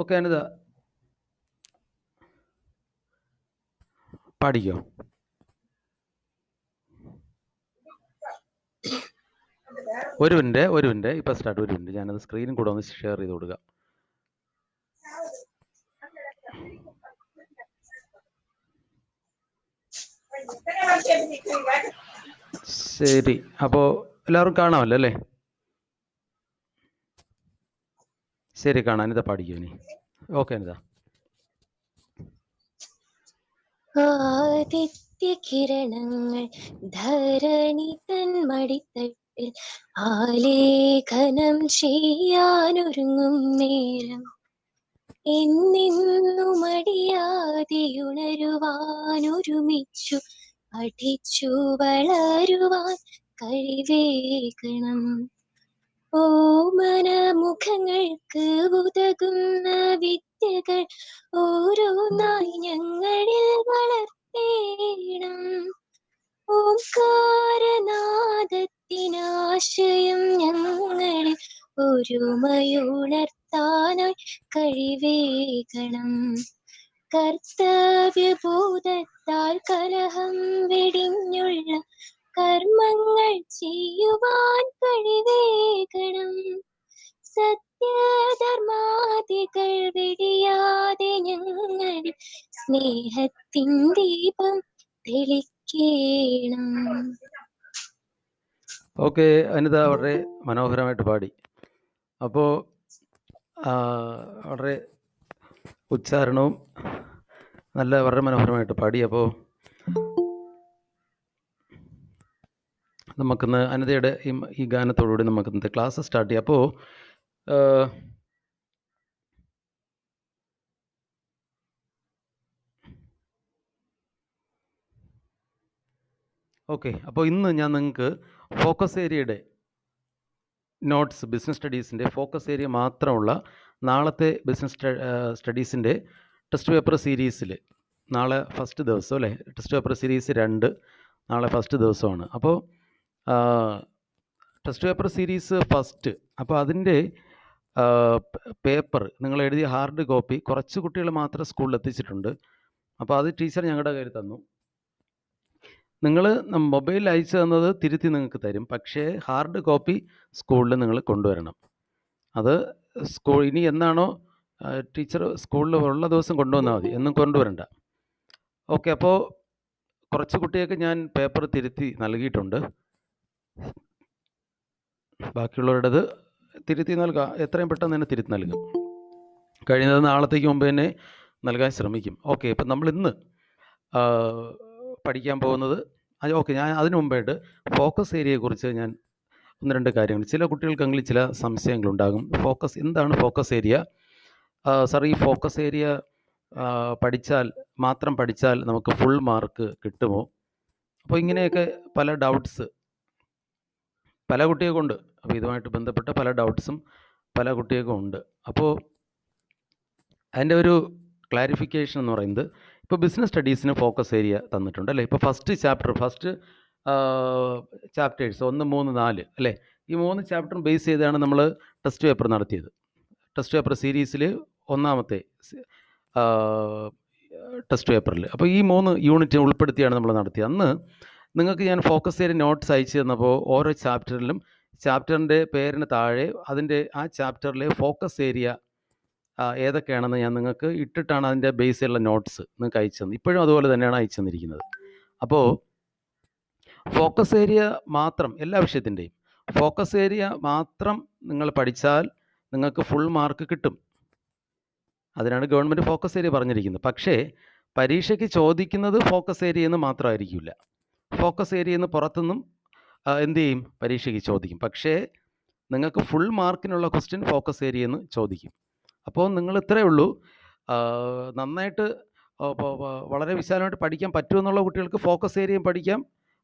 Okay Anitha, പാടിക്കോ. ഒരു minute ഇപ്പം സ്റ്റാർട്ട്. ഒരു മിനിറ്റ്, ഞാനത് സ്ക്രീനും കൂടെ ഒന്ന് ഷെയർ ചെയ്ത് കൊടുക്കാം. ശരി, അപ്പോൾ എല്ലാവരും കാണാമല്ലോ അല്ലേ? ശരി, കാണാം. അനിത പാടിക്കോ ഇനി. ഓക്കെ അനിത. ആദിത്യകിരണങ്ങൾ ധരണി തൻ മടിത്തട്ടിൽ ആലേഖനം ചെയ്യാനൊരുങ്ങും നേരം എന്നെന്നു മടിയാതെയുണരുവാനൊരുമിച്ചു പഠിച്ചു വളരുവാൻ കഴിവേകണം. ഓമന മുഖങ്ങൾക്ക് ഉതകുന്ന വിദ്യകൾ ഓരോന്നായി ഞങ്ങളിൽ വളർത്തേണം. ഓംകാരനാദത്തിനാശയം ഞങ്ങളിൽ ഒരുമയുണർത്താനായി കഴിവേകണം. കർത്തവ്യബോധത്താൽ കലഹം വെടിഞ്ഞുള്ള കർമ്മങ്ങൾ ചെയ്യുവാൻ കഴിവേകണം. സത്യധർമാദികൾ വെടിയാതെ ഞങ്ങളിൽ സ്നേഹത്തിൻ ദീപം തെളിക്കേണം. ഓക്കെ അനിത, വളരെ മനോഹരമായിട്ട് പാടി. അപ്പോൾ വളരെ ഉച്ചാരണവും വളരെ മനോഹരമായിട്ട് പാടി. അപ്പോൾ നമുക്കിന്ന് അനിതയുടെ ഈ ഗാനത്തോടുകൂടി നമുക്കിന്നത്തെ ക്ലാസ് സ്റ്റാർട്ട് ചെയ്യാം. അപ്പോൾ അപ്പോൾ ഇന്ന് ഞാൻ നിങ്ങൾക്ക് ഫോക്കസ് ഏരിയയുടെ നോട്ട്സ്, ബിസിനസ് സ്റ്റഡീസിൻ്റെ ഫോക്കസ് ഏരിയ മാത്രമുള്ള നാളത്തെ ബിസിനസ് സ്റ്റഡീസിൻ്റെ ടെസ്റ്റ് പേപ്പർ സീരീസിൽ നാളെ ഫസ്റ്റ് ദിവസം അല്ലേ? ടെസ്റ്റ് പേപ്പർ സീരീസ് 2 നാളെ ഫസ്റ്റ് ദിവസമാണ്. അപ്പോൾ ടെസ്റ്റ് പേപ്പർ സീരീസ് ഫസ്റ്റ്, അപ്പോൾ അതിൻ്റെ പേപ്പർ നിങ്ങൾ എഴുതിയ ഹാർഡ് കോപ്പി കുറച്ച് കുട്ടികൾ മാത്രം സ്കൂളിൽ എത്തിച്ചിട്ടുണ്ട്. അപ്പോൾ അത് ടീച്ചർ ഞങ്ങളുടെ കയ്യിൽ തന്നു. നിങ്ങൾ മൊബൈലിൽ അയച്ചു തന്നത് തിരുത്തി നിങ്ങൾക്ക് തരും, പക്ഷേ ഹാർഡ് കോപ്പി സ്കൂളിൽ നിങ്ങൾ കൊണ്ടുവരണം. അത് ഇനി എന്നാണോ ടീച്ചർ സ്കൂളിൽ ഉള്ള ദിവസം കൊണ്ടുവന്നാൽ മതി, എന്നും കൊണ്ടുവരണ്ട. ഓക്കെ, അപ്പോൾ കുറച്ച് കുട്ടികൾക്ക് ഞാൻ പേപ്പർ തിരുത്തി നൽകിയിട്ടുണ്ട്. ബാക്കിയുള്ളവരുടേത് തിരുത്തി നൽകാം, എത്രയും പെട്ടെന്ന് തന്നെ തിരുത്തി നൽകും. കഴിയുന്നത് നാളത്തേക്ക് മുമ്പ് തന്നെ നൽകാൻ ശ്രമിക്കും. ഓക്കെ, ഇപ്പം നമ്മൾ ഇന്ന് പഠിക്കാൻ പോകുന്നത് ഞാൻ അതിനു മുമ്പായിട്ട് ഫോക്കസ് ഏരിയയെക്കുറിച്ച് ഞാൻ 1-2 കാര്യങ്ങൾ, ചില കുട്ടികൾക്കെങ്കിലും ചില സംശയങ്ങളുണ്ടാകും. എന്താണ് ഫോക്കസ് ഏരിയ? സാർ, ഈ ഫോക്കസ് ഏരിയ മാത്രം പഠിച്ചാൽ നമുക്ക് ഫുൾ മാർക്ക് കിട്ടുമോ? അപ്പോൾ ഇങ്ങനെയൊക്കെ പല ഡൗട്ട്സ് പല കുട്ടികൾക്കുണ്ട്. അപ്പോൾ ഇതുമായിട്ട് ബന്ധപ്പെട്ട പല ഡൗട്ട്സും പല കുട്ടികൾക്കും ഉണ്ട്. അപ്പോൾ അതിൻ്റെ ഒരു ക്ലാരിഫിക്കേഷൻ എന്ന് പറയുന്നത്, ഇപ്പോൾ ബിസിനസ് സ്റ്റഡീസിന് ഫോക്കസ് ഏരിയ തന്നിട്ടുണ്ട് അല്ലേ? ഇപ്പോൾ ഫസ്റ്റ് ചാപ്റ്റേഴ്സ് 1, 3, 4 അല്ലേ? ഈ 3 ചാപ്റ്ററും ബേസ് ചെയ്താണ് നമ്മൾ ടെസ്റ്റ് പേപ്പർ നടത്തിയത്. ടെസ്റ്റ് പേപ്പർ സീരീസിൽ 1ാമത്തെ ടെസ്റ്റ് പേപ്പറിൽ. അപ്പോൾ ഈ 3 യൂണിറ്റ് ഉൾപ്പെടുത്തിയാണ് നമ്മൾ നടത്തിയത്. അന്ന് നിങ്ങൾക്ക് ഞാൻ ഫോക്കസ് ഏരിയ നോട്ട്സ് അയച്ചു തന്നപ്പോൾ ഓരോ ചാപ്റ്ററിലും ചാപ്റ്ററിൻ്റെ പേരിന് താഴെ ആ ചാപ്റ്ററിലെ ഫോക്കസ് ഏരിയ ഏതൊക്കെയാണെന്ന് ഞാൻ നിങ്ങൾക്ക് ഇട്ടിട്ടാണ് അതിൻ്റെ ബേസിലുള്ള നോട്ട്സ് നിങ്ങൾക്ക് അയച്ചു തന്നത്. ഇപ്പോഴും അതുപോലെ തന്നെയാണ് അയച്ചു തന്നിരിക്കുന്നത്. അപ്പോൾ ഫോക്കസ് ഏരിയ മാത്രം, എല്ലാ വിഷയത്തിൻ്റെയും ഫോക്കസ് ഏരിയ മാത്രം നിങ്ങൾ പഠിച്ചാൽ നിങ്ങൾക്ക് ഫുൾ മാർക്ക് കിട്ടും. അതിനാണ് ഗവൺമെൻറ് ഫോക്കസ് ഏരിയ പറഞ്ഞിരിക്കുന്നത്. പക്ഷേ പരീക്ഷയ്ക്ക് ചോദിക്കുന്നത് ഫോക്കസ് ഏരിയ എന്ന് മാത്രമായിരിക്കില്ല. ഫോക്കസ് ഏരിയ എന്ന് പുറത്തുനിന്നും എന്ത് ചെയ്യും, പരീക്ഷയ്ക്ക് ചോദിക്കും. പക്ഷേ നിങ്ങൾക്ക് ഫുൾ മാർക്കിനുള്ള ക്വസ്റ്റ്യൻ ഫോക്കസ് ഏരിയ എന്ന് ചോദിക്കും. അപ്പോൾ നിങ്ങൾ ഇത്രയേ ഉള്ളൂ, നന്നായിട്ട് വളരെ വിശാലമായിട്ട് പഠിക്കാൻ പറ്റുമെന്നുള്ള കുട്ടികൾക്ക് ഫോക്കസ് ഏരിയയും പഠിക്കാം,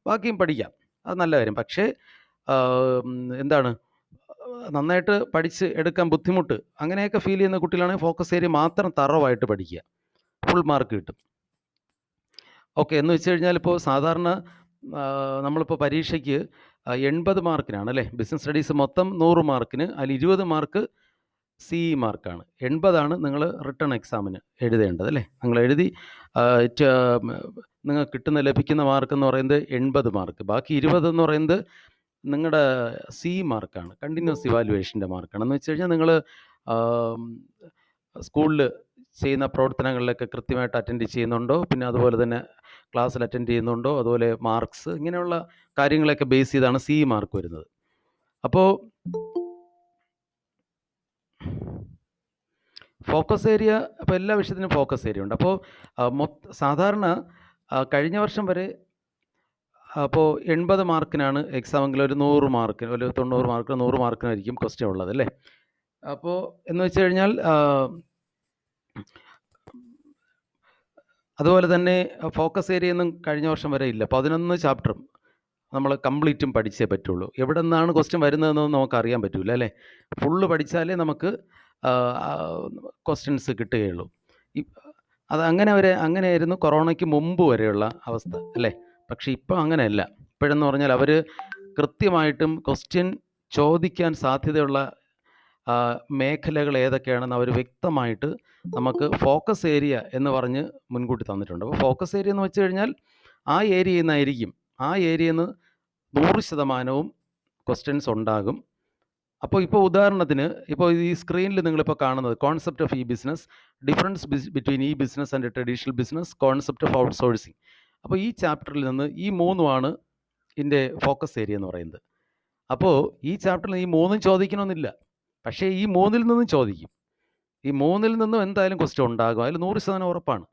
ബാക്കിയും പഠിക്കാം, അത് നല്ല കാര്യം. പക്ഷേ നന്നായിട്ട് പഠിച്ച് എടുക്കാൻ ബുദ്ധിമുട്ട് അങ്ങനെയൊക്കെ ഫീൽ ചെയ്യുന്ന കുട്ടികളാണെങ്കിൽ ഫോക്കസ് ഏരിയ മാത്രം തറവായിട്ട് പഠിക്കുക, ഫുൾ മാർക്ക് കിട്ടും. ഓക്കെ, എന്ന് വെച്ച് കഴിഞ്ഞാൽ ഇപ്പോൾ സാധാരണ നമ്മളിപ്പോൾ പരീക്ഷയ്ക്ക് 80 മാർക്കിനാണ് അല്ലേ? ബിസിനസ് സ്റ്റഡീസ് മൊത്തം 100 മാർക്കിന് അതിൽ 20 മാർക്ക് CE മാർക്കാണ്. 80 നിങ്ങൾ റിട്ടൺ എക്സാമിന് എഴുതേണ്ടത് അല്ലേ? നിങ്ങൾ എഴുതി നിങ്ങൾക്ക് ലഭിക്കുന്ന മാർക്ക് എന്ന് പറയുന്നത് 80 മാർക്ക്. ബാക്കി 20 എന്ന് പറയുന്നത് നിങ്ങളുടെ CE മാർക്കാണ്. കണ്ടിന്യൂസ് ഇവാലുവേഷൻ്റെ മാർക്കാണ്. എന്ന് വെച്ച് കഴിഞ്ഞാൽ നിങ്ങൾ സ്കൂളിൽ ചെയ്യുന്ന പ്രവർത്തനങ്ങളിലൊക്കെ കൃത്യമായിട്ട് അറ്റൻഡ് ചെയ്യുന്നുണ്ടോ, പിന്നെ അതുപോലെ തന്നെ ക്ലാസ്സിൽ അറ്റൻഡ് ചെയ്യുന്നുണ്ടോ, അതുപോലെ മാർക്സ്, ഇങ്ങനെയുള്ള കാര്യങ്ങളൊക്കെ ബേസ് ചെയ്താണ് CE മാർക്ക് വരുന്നത്. അപ്പോൾ ഫോക്കസ് ഏരിയ, അപ്പോൾ എല്ലാ വിഷയത്തിനും ഫോക്കസ് ഏരിയ ഉണ്ട്. അപ്പോൾ സാധാരണ കഴിഞ്ഞ വർഷം വരെ അപ്പോൾ 80 മാർക്കിനാണ് എക്സാമെങ്കിൽ ഒരു 100 മാർക്കിന്, ഒരു 90 മാർക്കിന് 100 മാർക്കിനായിരിക്കും ക്വസ്റ്റ്യൻ ഉള്ളത് അല്ലേ? അപ്പോൾ എന്ന് വെച്ച് കഴിഞ്ഞാൽ അതുപോലെ തന്നെ ഫോക്കസ് ഏരിയ ഒന്നും കഴിഞ്ഞ വർഷം വരെ ഇല്ല. 11 ചാപ്റ്ററും നമ്മൾ കംപ്ലീറ്റും പഠിച്ചേ പറ്റുള്ളൂ. എവിടെ നിന്നാണ് ക്വസ്റ്റ്യൻ വരുന്നതെന്നൊന്നും നമുക്ക് അറിയാൻ പറ്റില്ല അല്ലേ? ഫുള്ള് പഠിച്ചാലേ നമുക്ക് ക്വസ്റ്റ്യൻസ് കിട്ടുകയുള്ളൂ. അത് അങ്ങനെയായിരുന്നു കൊറോണയ്ക്ക് മുമ്പ് വരെയുള്ള അവസ്ഥ അല്ലേ? പക്ഷേ ഇപ്പോൾ അങ്ങനെയല്ല. ഇപ്പോഴെന്ന് പറഞ്ഞാൽ അവർ കൃത്യമായിട്ടും ക്വസ്റ്റ്യൻ ചോദിക്കാൻ സാധ്യതയുള്ള മേഖലകൾ ഏതൊക്കെയാണെന്ന് അവർ വ്യക്തമായിട്ട് നമുക്ക് ഫോക്കസ് ഏരിയ എന്ന് പറഞ്ഞ് മുൻകൂട്ടി തന്നിട്ടുണ്ട്. അപ്പോൾ ഫോക്കസ് ഏരിയ എന്ന് വെച്ച് കഴിഞ്ഞാൽ ആ ഏരിയയിൽ നിന്നായിരിക്കും, ആ ഏരിയയിൽ നിന്ന് 100% ക്വസ്റ്റ്യൻസ് ഉണ്ടാകും. അപ്പോൾ ഇപ്പോൾ ഉദാഹരണത്തിന്, ഇപ്പോൾ ഈ സ്ക്രീനിൽ നിങ്ങളിപ്പോൾ കാണുന്നത് concept of e business, difference between E business and traditional business, concept of out sourcing. അപ്പോൾ ഈ ചാപ്റ്ററിൽ നിന്ന് ഈ 3 ഇതിൻ്റെ ഫോക്കസ് ഏരിയ എന്ന് പറയുന്നത്. അപ്പോൾ ഈ ചാപ്റ്ററിൽ ഈ 3 ചോദിക്കണമെന്നില്ല, പക്ഷേ ഈ 3 നിന്നും ചോദിക്കും. ഈ 3 നിന്നും എന്തായാലും ക്വസ്റ്റ്യൻ ഉണ്ടാകും, അതിൽ 100% ഉറപ്പാണ്.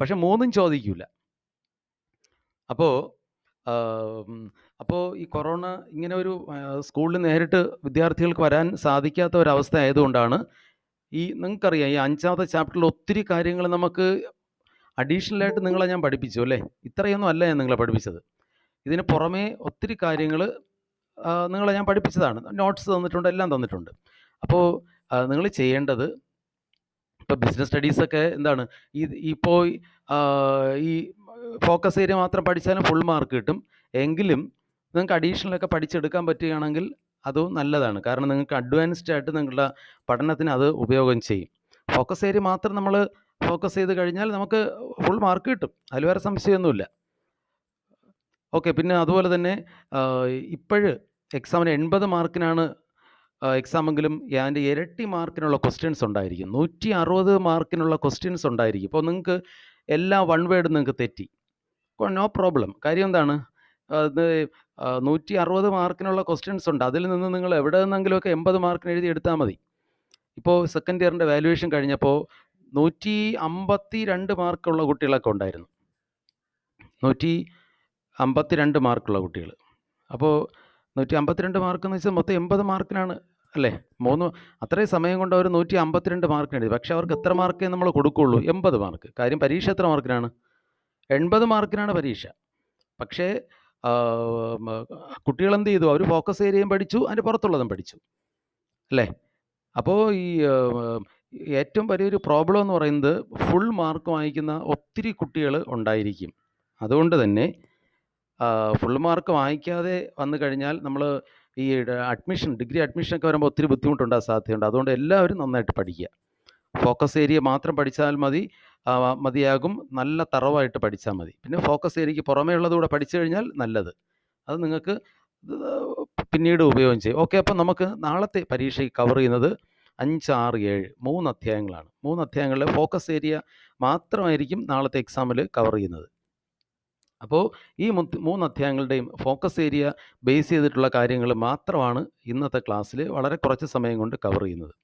പക്ഷേ 3 ചോദിക്കില്ല. അപ്പോൾ ഈ കൊറോണ ഇങ്ങനെ ഒരു സ്കൂളിൽ നേരിട്ട് വിദ്യാർത്ഥികൾക്ക് വരാൻ സാധിക്കാത്ത ഒരവസ്ഥ ആയതുകൊണ്ടാണ് നിങ്ങൾക്കറിയാം, ഈ 5ാമത്തെ ചാപ്റ്ററിൽ ഒത്തിരി കാര്യങ്ങൾ നമുക്ക് അഡീഷണലായിട്ട് നിങ്ങളെ ഞാൻ പഠിപ്പിച്ചു അല്ലേ? ഇത്രയൊന്നും അല്ല ഞാൻ നിങ്ങളെ പഠിപ്പിച്ചത്. ഇതിന് പുറമേ ഒത്തിരി കാര്യങ്ങൾ നിങ്ങളെ ഞാൻ പഠിപ്പിച്ചതാണ്. നോട്ട്സ് തന്നിട്ടുണ്ട്, എല്ലാം തന്നിട്ടുണ്ട്. അപ്പോൾ നിങ്ങൾ ചെയ്യേണ്ടത്, ഇപ്പോൾ ബിസിനസ് സ്റ്റഡീസൊക്കെ എന്താണ്, ഇപ്പോൾ ഈ ഫോക്കസ് ഏരിയ മാത്രം പഠിച്ചാലും ഫുൾ മാർക്ക് കിട്ടും. എങ്കിലും നിങ്ങൾക്ക് അഡീഷണലൊക്കെ പഠിച്ചെടുക്കാൻ പറ്റുകയാണെങ്കിൽ അതും നല്ലതാണ്. കാരണം നിങ്ങൾക്ക് അഡ്വാൻസ്ഡ് ആയിട്ട് നിങ്ങളുടെ പഠനത്തിന് അത് ഉപയോഗം ചെയ്യും. ഫോക്കസ് ഏരിയ മാത്രം നമ്മൾ ഫോക്കസ് ചെയ്ത് കഴിഞ്ഞാൽ നമുക്ക് ഫുൾ മാർക്ക് കിട്ടും, അതിൽ വേറെ സംശയമൊന്നുമില്ല. ഓക്കെ. പിന്നെ അതുപോലെ തന്നെ എക്സാമിന് 80 മാർക്കിനാണ് എക്സാമെങ്കിലും അതിൻ്റെ ഇരട്ടി മാർക്കിനുള്ള ക്വസ്റ്റ്യൻസ് ഉണ്ടായിരിക്കും. 160 മാർക്കിനുള്ള ക്വസ്റ്റ്യൻസ് ഉണ്ടായിരിക്കും. ഇപ്പോൾ നിങ്ങൾക്ക് എല്ലാ വൺ വേർഡ് നിങ്ങൾക്ക് തെറ്റി, നോ പ്രോബ്ലം. കാര്യം എന്താണ്, 160 മാർക്കിനുള്ള ക്വസ്റ്റ്യൻസ് ഉണ്ട്. അതിൽ നിന്ന് നിങ്ങൾ എവിടെ നിന്നെങ്കിലുമൊക്കെ 80 മാർക്കിന് എഴുതി എടുത്താൽ മതി. ഇപ്പോൾ സെക്കൻഡ് ഇയറിൻ്റെ വാല്യുവേഷൻ കഴിഞ്ഞപ്പോൾ 152 മാർക്കുള്ള കുട്ടികളൊക്കെ ഉണ്ടായിരുന്നു. 152 മാർക്കുള്ള കുട്ടികൾ. അപ്പോൾ 152 മാർക്കെന്ന് വെച്ചാൽ മൊത്തം 80 മാർക്കിനാണ് അല്ലേ? അത്രയും സമയം കൊണ്ട് അവർ 152 മാർക്കിന് എഴുതി. പക്ഷേ അവർക്ക് എത്ര മാർക്കേ നമ്മൾ കൊടുക്കുകയുള്ളൂ? 80 മാർക്ക്. കാര്യം പരീക്ഷ എത്ര മാർക്കിനാണ്? 80 മാർക്കിനാണ് പരീക്ഷ. പക്ഷേ കുട്ടികൾ എന്ത് ചെയ്തു? അവർ ഫോക്കസ് ഏരിയയും പഠിച്ചു, അതിൻ്റെ പുറത്തുള്ളതും പഠിച്ചു അല്ലേ? അപ്പോൾ ഈ ഏറ്റവും വലിയൊരു പ്രോബ്ലം എന്ന് പറയുന്നത് ഫുൾ മാർക്ക് വാങ്ങിക്കുന്ന ഒത്തിരി കുട്ടികൾ ഉണ്ടായിരിക്കും. അതുകൊണ്ട് തന്നെ ഫുൾ മാർക്ക് വാങ്ങിക്കാതെ വന്നു കഴിഞ്ഞാൽ നമ്മൾ ഈ ഡിഗ്രി അഡ്മിഷനൊക്കെ വരുമ്പോൾ ഒത്തിരി ബുദ്ധിമുട്ടുണ്ടാകാൻ സാധ്യതയുണ്ട്. അതുകൊണ്ട് എല്ലാവരും നന്നായിട്ട് പഠിക്കുക. ഫോക്കസ് ഏരിയ മാത്രം പഠിച്ചാൽ മതിയാകും, നല്ല തറവായിട്ട് പഠിച്ചാൽ മതി. പിന്നെ ഫോക്കസ് ഏരിയയ്ക്ക് പുറമേ ഉള്ളതുകൂടെ പഠിച്ചു കഴിഞ്ഞാൽ നല്ലത്. അത് നിങ്ങൾക്ക് പിന്നീട് ഉപയോഗം ചെയ്യും. ഓക്കെ. അപ്പം നമുക്ക് നാളത്തെ പരീക്ഷയ്ക്ക് കവർ ചെയ്യുന്നത് 5, 6, 7 3 അധ്യായങ്ങളാണ്. 3 അധ്യായങ്ങളിലെ ഫോക്കസ് ഏരിയ മാത്രമായിരിക്കും നാളത്തെ എക്സാമിൽ കവർ ചെയ്യുന്നത്. അപ്പോൾ ഈ 3 അധ്യായങ്ങളുടെയും ഫോക്കസ് ഏരിയ ബേസ് ചെയ്തിട്ടുള്ള കാര്യങ്ങൾ മാത്രമാണ് ഇന്നത്തെ ക്ലാസ്സിൽ വളരെ കുറച്ച് സമയം കൊണ്ട് കവർ ചെയ്യുന്നത്.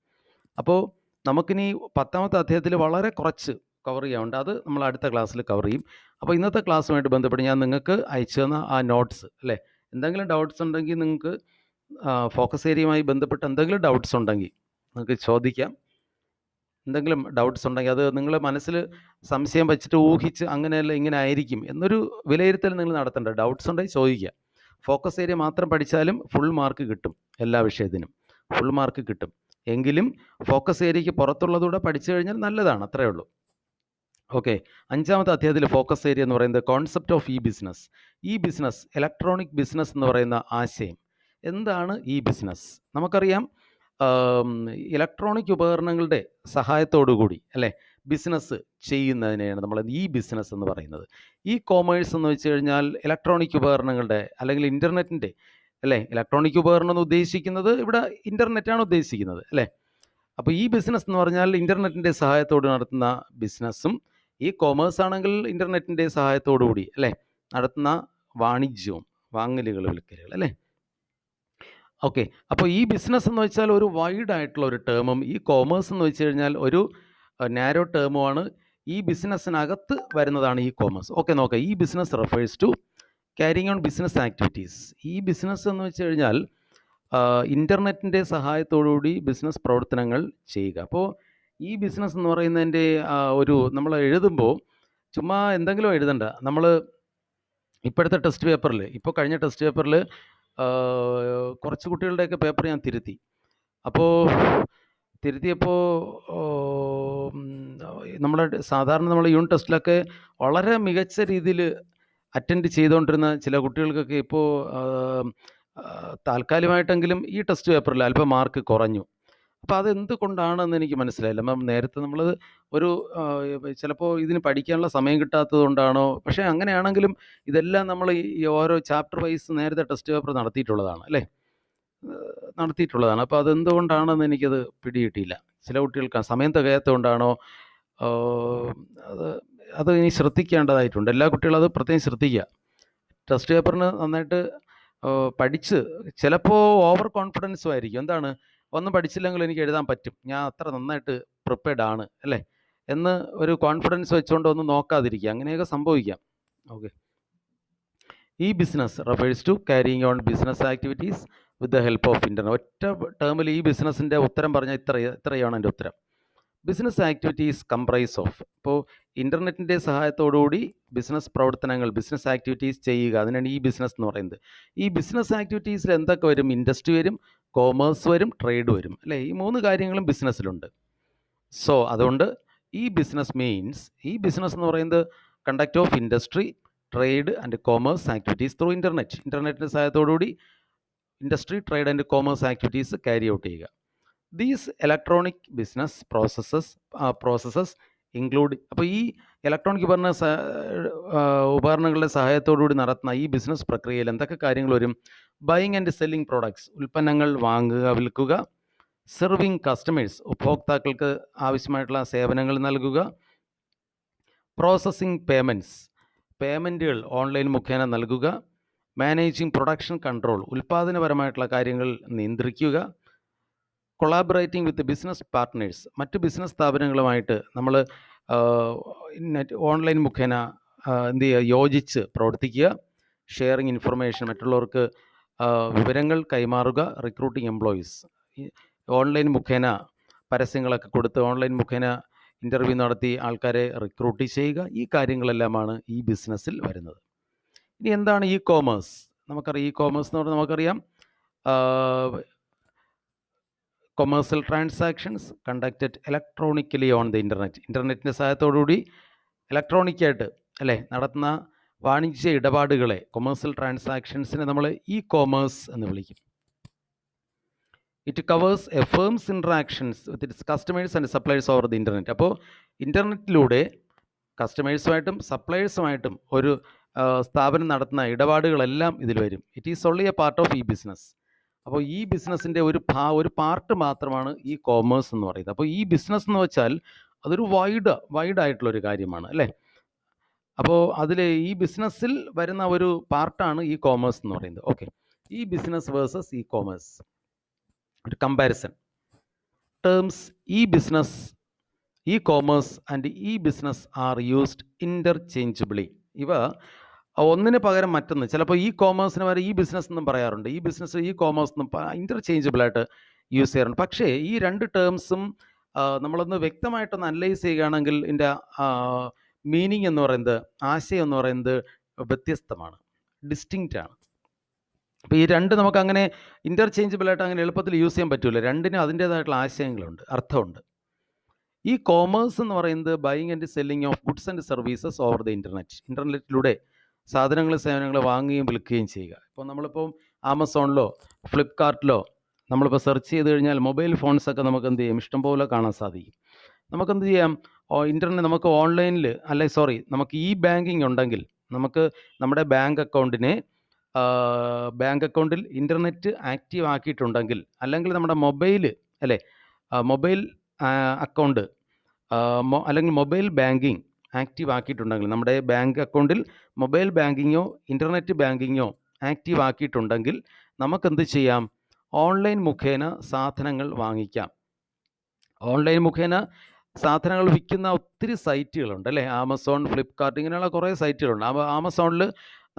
അപ്പോൾ നമുക്കിനി 10ാമത്തെ അധ്യായത്തിൽ വളരെ കുറച്ച് കവർ ചെയ്യാറുണ്ട്, അത് നമ്മൾ അടുത്ത ക്ലാസ്സിൽ കവർ ചെയ്യും. അപ്പോൾ ഇന്നത്തെ ക്ലാസ്സുമായിട്ട് ബന്ധപ്പെട്ട് ഞാൻ നിങ്ങൾക്ക് അയച്ചു തന്ന ആ നോട്ട്സ് അല്ലേ, എന്തെങ്കിലും ഡൗട്ട്സ് ഉണ്ടെങ്കിൽ നിങ്ങൾക്ക് ഫോക്കസ് ഏരിയയുമായി ബന്ധപ്പെട്ട് എന്തെങ്കിലും ഡൗട്ട്സ് ഉണ്ടെങ്കിൽ നിങ്ങൾക്ക് ചോദിക്കാം. എന്തെങ്കിലും ഡൗട്ട്സ് ഉണ്ടെങ്കിൽ അത് നിങ്ങൾ മനസ്സിൽ സംശയം വെച്ചിട്ട് ഊഹിച്ച് അങ്ങനെയല്ല ഇങ്ങനെ ആയിരിക്കും എന്നൊരു വിലയിരുത്തൽ നിങ്ങൾ നടത്തേണ്ട. ഡൗട്ട്സ് ഉണ്ടെങ്കിൽ ചോദിക്കുക. ഫോക്കസ് ഏരിയ മാത്രം പഠിച്ചാലും ഫുൾ മാർക്ക് കിട്ടും, എല്ലാ വിഷയത്തിനും ഫുൾ മാർക്ക് കിട്ടും. എങ്കിലും ഫോക്കസ് ഏരിയയ്ക്ക് പുറത്തുള്ളതുകൂടെ പഠിച്ചു കഴിഞ്ഞാൽ നല്ലതാണ്, അത്രയേ ഉള്ളൂ. ഓക്കെ. 5ാമത്തെ അധ്യായത്തിൽ ഫോക്കസ് ഏരിയ എന്ന് പറയുന്നത് concept of e business. E business, electronic business എന്ന് പറയുന്ന ആശയം. എന്താണ് ഇ ബിസിനസ്? നമുക്കറിയാം, ഇലക്ട്രോണിക് ഉപകരണങ്ങളുടെ സഹായത്തോടു കൂടി അല്ലേ ബിസിനസ് ചെയ്യുന്നതിനെയാണ് നമ്മൾ ഈ ബിസിനസ് എന്ന് പറയുന്നത്. ഈ കോമേഴ്സ് എന്ന് വെച്ച് കഴിഞ്ഞാൽ ഇലക്ട്രോണിക് ഉപകരണങ്ങളുടെ അല്ലെങ്കിൽ ഇൻ്റർനെറ്റിൻ്റെ അല്ലേ, ഇലക്ട്രോണിക് ഉപകരണം എന്ന് ഉദ്ദേശിക്കുന്നത് ഇവിടെ ഇൻ്റർനെറ്റാണ് ഉദ്ദേശിക്കുന്നത് അല്ലേ. അപ്പോൾ ഈ ബിസിനസ് എന്ന് പറഞ്ഞാൽ ഇൻ്റർനെറ്റിൻ്റെ സഹായത്തോട് നടത്തുന്ന ബിസിനസ്സും, ഈ കോമേഴ്സ് ആണെങ്കിൽ ഇൻ്റർനെറ്റിൻ്റെ സഹായത്തോടു കൂടി അല്ലേ നടത്തുന്ന വാണിജ്യവും, വാങ്ങലുകൾ വിൽക്കലുകൾ അല്ലേ. ഓക്കെ, അപ്പോൾ ഈ ബിസിനസ് എന്ന് വെച്ചാൽ ഒരു വൈഡ് ആയിട്ടുള്ള ഒരു ടേമും, ഈ കോമേഴ്സ് എന്ന് വെച്ച് കഴിഞ്ഞാൽ ഒരു നാരോ ടേമുമാണ്. ഈ ബിസിനസ്സിനകത്ത് വരുന്നതാണ് ഈ കോമേഴ്സ്. ഓക്കെ, നോക്കാം. E business refers to carrying on business activities. E business എന്ന് വെച്ച് കഴിഞ്ഞാൽ ഇൻ്റർനെറ്റിൻ്റെ സഹായത്തോടുകൂടി ബിസിനസ് പ്രവർത്തനങ്ങൾ ചെയ്യുക. അപ്പോൾ ഈ ബിസിനസ് എന്ന് പറയുന്നതിൻ്റെ ഒരു നമ്മൾ എഴുതുമ്പോൾ ചുമ്മാ എന്തെങ്കിലും എഴുതണ്ട. നമ്മൾ ഇപ്പോഴത്തെ ടെസ്റ്റ് പേപ്പറിൽ, ഇപ്പോൾ കഴിഞ്ഞ ടെസ്റ്റ് പേപ്പറിൽ കുറച്ച് കുട്ടികളുടെയൊക്കെ പേപ്പർ ഞാൻ തിരുത്തി. അപ്പോൾ തിരുത്തിയപ്പോൾ നമ്മുടെ സാധാരണ നമ്മൾ യൂണിറ്റ് ടെസ്റ്റിലൊക്കെ വളരെ മികച്ച രീതിയിൽ അറ്റൻഡ് ചെയ്തുകൊണ്ടിരുന്ന ചില കുട്ടികൾക്കൊക്കെ ഇപ്പോൾ താൽക്കാലികമായിട്ടെങ്കിലും ഈ ടെസ്റ്റ് പേപ്പറിൽ അല്പം മാർക്ക് കുറഞ്ഞു. അപ്പോൾ അതെന്തുകൊണ്ടാണെന്ന് എനിക്ക് മനസ്സിലായില്ല. അപ്പം നേരത്തെ നമ്മൾ ഒരു ചിലപ്പോൾ ഇതിന് പഠിക്കാനുള്ള സമയം കിട്ടാത്തത് കൊണ്ടാണോ, പക്ഷേ അങ്ങനെയാണെങ്കിലും ഇതെല്ലാം നമ്മൾ ഈ ഓരോ ചാപ്റ്റർ വൈസ് നേരത്തെ ടെസ്റ്റ് പേപ്പർ നടത്തിയിട്ടുള്ളതാണ് അല്ലേ, നടത്തിയിട്ടുള്ളതാണ്. അപ്പോൾ അതെന്തുകൊണ്ടാണെന്ന് എനിക്കത് പിടികിട്ടിയില്ല. ചില കുട്ടികൾക്ക് സമയം തികയാത്തതുകൊണ്ടാണോ, അത് ഇനി ശ്രദ്ധിക്കേണ്ടതായിട്ടുണ്ട്. എല്ലാ കുട്ടികളും അത് പ്രത്യേകം ശ്രദ്ധിക്കുക. ടെസ്റ്റ് പേപ്പറിന് നന്നായിട്ട് പഠിച്ച്, ചിലപ്പോൾ ഓവർ കോൺഫിഡൻസും ആയിരിക്കും. എന്താണ്, ഒന്നും പഠിച്ചില്ലെങ്കിൽ എനിക്ക് എഴുതാൻ പറ്റും, ഞാൻ അത്ര നന്നായിട്ട് പ്രിപ്പയർഡ് ആണ് അല്ലേ എന്ന് ഒരു കോൺഫിഡൻസ് വെച്ചുകൊണ്ട് ഒന്നും നോക്കാതിരിക്കുക, അങ്ങനെയൊക്കെ സംഭവിക്കാം. Okay, e business refers to carrying on business activities with the help of internet. ഒറ്റ ടേമിൽ ഈ ബിസിനസ്സിൻ്റെ ഉത്തരം പറഞ്ഞാൽ ഇത്രയാണ് എൻ്റെ ഉത്തരം. Business activities comprise of. ഇപ്പോൾ ഇൻ്റർനെറ്റിൻ്റെ സഹായത്തോടുകൂടി ബിസിനസ് പ്രവർത്തനങ്ങൾ, ബിസിനസ് ആക്ടിവിറ്റീസ് ചെയ്യുക, അതിനാണ് ഈ ബിസിനസ് എന്ന് പറയുന്നത്. ഈ ബിസിനസ് ആക്ടിവിറ്റീസിൽ എന്തൊക്കെ വരും? ഇൻഡസ്ട്രി വരും, കോമേഴ്സ് വരും, ട്രേഡ് വരും അല്ലേ. ഈ 3 കാര്യങ്ങളും ബിസിനസ്സിലുണ്ട്. സോ അതുകൊണ്ട് ഈ ബിസിനസ് മീൻസ്, ഈ ബിസിനസ് എന്ന് പറയുന്നത് conduct of industry, trade and commerce activities through internet. ഇൻ്റർനെറ്റിൻ്റെ സഹായത്തോടുകൂടി industry, trade and commerce activities carry out ചെയ്യുക. These electronic business processes include. അപ്പോൾ ഈ ഇലക്ട്രോണിക് ഉപകരണങ്ങളുടെ സഹായത്തോടുകൂടി നടത്തുന്ന ഈ ബിസിനസ് പ്രക്രിയയിൽ എന്തൊക്കെ കാര്യങ്ങൾ വരും? ബൈയിങ് ആൻഡ് സെല്ലിംഗ് പ്രോഡക്ട്സ്, ഉൽപ്പന്നങ്ങൾ വാങ്ങുക, വിൽക്കുക. സെർവിങ് കസ്റ്റമേഴ്സ്, ഉപഭോക്താക്കൾക്ക് ആവശ്യമായിട്ടുള്ള സേവനങ്ങൾ നൽകുക. പ്രോസസ്സിംഗ് പേയ്മെൻറ്റ്സ്, പേയ്മെൻറ്റുകൾ ഓൺലൈൻ മുഖേന നൽകുക. മാനേജിങ് പ്രൊഡക്ഷൻ കൺട്രോൾ, ഉൽപ്പാദനപരമായിട്ടുള്ള കാര്യങ്ങൾ നിയന്ത്രിക്കുക. കൊളാബറേറ്റിംഗ് വിത്ത് ബിസിനസ് പാർട്ട്നേഴ്സ്, മറ്റ് ബിസിനസ് സ്ഥാപനങ്ങളുമായിട്ട് നമ്മൾ ഓൺലൈൻ മുഖേന എന്ത് ചെയ്യുക, യോജിച്ച് പ്രവർത്തിക്കുക. ഷെയറിങ് ഇൻഫർമേഷൻ, മറ്റുള്ളവർക്ക് വിവരങ്ങൾ കൈമാറുക. റിക്രൂട്ടിംഗ് എംപ്ലോയീസ്, ഓൺലൈൻ മുഖേന പരസ്യങ്ങളൊക്കെ കൊടുത്ത് ഓൺലൈൻ മുഖേന ഇൻ്റർവ്യൂ നടത്തി ആൾക്കാരെ റിക്രൂട്ട് ചെയ്യുക. ഈ കാര്യങ്ങളെല്ലാമാണ് ഈ ബിസിനസ്സിൽ വരുന്നത്. ഇനി എന്താണ് ഇ കോമേഴ്സ്? നമുക്കറിയാം, ഇ കോമേഴ്സ് എന്ന് പറഞ്ഞാൽ നമുക്കറിയാം commercial transactions conducted electronically on the internet. ഇൻ്റർനെറ്റിൻ്റെ സഹായത്തോടുകൂടി ഇലക്ട്രോണിക്കായിട്ട് അല്ലേ നടത്തുന്ന വാണിജ്യ ഇടപാടുകളെ, കൊമേഴ്സ്യൽ ട്രാൻസാക്ഷൻസിനെ നമ്മൾ ഇ കോമേഴ്സ് എന്ന് വിളിക്കും. It covers A firms interactions with its customers and suppliers over the internet. അപ്പോൾ ഇൻ്റർനെറ്റിലൂടെ കസ്റ്റമേഴ്സുമായിട്ടും സപ്ലയേഴ്സുമായിട്ടും ഒരു സ്ഥാപനം നടത്തുന്ന ഇടപാടുകളെല്ലാം ഇതിൽ വരും. It is only A part of e business. അപ്പോൾ ഈ ബിസിനസ്സിൻ്റെ ഒരു പാർട്ട് മാത്രമാണ് ഈ കോമേഴ്സ് എന്ന് പറയുന്നത്. അപ്പോൾ ഈ ബിസിനസ് എന്ന് വെച്ചാൽ അതൊരു വൈഡ് ആയിട്ടുള്ളൊരു കാര്യമാണ് അല്ലേ. അപ്പോൾ അതിൽ ഈ ബിസിനസ്സിൽ വരുന്ന ഒരു പാർട്ടാണ് ഈ കോമേഴ്സ് എന്ന് പറയുന്നത്. Okay, e business versus E commerce ഒരു comparison. Terms E business, E commerce and E business are used interchangeably. ഇവ ഒന്നിന് പകരം മറ്റൊന്ന്, ചിലപ്പോൾ ഈ കോമേഴ്സിന് വരെ ഈ ബിസിനസ് എന്നും പറയാറുണ്ട്, ഈ ബിസിനസ് ഈ കോമേഴ്സ് എന്നും ഇൻ്റർചേഞ്ചബിളായിട്ട് യൂസ് ചെയ്യാറുണ്ട്. പക്ഷേ ഈ രണ്ട് ടേംസും നമ്മളൊന്ന് വ്യക്തമായിട്ടൊന്ന് അനലൈസ് ചെയ്യുകയാണെങ്കിൽ ഇതിൻ്റെ മീനിങ് എന്ന് പറയുന്നത്, ആശയം എന്ന് പറയുന്നത് വ്യത്യസ്തമാണ്, ഡിസ്റ്റിങ്ക്റ്റ് ആണ്. അപ്പോൾ ഈ രണ്ട് നമുക്കങ്ങനെ ഇൻ്റർചേഞ്ചബിളായിട്ട് അങ്ങനെ എളുപ്പത്തിൽ യൂസ് ചെയ്യാൻ പറ്റില്ല. രണ്ടിനും അതിൻ്റേതായിട്ടുള്ള ആശയങ്ങളുണ്ട്, അർത്ഥമുണ്ട്. ഈ കോമേഴ്സ് എന്ന് പറയുന്നത് buying and selling of goods and services over the internet. ഇൻ്റർനെറ്റിലൂടെ സാധനങ്ങൾ സേവനങ്ങൾ വാങ്ങുകയും വിൽക്കുകയും ചെയ്യുക. ഇപ്പോൾ നമ്മളിപ്പോൾ ആമസോണിലോ ഫ്ലിപ്കാർട്ടിലോ നമ്മളിപ്പോൾ സെർച്ച് ചെയ്ത് കഴിഞ്ഞാൽ മൊബൈൽ ഫോൺസൊക്കെ നമുക്ക് എന്ത് ചെയ്യും, ഇഷ്ടംപോലെ കാണാൻ സാധിക്കും. നമുക്കെന്ത് ചെയ്യാം, ഇൻ്റർനെറ്റ് നമുക്ക് ഓൺലൈനിൽ നമുക്ക് ഈ ബാങ്കിങ് ഉണ്ടെങ്കിൽ നമുക്ക് നമ്മുടെ ബാങ്ക് അക്കൗണ്ടിൽ ഇൻ്റർനെറ്റ് ആക്റ്റീവ് ആക്കിയിട്ടുണ്ടെങ്കിൽ, അല്ലെങ്കിൽ നമ്മുടെ മൊബൈൽ അല്ലേ മൊബൈൽ അക്കൗണ്ട് അല്ലെങ്കിൽ മൊബൈൽ ബാങ്കിങ് ആക്റ്റീവ് ആക്കിയിട്ടുണ്ടെങ്കിൽ, നമ്മുടെ ബാങ്ക് അക്കൗണ്ടിൽ മൊബൈൽ ബാങ്കിങ്ങോ ഇൻ്റർനെറ്റ് ബാങ്കിങ്ങോ ആക്റ്റീവ് ആക്കിയിട്ടുണ്ടെങ്കിൽ നമുക്കെന്ത് ചെയ്യാം, ഓൺലൈൻ മുഖേന സാധനങ്ങൾ വാങ്ങിക്കാം. ഓൺലൈൻ മുഖേന സാധനങ്ങൾ വിൽക്കുന്ന ഒത്തിരി സൈറ്റുകളുണ്ട് അല്ലേ. ആമസോൺ, ഫ്ലിപ്കാർട്ട്, ഇങ്ങനെയുള്ള കുറേ സൈറ്റുകളുണ്ട്. ആമസോണിൽ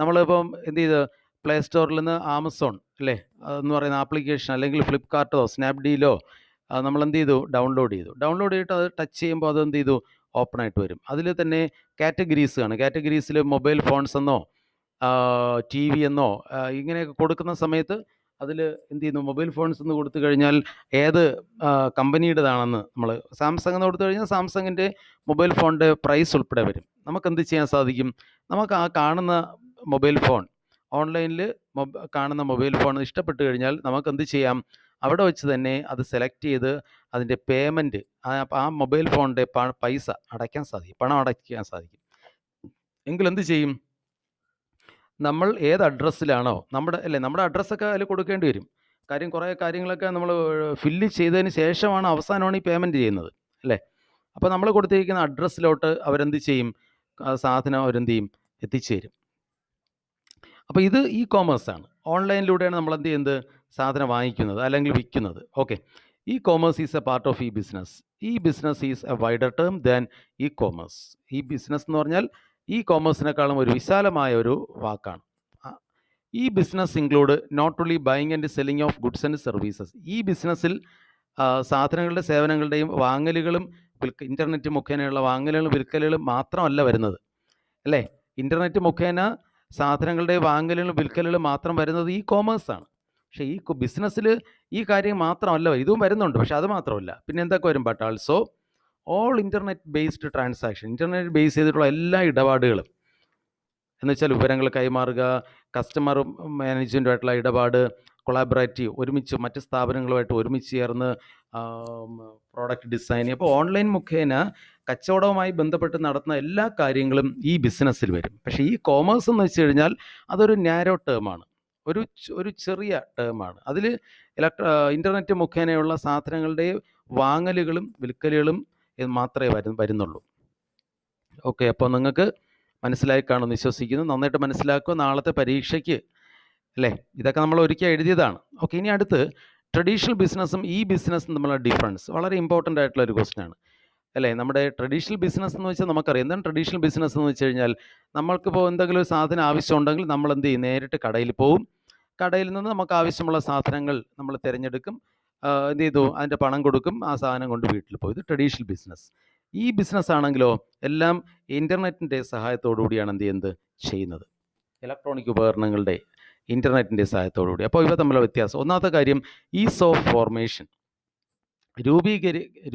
നമ്മളിപ്പം എന്ത് ചെയ്ത് പ്ലേ സ്റ്റോറിൽ നിന്ന് ആമസോൺ അല്ലേ എന്ന് പറയുന്ന ആപ്ലിക്കേഷൻ, അല്ലെങ്കിൽ ഫ്ലിപ്കാർട്ടോ സ്നാപ്ഡീലോ നമ്മൾ എന്ത് ചെയ്തു, ഡൗൺലോഡ് ചെയ്തിട്ട് അത് ടച്ച് ചെയ്യുമ്പോൾ അത് എന്ത് ചെയ്തു, ഓപ്പൺ ആയിട്ട് വരും. അതിൽ തന്നെ കാറ്റഗറീസ് ആണ്. കാറ്റഗറീസിൽ മൊബൈൽ ഫോൺസ് എന്നോ ടി വി എന്നോ ഇങ്ങനെയൊക്കെ കൊടുക്കുന്ന സമയത്ത് അതിൽ എന്ത് ചെയ്യുന്നു, മൊബൈൽ ഫോൺസ് എന്ന് കൊടുത്തു കഴിഞ്ഞാൽ ഏത് കമ്പനിയുടേതാണെന്ന് നമ്മൾ സാംസങ് എന്ന് കൊടുത്തു കഴിഞ്ഞാൽ സാംസങ്ങിൻ്റെ മൊബൈൽ ഫോണിൻ്റെ പ്രൈസ് ഉൾപ്പെടെ വരും. നമുക്കെന്ത് ചെയ്യാൻ സാധിക്കും, നമുക്ക് ആ കാണുന്ന മൊബൈൽ ഫോൺ ഓൺലൈനിൽ കാണുന്ന മൊബൈൽ ഫോൺ ഇഷ്ടപ്പെട്ട് കഴിഞ്ഞാൽ നമുക്കെന്ത് ചെയ്യാം, അവിടെ വെച്ച് തന്നെ അത് സെലക്ട് ചെയ്ത് അതിൻ്റെ പേയ്മെൻറ്റ് ആ മൊബൈൽ ഫോണിൻ്റെ പൈസ അടയ്ക്കാൻ സാധിക്കും, പണം അടയ്ക്കാൻ സാധിക്കും. എങ്കിലെന്ത് ചെയ്യും, നമ്മൾ ഏത് അഡ്രസ്സിലാണോ നമ്മുടെ അഡ്രസ്സൊക്കെ അതിൽ കൊടുക്കേണ്ടി വരും. കാര്യം കുറേ കാര്യങ്ങളൊക്കെ നമ്മൾ ഫില്ല് ചെയ്തതിന് ശേഷമാണ് അവസാനമാണ് ഈ പേയ്മെൻറ്റ് ചെയ്യുന്നത് അല്ലേ. അപ്പോൾ നമ്മൾ കൊടുത്തിരിക്കുന്ന അഡ്രസ്സിലോട്ട് അവരെന്ത് ചെയ്യും, സാധനം അവരെന്ത് ചെയ്യും, എത്തിച്ചു തരും. അപ്പോൾ ഇത് ഇ കോമേഴ്സാണ്. ഓൺലൈനിലൂടെയാണ് നമ്മൾ എന്ത് ചെയ്യുന്നത്, സാധനം വാങ്ങിക്കുന്നത് അല്ലെങ്കിൽ വിൽക്കുന്നത്. Okay, e commerce is a part of e business. E business is a wider term than e commerce. E business എന്ന് പറഞ്ഞാൽ ഇ കോമേഴ്സിനേക്കാളും ഒരു വിശാലമായ ഒരു വാക്കാണ്. E business include not only buying and selling of goods and services. ഈ ബിസിനസ്സിൽ സാധനങ്ങളുടെ സേവനങ്ങളുടെയും വാങ്ങലുകളും ഇൻ്റർനെറ്റ് മുഖേനയുള്ള വാങ്ങലുകളും വിൽക്കലുകളും മാത്രമല്ല വരുന്നത് അല്ലേ. ഇൻ്റർനെറ്റ് മുഖേന സാധനങ്ങളുടെ വാങ്ങലുകളും വിൽക്കലുകളും മാത്രം വരുന്നത് ഇ കോമേഴ്സാണ്. പക്ഷേ ഈ ബിസിനസ്സിൽ ഈ കാര്യം മാത്രമല്ല, ഇതും വരുന്നുണ്ട്, പക്ഷേ അത് മാത്രമല്ല. പിന്നെ എന്തൊക്കെ വരും, but also all internet based transaction. Internet base ചെയ്തിട്ടുള്ള എല്ലാ ഇടപാടുകളും എന്ന് വെച്ചാൽ വിവരങ്ങൾ കൈമാറുക, കസ്റ്റമർ മാനേജ്മെൻറ്റുമായിട്ടുള്ള ഇടപാട്, കൊളാബറേറ്റീവ്, മറ്റ് സ്ഥാപനങ്ങളുമായിട്ട് ഒരുമിച്ച് ചേർന്ന് പ്രോഡക്റ്റ് ഡിസൈൻ. അപ്പോൾ ഓൺലൈൻ മുഖേന കച്ചവടവുമായി ബന്ധപ്പെട്ട് നടത്തുന്ന എല്ലാ കാര്യങ്ങളും ഈ ബിസിനസ്സിൽ വരും. പക്ഷേ ഈ കോമേഴ്സ് എന്ന് വെച്ച് കഴിഞ്ഞാൽ അതൊരു നാരോ ടേമാണ്, ഒരു ചെറിയ ടേമാണ്. അതിൽ ഇൻ്റർനെറ്റ് മുഖേനയുള്ള സാധനങ്ങളുടെ വാങ്ങലുകളും വിൽക്കലുകളും മാത്രമേ വരുന്നുള്ളൂ. ഓക്കെ, അപ്പോൾ നിങ്ങൾക്ക് മനസ്സിലായി കാണുമെന്ന് വിശ്വസിക്കുന്നു. നന്നായിട്ട് മനസ്സിലാക്കുക. നാളത്തെ പരീക്ഷയ്ക്ക് അല്ലേ ഇതൊക്കെ നമ്മൾ ഒരിക്കൽ എഴുതിയതാണ്. ഓക്കെ, ഇനി അടുത്ത് ട്രഡീഷണൽ ബിസിനസ്സും ഈ ബിസിനസ്സും തമ്മിലുള്ള ഡിഫറൻസ് വളരെ ഇമ്പോർട്ടൻ്റ് ആയിട്ടുള്ള ഒരു ക്വസ്റ്റ്യൻ ആണ് അല്ലേ. നമ്മുടെ ട്രഡീഷണൽ ബിസിനസ് എന്ന് വെച്ചാൽ നമുക്കറിയാം എന്താണ് ട്രഡീഷണൽ ബിസിനസ് എന്ന് വെച്ച് കഴിഞ്ഞാൽ, നമ്മൾക്കിപ്പോൾ എന്തെങ്കിലും ഒരു സാധനം ആവശ്യമുണ്ടെങ്കിൽ നമ്മൾ എന്ത് ചെയ്യും, നേരിട്ട് കടയിൽ പോവും. കടയിൽ നിന്ന് നമുക്ക് ആവശ്യമുള്ള സാധനങ്ങൾ നമ്മൾ തിരഞ്ഞെടുക്കും, എന്ത് ചെയ്തു, അതിൻ്റെ പണം കൊടുക്കും, ആ സാധനം കൊണ്ട് വീട്ടിൽ പോകും. ഇത് ട്രഡീഷണൽ ബിസിനസ്. ഈ ബിസിനസ് ആണെങ്കിലോ എല്ലാം ഇൻ്റർനെറ്റിൻ്റെ സഹായത്തോടു കൂടിയാണ് എന്ത് ചെയ്യുന്നത്, ഇലക്ട്രോണിക് ഉപകരണങ്ങളുടെ ഇൻ്റർനെറ്റിൻ്റെ സഹായത്തോടു കൂടി. അപ്പോൾ ഇവ തമ്മിലുള്ള വ്യത്യാസം, ഒന്നാമത്തെ കാര്യം ഈസ് ഓഫ് ഫോർമേഷൻ,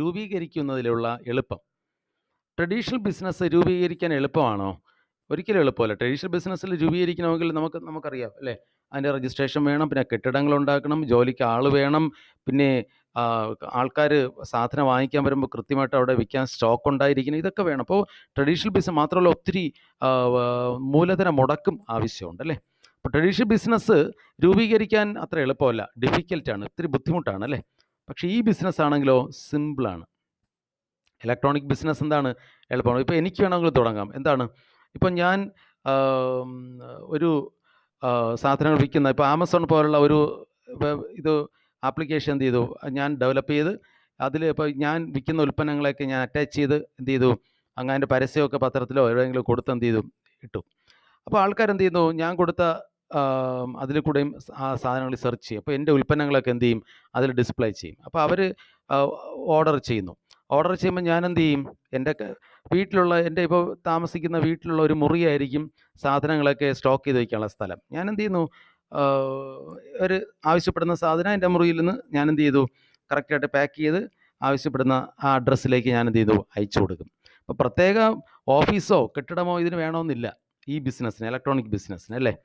രൂപീകരിക്കുന്നതിലുള്ള എളുപ്പം. ട്രഡീഷണൽ ബിസിനസ് രൂപീകരിക്കാൻ എളുപ്പമാണോ? ഒരിക്കലും എളുപ്പമല്ല. ട്രഡീഷണൽ ബിസിനസ്സിൽ രൂപീകരിക്കണമെങ്കിൽ നമുക്കറിയാം അല്ലേ, അതിൻ്റെ രജിസ്ട്രേഷൻ വേണം, പിന്നെ കെട്ടിടങ്ങൾ ഉണ്ടാക്കണം, ജോലിക്ക് ആൾ വേണം, പിന്നെ ആൾക്കാർ സാധനം വാങ്ങിക്കാൻ വരുമ്പോൾ കൃത്യമായിട്ട് അവിടെ വിൽക്കാൻ സ്റ്റോക്ക് ഉണ്ടായിരിക്കണം, ഇതൊക്കെ വേണം. അപ്പോൾ ട്രഡീഷണൽ ബിസിനസ് മാത്രമല്ല, ഒത്തിരി മൂലധന മുടക്കും ആവശ്യമുണ്ട് അല്ലേ. അപ്പോൾ ട്രഡീഷണൽ ബിസിനസ് രൂപീകരിക്കാൻ അത്ര എളുപ്പമല്ല, ഡിഫിക്കൽട്ടാണ്, ഒത്തിരി ബുദ്ധിമുട്ടാണ് അല്ലേ. പക്ഷേ ഈ ബിസിനസ് ആണെങ്കിലോ സിമ്പിളാണ്. ഇലക്ട്രോണിക് ബിസിനസ് എന്താണ്, എളുപ്പമാണ്. ഇപ്പോൾ എനിക്ക് വേണമെങ്കിൽ തുടങ്ങാം. എന്താണ്, ഇപ്പം ഞാൻ ഒരു സാധനങ്ങൾ വിൽക്കുന്ന, ഇപ്പോൾ ആമസോൺ പോലുള്ള ഒരു ഇത് ആപ്ലിക്കേഷൻ എന്ത് ചെയ്തു, ഞാൻ ഡെവലപ്പ് ചെയ്ത് അതിൽ ഇപ്പോൾ ഞാൻ വിൽക്കുന്ന ഉൽപ്പന്നങ്ങളെയൊക്കെ ഞാൻ അറ്റാച്ച് ചെയ്ത് എന്ത് ചെയ്തു, അങ്ങ് അതിൻ്റെ പരസ്യമൊക്കെ പത്രത്തിലോ എവിടെയെങ്കിലും കൊടുത്ത് എന്ത് ചെയ്തു ഇട്ടു. അപ്പോൾ ആൾക്കാർ എന്ത് ചെയ്യുന്നു, ഞാൻ കൊടുത്ത അതിൽ കൂടെയും ആ സാധനങ്ങൾ സെർച്ച് ചെയ്യും. അപ്പോൾ എൻ്റെ ഉൽപ്പന്നങ്ങളൊക്കെ എന്ത് ചെയ്യും, അതിൽ ഡിസ്പ്ലേ ചെയ്യും. അപ്പോൾ അവർ ഓർഡർ ചെയ്യുമ്പോൾ ഞാൻ എന്ത് ചെയ്യും, എൻ്റെ വീട്ടിലുള്ള, എൻ്റെ ഇപ്പോൾ താമസിക്കുന്ന വീട്ടിലുള്ള ഒരു മുറിയായിരിക്കും സാധനങ്ങളൊക്കെ സ്റ്റോക്ക് ചെയ്ത് വയ്ക്കാനുള്ള സ്ഥലം. ഞാൻ എന്ത് ചെയ്യുന്നു, ഒരു ആവശ്യപ്പെടുന്ന സാധനം എൻ്റെ മുറിയിൽ നിന്ന് ഞാൻ എന്ത് ചെയ്തു, കറക്റ്റായിട്ട് പാക്ക് ചെയ്ത് ആവശ്യപ്പെടുന്ന ആ അഡ്രസ്സിലേക്ക് ഞാൻ എന്ത് ചെയ്തു, അയച്ചു കൊടുക്കും. അപ്പോൾ പ്രത്യേക ഓഫീസോ കെട്ടിടമോ ഇതിന് വേണമെന്നില്ല ഈ ബിസിനസ്സിന്, ഇലക്ട്രോണിക് ബിസിനസ്സിന് അല്ലേ.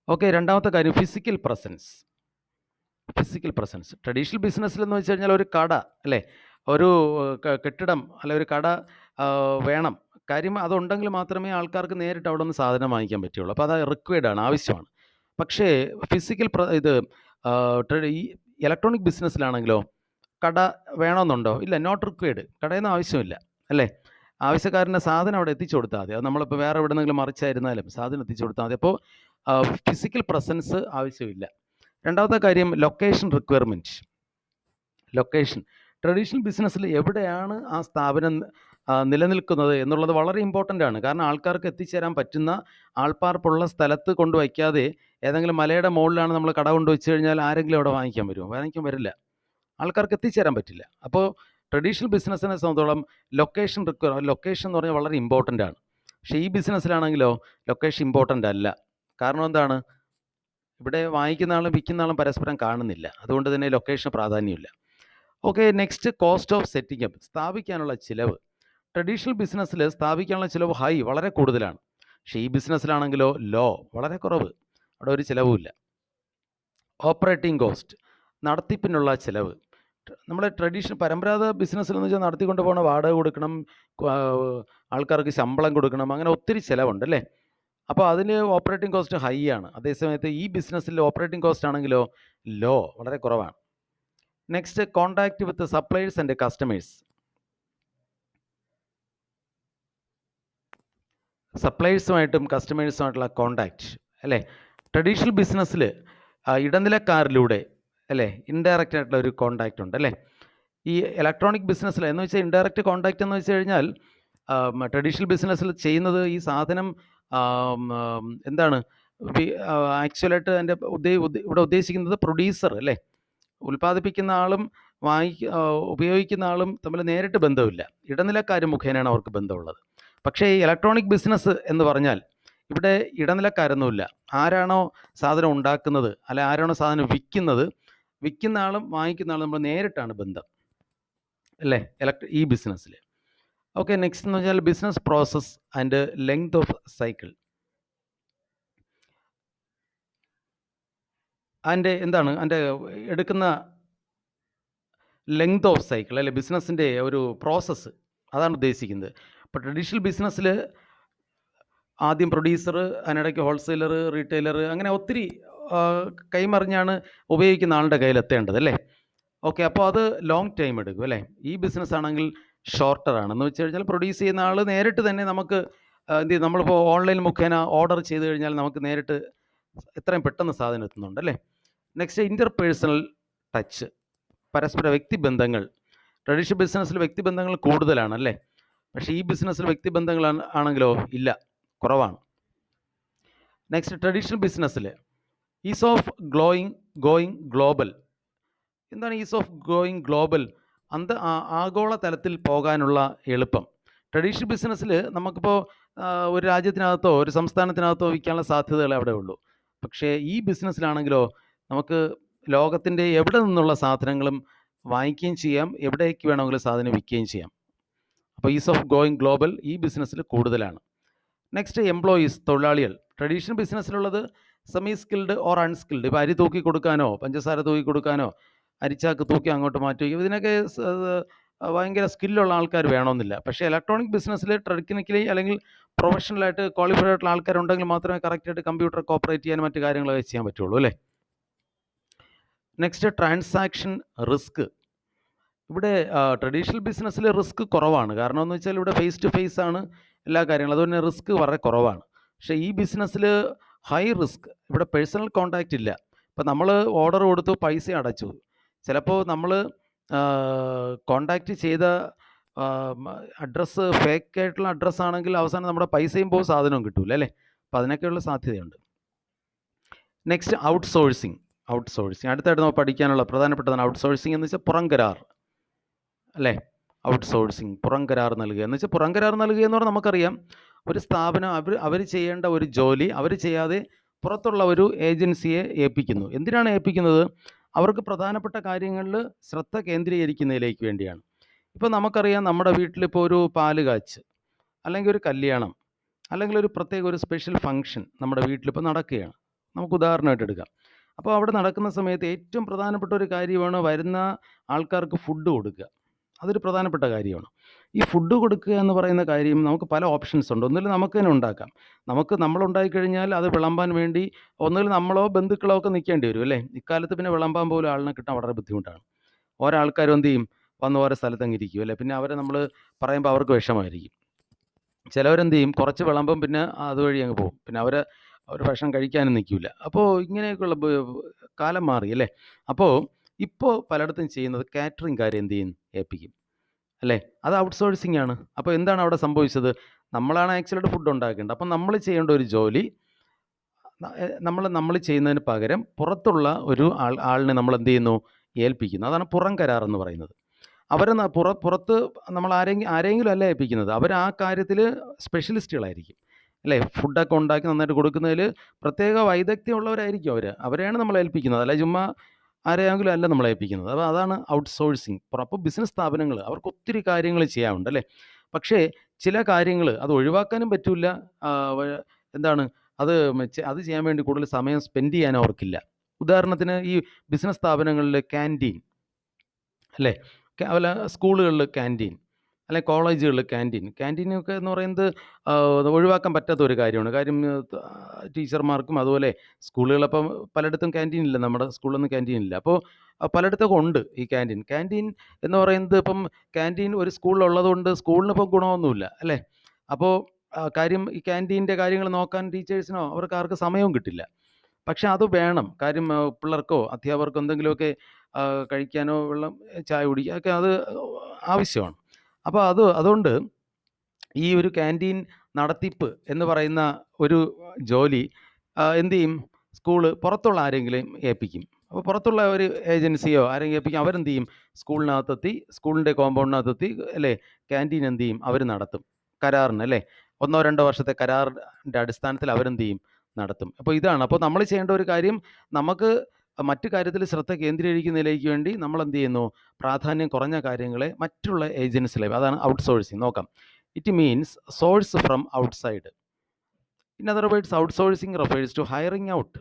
ഓക്കെ, രണ്ടാമത്തെ കാര്യം physical presence. Physical presence. Traditional ബിസിനസ്സിലെന്ന് വെച്ച് കഴിഞ്ഞാൽ ഒരു കട അല്ലേ, ഒരു കെട്ടിടം അല്ലെ ഒരു കട വേണം. കാര്യം അതുണ്ടെങ്കിൽ മാത്രമേ ആൾക്കാർക്ക് നേരിട്ട് അവിടെ നിന്ന് സാധനം വാങ്ങിക്കാൻ പറ്റുള്ളൂ. അപ്പോൾ അത് റിക്വയർഡ് ആണ്, ആവശ്യമാണ്. പക്ഷേ ഫിസിക്കൽ ഈ ഇലക്ട്രോണിക് ബിസിനസ്സിലാണെങ്കിലോ കട വേണമെന്നുണ്ടോ? ഇല്ല, നോട്ട് റിക്വയർഡ്. കടയൊന്നും ആവശ്യമില്ല അല്ലേ. ആവശ്യക്കാരന് സാധനം അവിടെ എത്തിച്ചു കൊടുത്താൽ മതി. അത് നമ്മളിപ്പോൾ വേറെ എവിടെന്നെങ്കിലും മറിച്ചായിരുന്നാലും സാധനം എത്തിച്ചു കൊടുത്താൽ മതി. അപ്പോൾ ഫിസിക്കൽ പ്രസൻസ് ആവശ്യമില്ല. രണ്ടാമത്തെ കാര്യം ലൊക്കേഷൻ റിക്വയർമെൻറ്റ്. ലൊക്കേഷൻ ട്രഡീഷണൽ ബിസിനസ്സിൽ എവിടെയാണ് ആ സ്ഥാപനം നിലനിൽക്കുന്നത് എന്നുള്ളത് വളരെ ഇമ്പോർട്ടൻ്റ് ആണ്. കാരണം ആൾക്കാർക്ക് എത്തിച്ചേരാൻ പറ്റുന്ന ആൾപ്പാർപ്പുള്ള സ്ഥലത്ത് കൊണ്ടുവയ്ക്കാതെ ഏതെങ്കിലും മലയുടെ മുകളിലാണ് നമ്മൾ കട കൊണ്ടുവച്ച് കഴിഞ്ഞാൽ ആരെങ്കിലും അവിടെ വാങ്ങിക്കാൻ വരുമോ? വാങ്ങിക്കാൻ വരില്ല. ആൾക്കാർക്ക് എത്തിച്ചേരാൻ പറ്റില്ല. അപ്പോൾ ട്രഡീഷണൽ ബിസിനസ്സിനെ സംബന്ധിച്ചോളം ലൊക്കേഷൻ എന്ന് പറഞ്ഞാൽ വളരെ ഇമ്പോർട്ടൻ്റ് ആണ്. പക്ഷേ ഈ ബിസിനസ്സിലാണെങ്കിലോ ലൊക്കേഷൻ ഇമ്പോർട്ടൻ്റ് അല്ല. കാരണം എന്താണ്? ഇവിടെ വാങ്ങിക്കുന്ന ആളും വിൽക്കുന്ന ആളും പരസ്പരം കാണുന്നില്ല. അതുകൊണ്ട് തന്നെ ലൊക്കേഷന് പ്രാധാന്യമില്ല. Okay, next cost of setting up. സ്ഥാപിക്കാനുള്ള ചിലവ്. ട്രഡീഷണൽ ബിസിനസ്സിൽ സ്ഥാപിക്കാനുള്ള ചിലവ് വളരെ കൂടുതലാണ്. പക്ഷേ ഈ ബിസിനസ്സിലാണെങ്കിലോ വളരെ കുറവ്. അവിടെ ഒരു ചിലവുമില്ല. ഓപ്പറേറ്റിംഗ് കോസ്റ്റ്, നടത്തിപ്പിനുള്ള ചിലവ്. നമ്മുടെ പരമ്പരാഗത ബിസിനസ്സിൽ എന്ന് വെച്ചാൽ നടത്തിക്കൊണ്ട് പോകുന്ന വാടക കൊടുക്കണം, ആൾക്കാർക്ക് ശമ്പളം കൊടുക്കണം, അങ്ങനെ ഒത്തിരി ചിലവുണ്ട് അല്ലേ. അപ്പോൾ അതിൽ ഓപ്പറേറ്റിംഗ് കോസ്റ്റ് ഹൈ ആണ്. അതേസമയത്ത് ഈ ബിസിനസ്സിൽ ഓപ്പറേറ്റിംഗ് കോസ്റ്റ് ആണെങ്കിലോ വളരെ കുറവാണ്. Next contact with suppliers and customers. സപ്ലയേഴ്സുമായിട്ടും കസ്റ്റമേഴ്സുമായിട്ടുള്ള കോൺടാക്റ്റ് അല്ലേ. ട്രഡീഷണൽ ബിസിനസ്സിൽ ഇടനിലക്കാരിലൂടെ അല്ലേ ഇൻഡയറക്റ്റ് ആയിട്ടുള്ള ഒരു കോൺടാക്റ്റ് ഉണ്ട് അല്ലേ. ഈ ഇലക്ട്രോണിക് ബിസിനസ്സിൽ എന്ന് വെച്ചാൽ ഇൻഡയറക്റ്റ് കോൺടാക്റ്റ് എന്ന് വെച്ച് കഴിഞ്ഞാൽ ട്രഡീഷണൽ ബിസിനസ്സിൽ ചെയ്യുന്നത് ഈ സാധനം എന്താണ് ആക്ച്വലായിട്ട് എൻ്റെ ഇവിടെ ഉദ്ദേശിക്കുന്നത് പ്രൊഡ്യൂസർ അല്ലേ, ഉൽപ്പാദിപ്പിക്കുന്ന ആളും ഉപയോഗിക്കുന്ന ആളും തമ്മിൽ നേരിട്ട് ബന്ധമില്ല. ഇടനിലക്കാർ മുഖേനയാണ് അവർക്ക് ബന്ധമുള്ളത്. പക്ഷേ ഈ ഇലക്ട്രോണിക് ബിസിനസ് എന്ന് പറഞ്ഞാൽ ഇവിടെ ഇടനിലക്കാരൊന്നുമില്ല. ആരാണോ സാധനം ഉണ്ടാക്കുന്നത് അല്ലെ ആരാണോ സാധനം വിൽക്കുന്ന ആളും വാങ്ങിക്കുന്ന ആളും നമ്മൾ നേരിട്ടാണ് ബന്ധം അല്ലേ ഈ ബിസിനസ്സിൽ. ഓക്കെ, നെക്സ്റ്റ് എന്ന് വെച്ചാൽ business process and length of cycle. അതിൻ്റെ എടുക്കുന്ന ലെങ്ത് ഓഫ് സൈക്കിൾ അല്ലെ, ബിസിനസ്സിൻ്റെ ഒരു പ്രോസസ്സ്, അതാണ് ഉദ്ദേശിക്കുന്നത്. ഇപ്പോൾ ട്രഡീഷണൽ ബിസിനസ്സിൽ ആദ്യം പ്രൊഡ്യൂസർ, അതിനിടയ്ക്ക് ഹോൾസെയിലർ, റീറ്റെയിലർ, അങ്ങനെ ഒത്തിരി കൈമറിഞ്ഞാണ് ഉപയോഗിക്കുന്ന ആളുടെ കയ്യിലെത്തേണ്ടത് അല്ലേ. ഓക്കെ, അപ്പോൾ അത് ലോങ് ടൈം എടുക്കും അല്ലേ. ഈ ബിസിനസ് ആണെങ്കിൽ ഷോർട്ടറാണ്. എന്ന് വെച്ച് കഴിഞ്ഞാൽ പ്രൊഡ്യൂസ് ചെയ്യുന്ന ആൾ നേരിട്ട് തന്നെ നമുക്ക് നമ്മളിപ്പോൾ ഓൺലൈൻ മുഖേന ഓർഡർ ചെയ്ത് കഴിഞ്ഞാൽ നമുക്ക് നേരിട്ട് എത്രയും പെട്ടെന്ന് സാധനം എത്തുന്നുണ്ട് അല്ലേ. നെക്സ്റ്റ് ഇൻ്റർപേഴ്സണൽ ടച്ച്, പരസ്പര വ്യക്തിബന്ധങ്ങൾ. ട്രഡീഷണൽ ബിസിനസ്സിൽ വ്യക്തിബന്ധങ്ങൾ കൂടുതലാണ് അല്ലേ. പക്ഷേ ഈ ബിസിനസ്സിൽ വ്യക്തിബന്ധങ്ങൾ ആണെങ്കിലോ ഇല്ല, കുറവാണ്. നെക്സ്റ്റ് ട്രഡീഷണൽ ബിസിനസ്സിൽ ഈസ് ഓഫ് ഗോയിങ് ഗ്ലോബൽ. എന്താണ് ഈസ് ഓഫ് ഗോയിങ് ഗ്ലോബൽ? ആഗോള തലത്തിൽ പോകാനുള്ള എളുപ്പം. ട്രഡീഷണൽ ബിസിനസ്സിൽ നമുക്കിപ്പോൾ ഒരു രാജ്യത്തിനകത്തോ ഒരു സംസ്ഥാനത്തിനകത്തോ വിൽക്കാനുള്ള സാധ്യതകൾ അവിടെ ഉള്ളൂ. പക്ഷേ ഈ ബിസിനസ്സിലാണെങ്കിലോ നമുക്ക് ലോകത്തിൻ്റെ എവിടെ നിന്നുള്ള സാധനങ്ങളും വാങ്ങിക്കുകയും ചെയ്യാം, എവിടേക്ക് വേണമെങ്കിലും സാധനം വിൽക്കുകയും ചെയ്യാം. അപ്പോൾ ഈസ് ഓഫ് ഗോയിങ് ഗ്ലോബൽ ഈ ബിസിനസ്സിൽ കൂടുതലാണ്. നെക്സ്റ്റ് എംപ്ലോയീസ്, തൊഴിലാളികൾ. ട്രഡീഷണൽ ബിസിനസ്സിലുള്ളത് സെമി സ്കിൽഡ് ഓർ അൺസ്കിൽഡ്. ഇപ്പോൾ അരി തൂക്കി കൊടുക്കാനോ പഞ്ചസാര തൂക്കി കൊടുക്കാനോ അരിച്ചാക്ക് തൂക്കി അങ്ങോട്ട് മാറ്റി വയ്ക്കും, ഇതിനൊക്കെ ഭയങ്കര സ്കില്ലുള്ള ആൾക്കാർ വേണമെന്നില്ല. പക്ഷേ ഇലക്ട്രോണിക് ബിസിനസ്സിൽ ടെക്നിക്കലി അല്ലെങ്കിൽ പ്രൊഫഷണലായിട്ട് ക്വാളിഫൈഡ് ആയിട്ടുള്ള ആൾക്കാരുണ്ടെങ്കിൽ മാത്രമേ കറക്റ്റായിട്ട് കമ്പ്യൂട്ടറൊക്കെ ഓപ്പറേറ്റ് ചെയ്യാൻ മറ്റു കാര്യങ്ങളൊക്കെ ചെയ്യാൻ പറ്റുള്ളൂ അല്ലേ. Next transaction risk. ഇവിടെ ട്രഡീഷണൽ ബിസിനസ്സിൽ റിസ്ക് കുറവാണ്. കാരണം എന്ന് വെച്ചാൽ ഇവിടെ ഫേസ് ടു ഫേസ് ആണ് എല്ലാ കാര്യങ്ങളും, അതുകൊണ്ട് റിസ്ക് വളരെ കുറവാണ്. പക്ഷേ ഈ ബിസിനസ്സിൽ ഹൈ റിസ്ക്. ഇവിടെ പേഴ്സണൽ കോൺടാക്റ്റ് ഇല്ല. ഇപ്പം നമ്മൾ ഓർഡർ കൊടുത്തു, പൈസ അടച്ചു. ചിലപ്പോൾ നമ്മൾ കോൺടാക്റ്റ് ചെയ്ത അഡ്രസ്സ് ഫേക്കായിട്ടുള്ള അഡ്രസ്സാണെങ്കിൽ അവസാനം നമ്മുടെ പൈസയും പോകും, സാധനവും കിട്ടൂല അല്ലേ. അപ്പോൾ അതിനൊക്കെയുള്ള സാധ്യതയുണ്ട്. Next outsourcing. അടുത്തായിട്ട് നമ്മൾ പഠിക്കാനുള്ള പ്രധാനപ്പെട്ടതാണ് ഔട്ട്സോഴ്സിങ് എന്ന് വെച്ചാൽ പുറംകരാർ അല്ലേ. ഔട്ട്സോഴ്സിങ്, പുറംകരാർ നൽകുക എന്ന് വെച്ചാൽ പുറംകരാർ നൽകുക എന്ന് പറഞ്ഞാൽ നമുക്കറിയാം ഒരു സ്ഥാപനം അവർ ചെയ്യേണ്ട ഒരു ജോലി അവർ ചെയ്യാതെ പുറത്തുള്ള ഒരു ഏജൻസിയെ ഏൽപ്പിക്കുന്നു. എന്തിനാണ് ഏൽപ്പിക്കുന്നത്? അവർക്ക് പ്രധാനപ്പെട്ട കാര്യങ്ങളിൽ ശ്രദ്ധ കേന്ദ്രീകരിക്കുന്നതിലേക്ക് വേണ്ടിയാണ്. ഇപ്പോൾ നമുക്കറിയാം നമ്മുടെ വീട്ടിലിപ്പോൾ ഒരു പാല് കാച്ച് അല്ലെങ്കിൽ ഒരു കല്യാണം അല്ലെങ്കിൽ ഒരു പ്രത്യേക ഒരു സ്പെഷ്യൽ ഫങ്ഷൻ നമ്മുടെ വീട്ടിലിപ്പോൾ നടക്കുകയാണ്. നമുക്ക് ഉദാഹരണമായിട്ട് എടുക്കാം. അപ്പോൾ അവിടെ നടക്കുന്ന സമയത്ത് ഏറ്റവും പ്രധാനപ്പെട്ട ഒരു കാര്യമാണ് വരുന്ന ആൾക്കാർക്ക് ഫുഡ് കൊടുക്കുക. അതൊരു പ്രധാനപ്പെട്ട കാര്യമാണ്. ഈ ഫുഡ് കൊടുക്കുക എന്ന് പറയുന്ന കാര്യം നമുക്ക് പല ഓപ്ഷൻസ് ഉണ്ട്. ഒന്നുകിൽ നമുക്ക് തന്നെ ഉണ്ടാക്കാം. നമ്മളുണ്ടാക്കി കഴിഞ്ഞാൽ അത് വിളമ്പാൻ വേണ്ടി ഒന്നുകിൽ നമ്മളോ ബന്ധുക്കളോ ഒക്കെ നിൽക്കേണ്ടി വരും അല്ലേ? ഇക്കാലത്ത് പിന്നെ വിളമ്പാൻ പോലും ആളിനെ കിട്ടാൻ വളരെ ബുദ്ധിമുട്ടാണ്. ഓരോ ആൾക്കാരും എന്ത് ചെയ്യും? വന്ന് ഓരോ സ്ഥലത്തങ്ങ് ഇരിക്കും അല്ലേ? പിന്നെ അവരെ നമ്മൾ പറയുമ്പോൾ അവർക്ക് വിഷമമായിരിക്കും. ചിലവരെന്ത് ചെയ്യും? കുറച്ച് വിളമ്പും പിന്നെ അതുവഴി അങ്ങ് പോകും. പിന്നെ അവർ ഭക്ഷണം കഴിക്കാനും നിൽക്കില്ല. അപ്പോൾ ഇങ്ങനെയൊക്കെയുള്ള കാലം മാറി അല്ലേ? അപ്പോൾ ഇപ്പോൾ പലയിടത്തും ചെയ്യുന്നത് കാറ്ററിംഗുകാരെ എന്ത് ചെയ്യും? ഏൽപ്പിക്കും അല്ലേ? അത് ഔട്ട്സോഴ്സിംഗ് ആണ്. അപ്പോൾ എന്താണ് അവിടെ സംഭവിച്ചത്? നമ്മളാണ് ആക്ച്വലായിട്ട് ഫുഡ് ഉണ്ടാക്കേണ്ടത്. അപ്പം നമ്മൾ ചെയ്യേണ്ട ഒരു ജോലി നമ്മൾ ചെയ്യുന്നതിന് പകരം പുറത്തുള്ള ഒരു ആളിനെ നമ്മൾ എന്ത് ചെയ്യുന്നു? ഏൽപ്പിക്കുന്നു. അതാണ് പുറം കരാർ എന്ന് പറയുന്നത്. അവരെ പുറത്ത് നമ്മൾ ആരെങ്കിലും അല്ല ഏൽപ്പിക്കുന്നത്. അവർ ആ കാര്യത്തിൽ സ്പെഷ്യലിസ്റ്റുകളായിരിക്കും അല്ലേ? ഫുഡൊക്കെ ഉണ്ടാക്കി നന്നായിട്ട് കൊടുക്കുന്നതിൽ പ്രത്യേക വൈദഗ്ധ്യമുള്ളവരായിരിക്കും അവരെയാണ് നമ്മൾ ഏൽപ്പിക്കുന്നത്. അല്ല ചുമ്മാ ആരെയെങ്കിലും അല്ല നമ്മൾ ഏൽപ്പിക്കുന്നത്. അപ്പോൾ അതാണ് ഔട്ട്സോഴ്സിങ്. അപ്പോൾ ബിസിനസ് സ്ഥാപനങ്ങൾ അവർക്ക് ഒത്തിരി കാര്യങ്ങൾ ചെയ്യാനുണ്ട് അല്ലേ? പക്ഷേ ചില കാര്യങ്ങൾ അത് ഒഴിവാക്കാനും പറ്റില്ല. എന്താണ് അത് ചെയ്യാൻ വേണ്ടി കൂടുതൽ സമയം സ്പെൻഡ് ചെയ്യാൻ അവർക്കില്ല. ഉദാഹരണത്തിന് ഈ ബിസിനസ് സ്ഥാപനങ്ങളിൽ ക്യാൻറ്റീൻ അല്ലേ? അതുപോലെ സ്കൂളുകളിൽ ക്യാൻറ്റീൻ, അല്ലെ കോളേജുകളിൽ ക്യാൻറ്റീനൊക്കെ എന്ന് പറയുന്നത് ഒഴിവാക്കാൻ പറ്റാത്ത ഒരു കാര്യമാണ്. കാര്യം ടീച്ചർമാർക്കും അതുപോലെ സ്കൂളുകളപ്പം പലയിടത്തും ക്യാൻറ്റീൻ ഇല്ല. നമ്മുടെ സ്കൂളിലൊന്നും ക്യാൻറ്റീൻ ഇല്ല. അപ്പോൾ പലയിടത്തൊക്കെ ഉണ്ട് ഈ ക്യാൻറ്റീൻ എന്ന് പറയുന്നത്. ഇപ്പം ക്യാൻറ്റീൻ ഒരു സ്കൂളിലുള്ളത് കൊണ്ട് സ്കൂളിന് ഇപ്പം ഗുണമൊന്നുമില്ല അല്ലേ? അപ്പോൾ കാര്യം ഈ ക്യാൻറ്റീൻ്റെ കാര്യങ്ങൾ നോക്കാൻ ടീച്ചേഴ്സിനോ അവർക്ക് ആർക്കും സമയവും കിട്ടില്ല. പക്ഷെ അത് വേണം. കാര്യം പിള്ളേർക്കോ അധ്യാപകർക്കോ എന്തെങ്കിലുമൊക്കെ കഴിക്കാനോ വെള്ളം ചായ കുടിക്കുക ഒക്കെ അത് ആവശ്യമാണ്. അപ്പോൾ അതുകൊണ്ട് ഈ ഒരു ക്യാൻറ്റീൻ നടത്തിപ്പ് എന്ന് പറയുന്ന ഒരു ജോലി എന്ത് ചെയ്യും? സ്കൂള് പുറത്തുള്ള ആരെങ്കിലും ഏൽപ്പിക്കും. അപ്പോൾ പുറത്തുള്ള ഒരു ഏജൻസിയോ ആരെങ്കിലും ഏൽപ്പിക്കും. അവരെന്ത് ചെയ്യും? സ്കൂളിനകത്തെത്തി സ്കൂളിൻ്റെ കോമ്പൗണ്ടിനകത്തെത്തി അല്ലേ ക്യാൻറ്റീൻ എന്ത് ചെയ്യും? അവർ നടത്തും. കരാറിന് അല്ലേ? 1 2 വർഷത്തെ കരാറിൻ്റെ അടിസ്ഥാനത്തിൽ അവരെന്ത് ചെയ്യും? നടത്തും. അപ്പോൾ ഇതാണ്. അപ്പോൾ നമ്മൾ ചെയ്യേണ്ട ഒരു കാര്യം, നമുക്ക് മറ്റു കാര്യത്തിൽ ശ്രദ്ധ കേന്ദ്രീകരിക്കുന്നതിലേക്ക് വേണ്ടി നമ്മൾ എന്ത് ചെയ്യുന്നു? പ്രാധാന്യം കുറഞ്ഞ കാര്യങ്ങളെ മറ്റുള്ള ഏജൻസികളെ, അതാണ് ഔട്ട്സോഴ്സിങ്. നോക്കാം. It means source from outside. In other words outsourcing refers to hiring out.